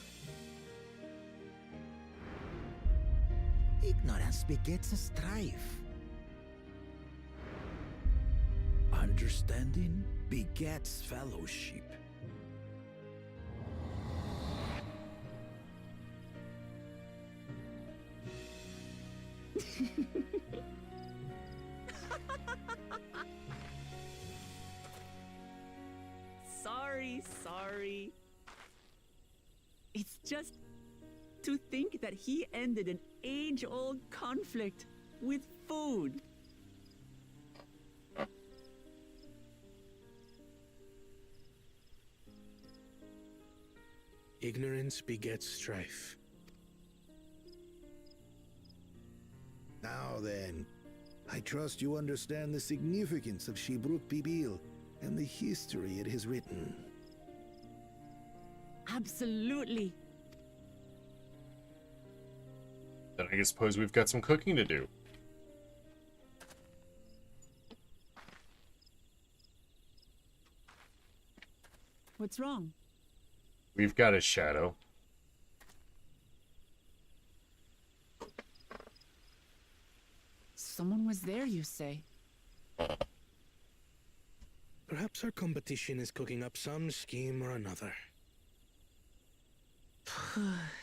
Ignorance begets strife. Understanding begets fellowship. Sorry. It's just to think that he ended an age-old conflict with food. Ignorance begets strife. Now then, I trust you understand the significance of Shebruk Pibil and the history it has written. Absolutely. Then I suppose we've got some cooking to do. What's wrong? We've got a shadow. Someone was there, you say? Perhaps our competition is cooking up some scheme or another.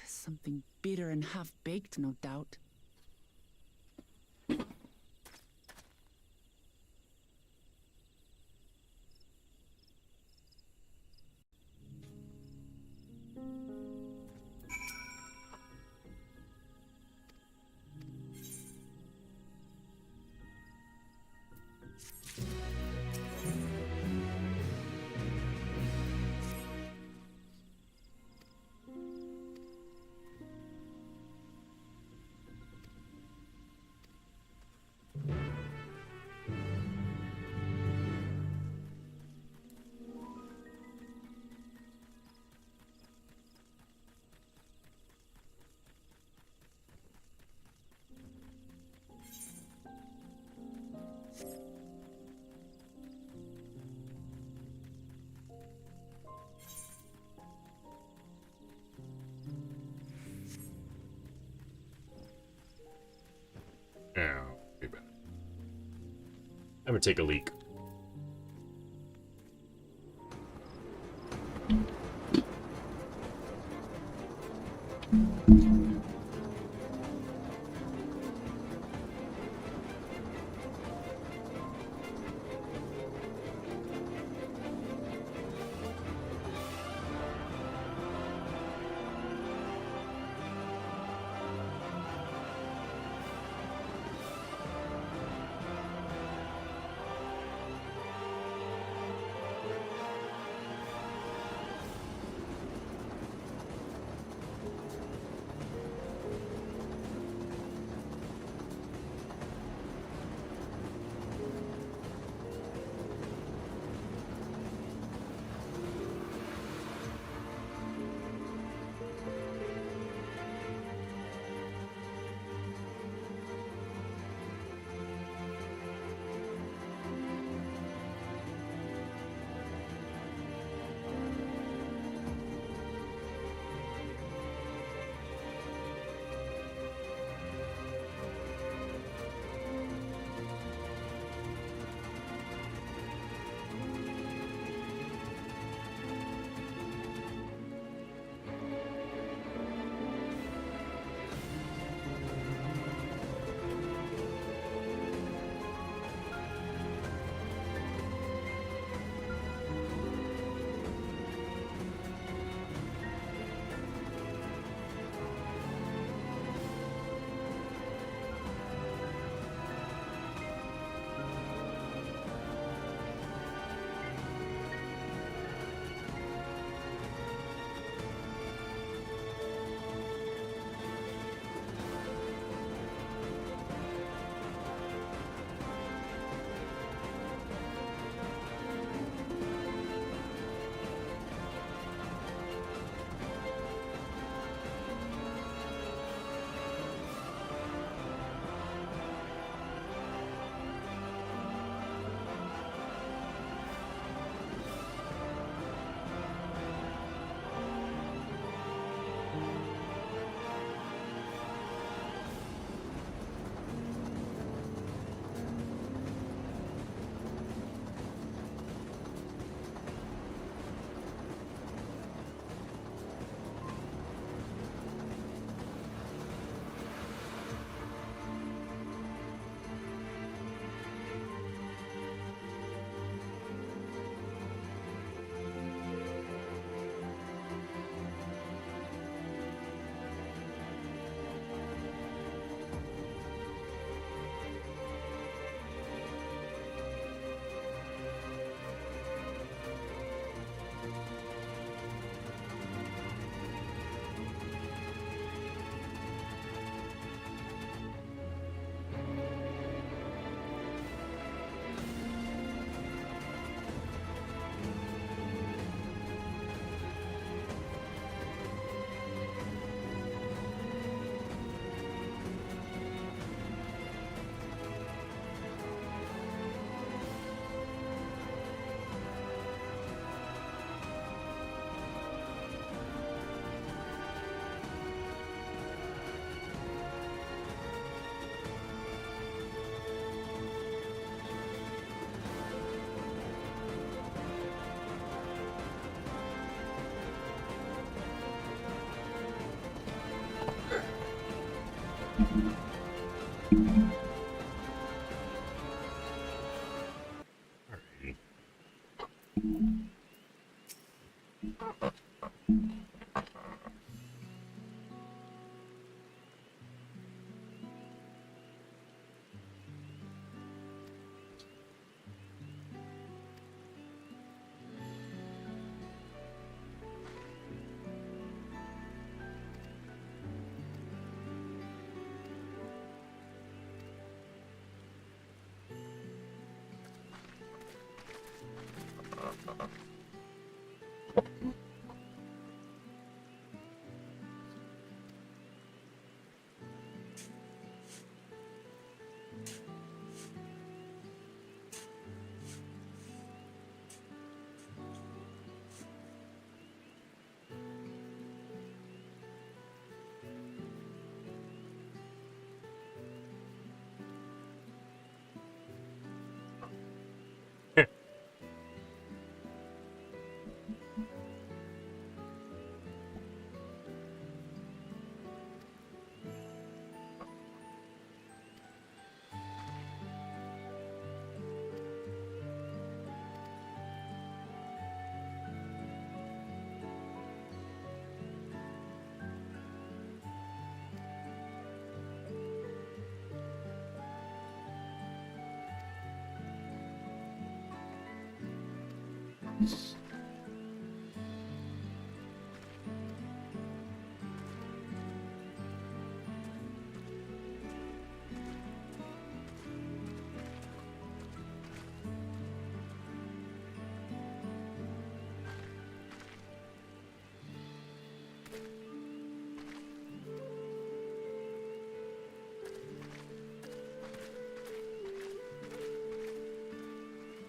Something bitter and half-baked, no doubt. Now, be better. I'm gonna take a leak.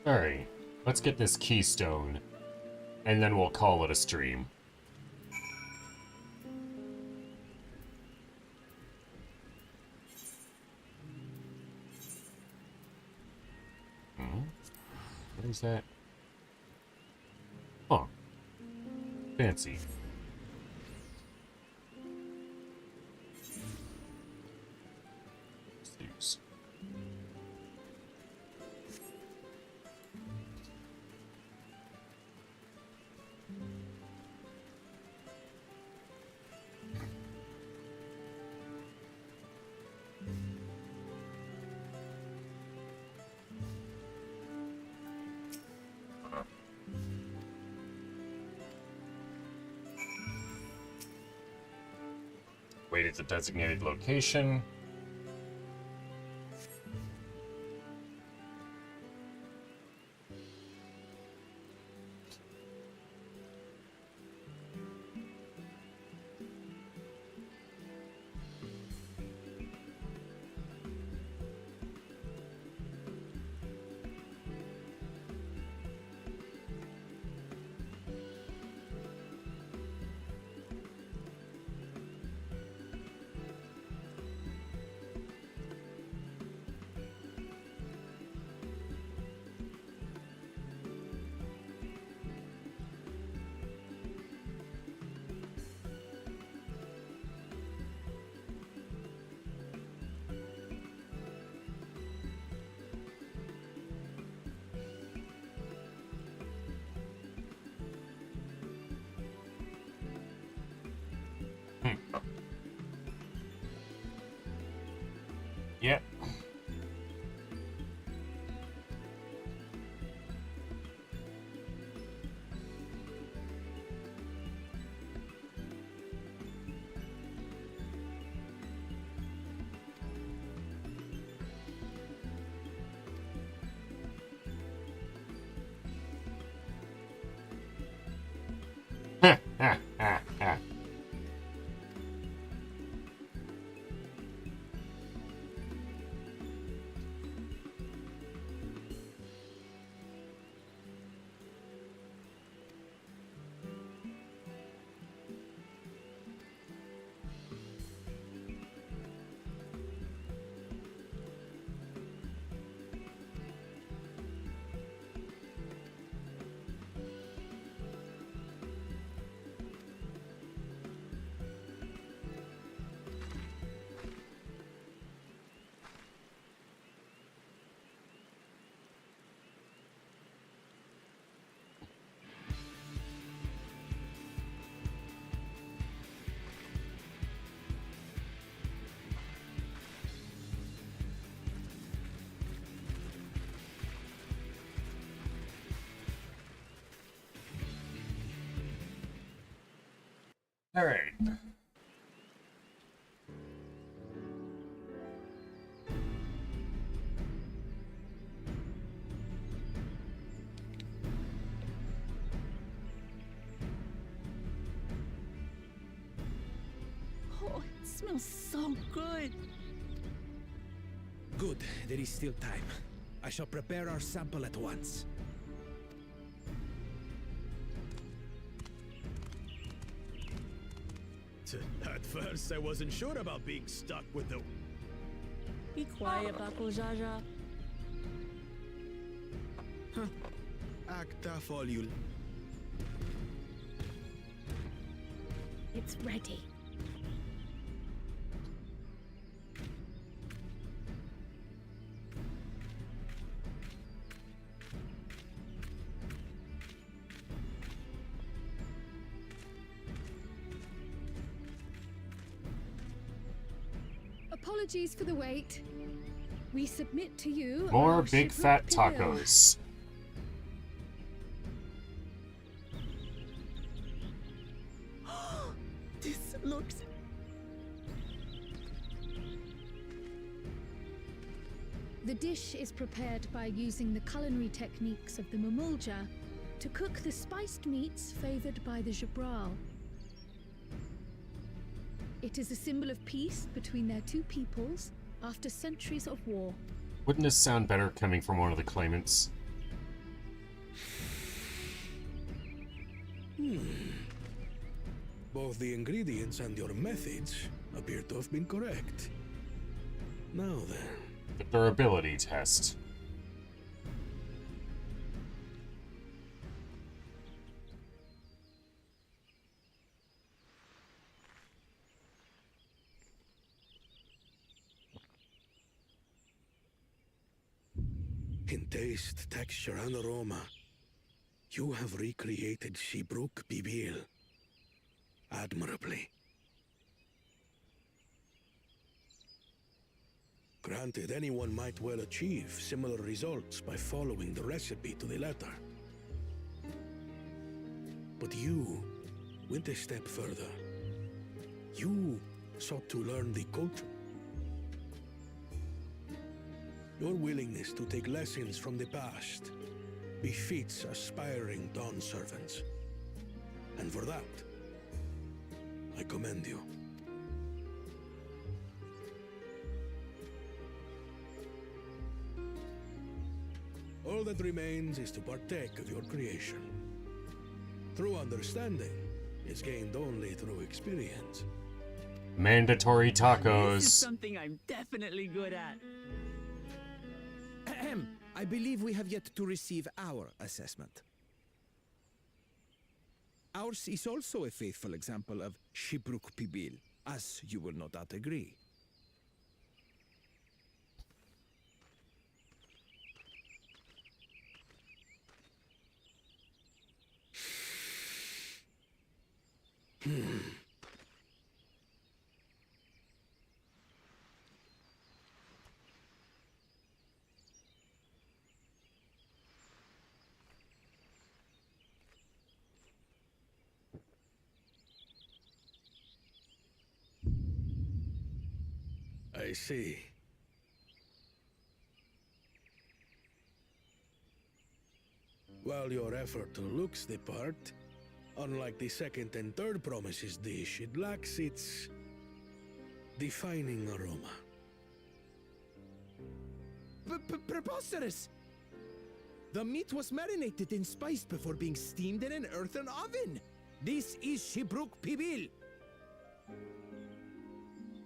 Alright, let's get this keystone, and then we'll call it a stream. What is that? Huh. Fancy. Sleeves. Wait at the designated location. Yep. Alright. Oh, it smells so good. Good, there is still time. I shall prepare our sample at once. At first, I wasn't sure about being stuck with the... Be quiet, Bako Jaja. Acta foliul. It's ready. Apologies for the wait. We submit to you More our big Shiprook fat Pibil. tacos. This looks... The dish is prepared by using the culinary techniques of the Mamulja to cook the spiced meats favored by the Jabral. It is a symbol of peace between their two peoples after centuries of war. Wouldn't this sound better coming from one of the claimants? Both the ingredients and your methods appear to have been correct. Now then. The durability test. In taste, texture, and aroma, you have recreated Shiprook Pibil admirably. Granted, anyone might well achieve similar results by following the recipe to the letter. But you went a step further. You sought to learn the culture. Your willingness to take lessons from the past befits aspiring Dawn servants. And for that, I commend you. All that remains is to partake of your creation. True understanding is gained only through experience. Mandatory This is tacos. something I'm definitely good at. Ahem. I believe we have yet to receive our assessment. Ours is also a faithful example of Shiprook Pibil, as you will no doubt agree. I see. While your effort looks the part, unlike the second and third promises dish, it lacks its defining aroma. Preposterous! The meat was marinated in spice before being steamed in an earthen oven. This is Shiprook Pibil.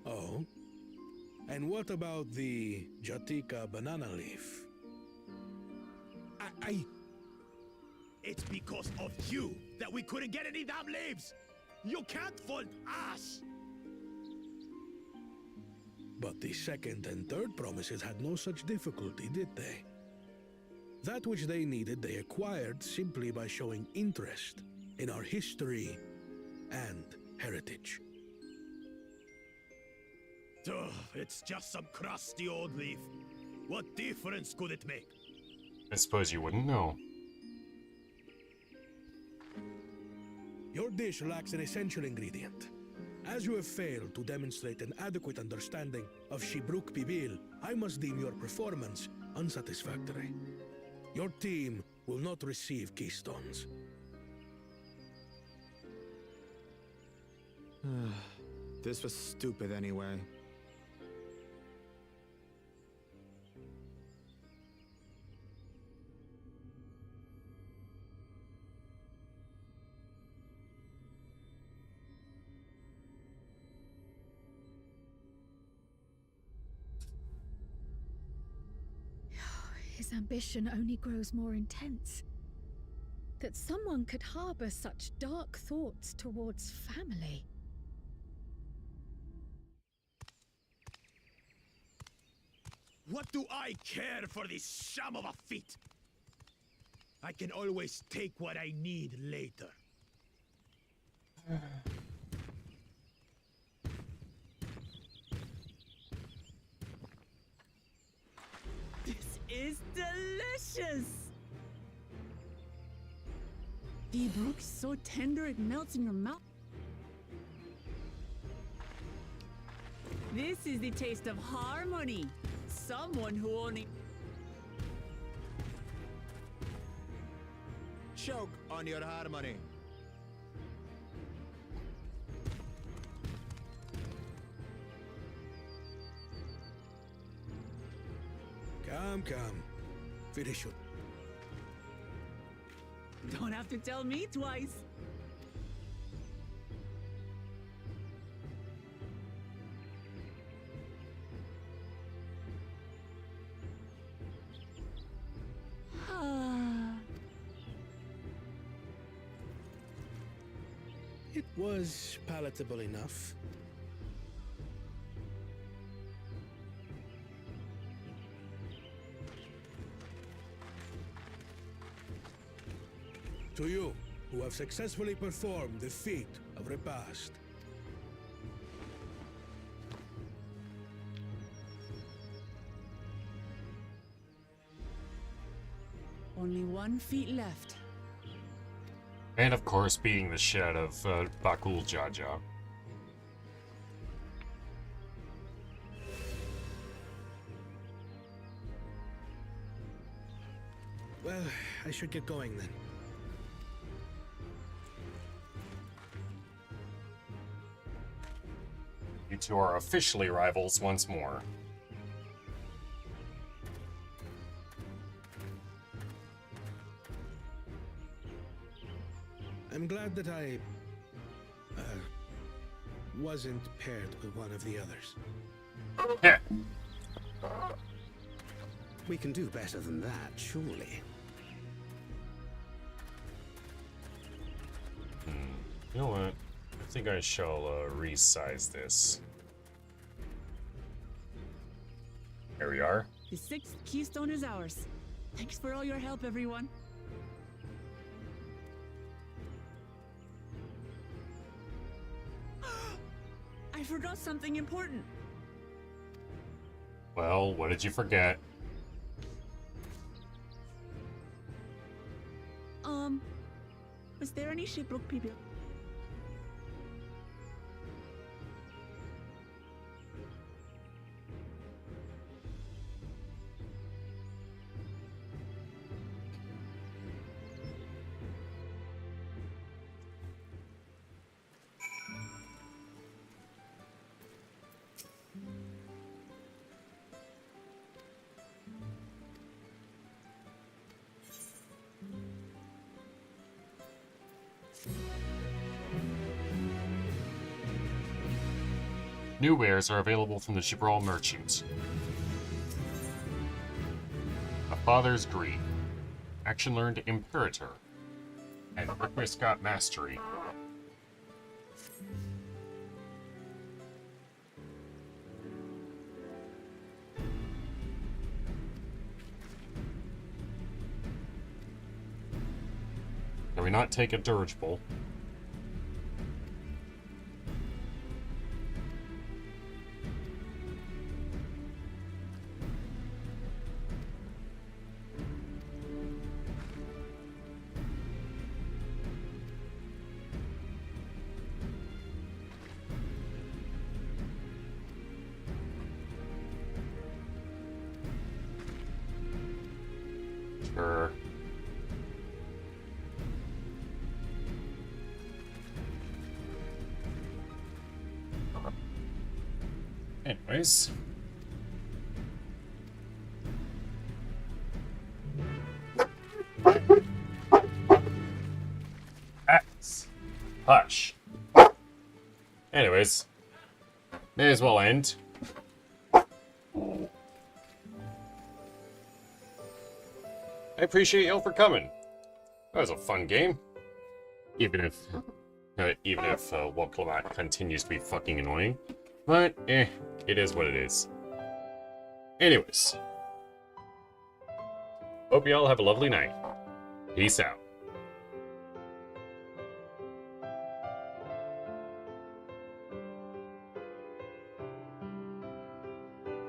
Oh? And what about the Jatika banana leaf? It's because of you that we couldn't get any damn leaves! You can't fault us! But the second and third promises had no such difficulty, did they? That which they needed, they acquired simply by showing interest in our history and heritage. Ugh, it's just some crusty old leaf. What difference could it make? I suppose you wouldn't know. Your dish lacks an essential ingredient. As you have failed to demonstrate an adequate understanding of Shibruk Pibil, I must deem your performance unsatisfactory. Your team will not receive keystones. This was stupid anyway. His ambition only grows more intense. That someone could harbor such dark thoughts towards family. What do I care for this sham of a feat? I can always take what I need later. This is delicious! The brook is so tender it melts in your mouth. This is the taste of harmony. Someone who only... Choke on your harmony. Come. Finish it. Don't have to tell me twice. It was palatable enough. To you, who have successfully performed the feat of repast. Only 1 feet left. And of course, being the shed of Bakul Jaja. Well, I should get going then. You two are officially rivals once more. I'm glad that I wasn't paired with one of the others. Yeah. We can do better than that, surely. You know what? I think I shall resize this. There we are. The 6th keystone is ours. Thanks for all your help, everyone. I forgot something important. Well, what did you forget? Was there any Shibruk people? New wares are available from the Gibral merchant. A Father's Greed. Action learned Imperator. And Rikriscott Mastery. Can we not take a dirigible? Sure. Anyways. Hush. Anyways. May as well end. I appreciate y'all for coming. That was a fun game. Even if Woklomat continues to be fucking annoying. But, it is what it is. Anyways. Hope y'all have a lovely night. Peace out.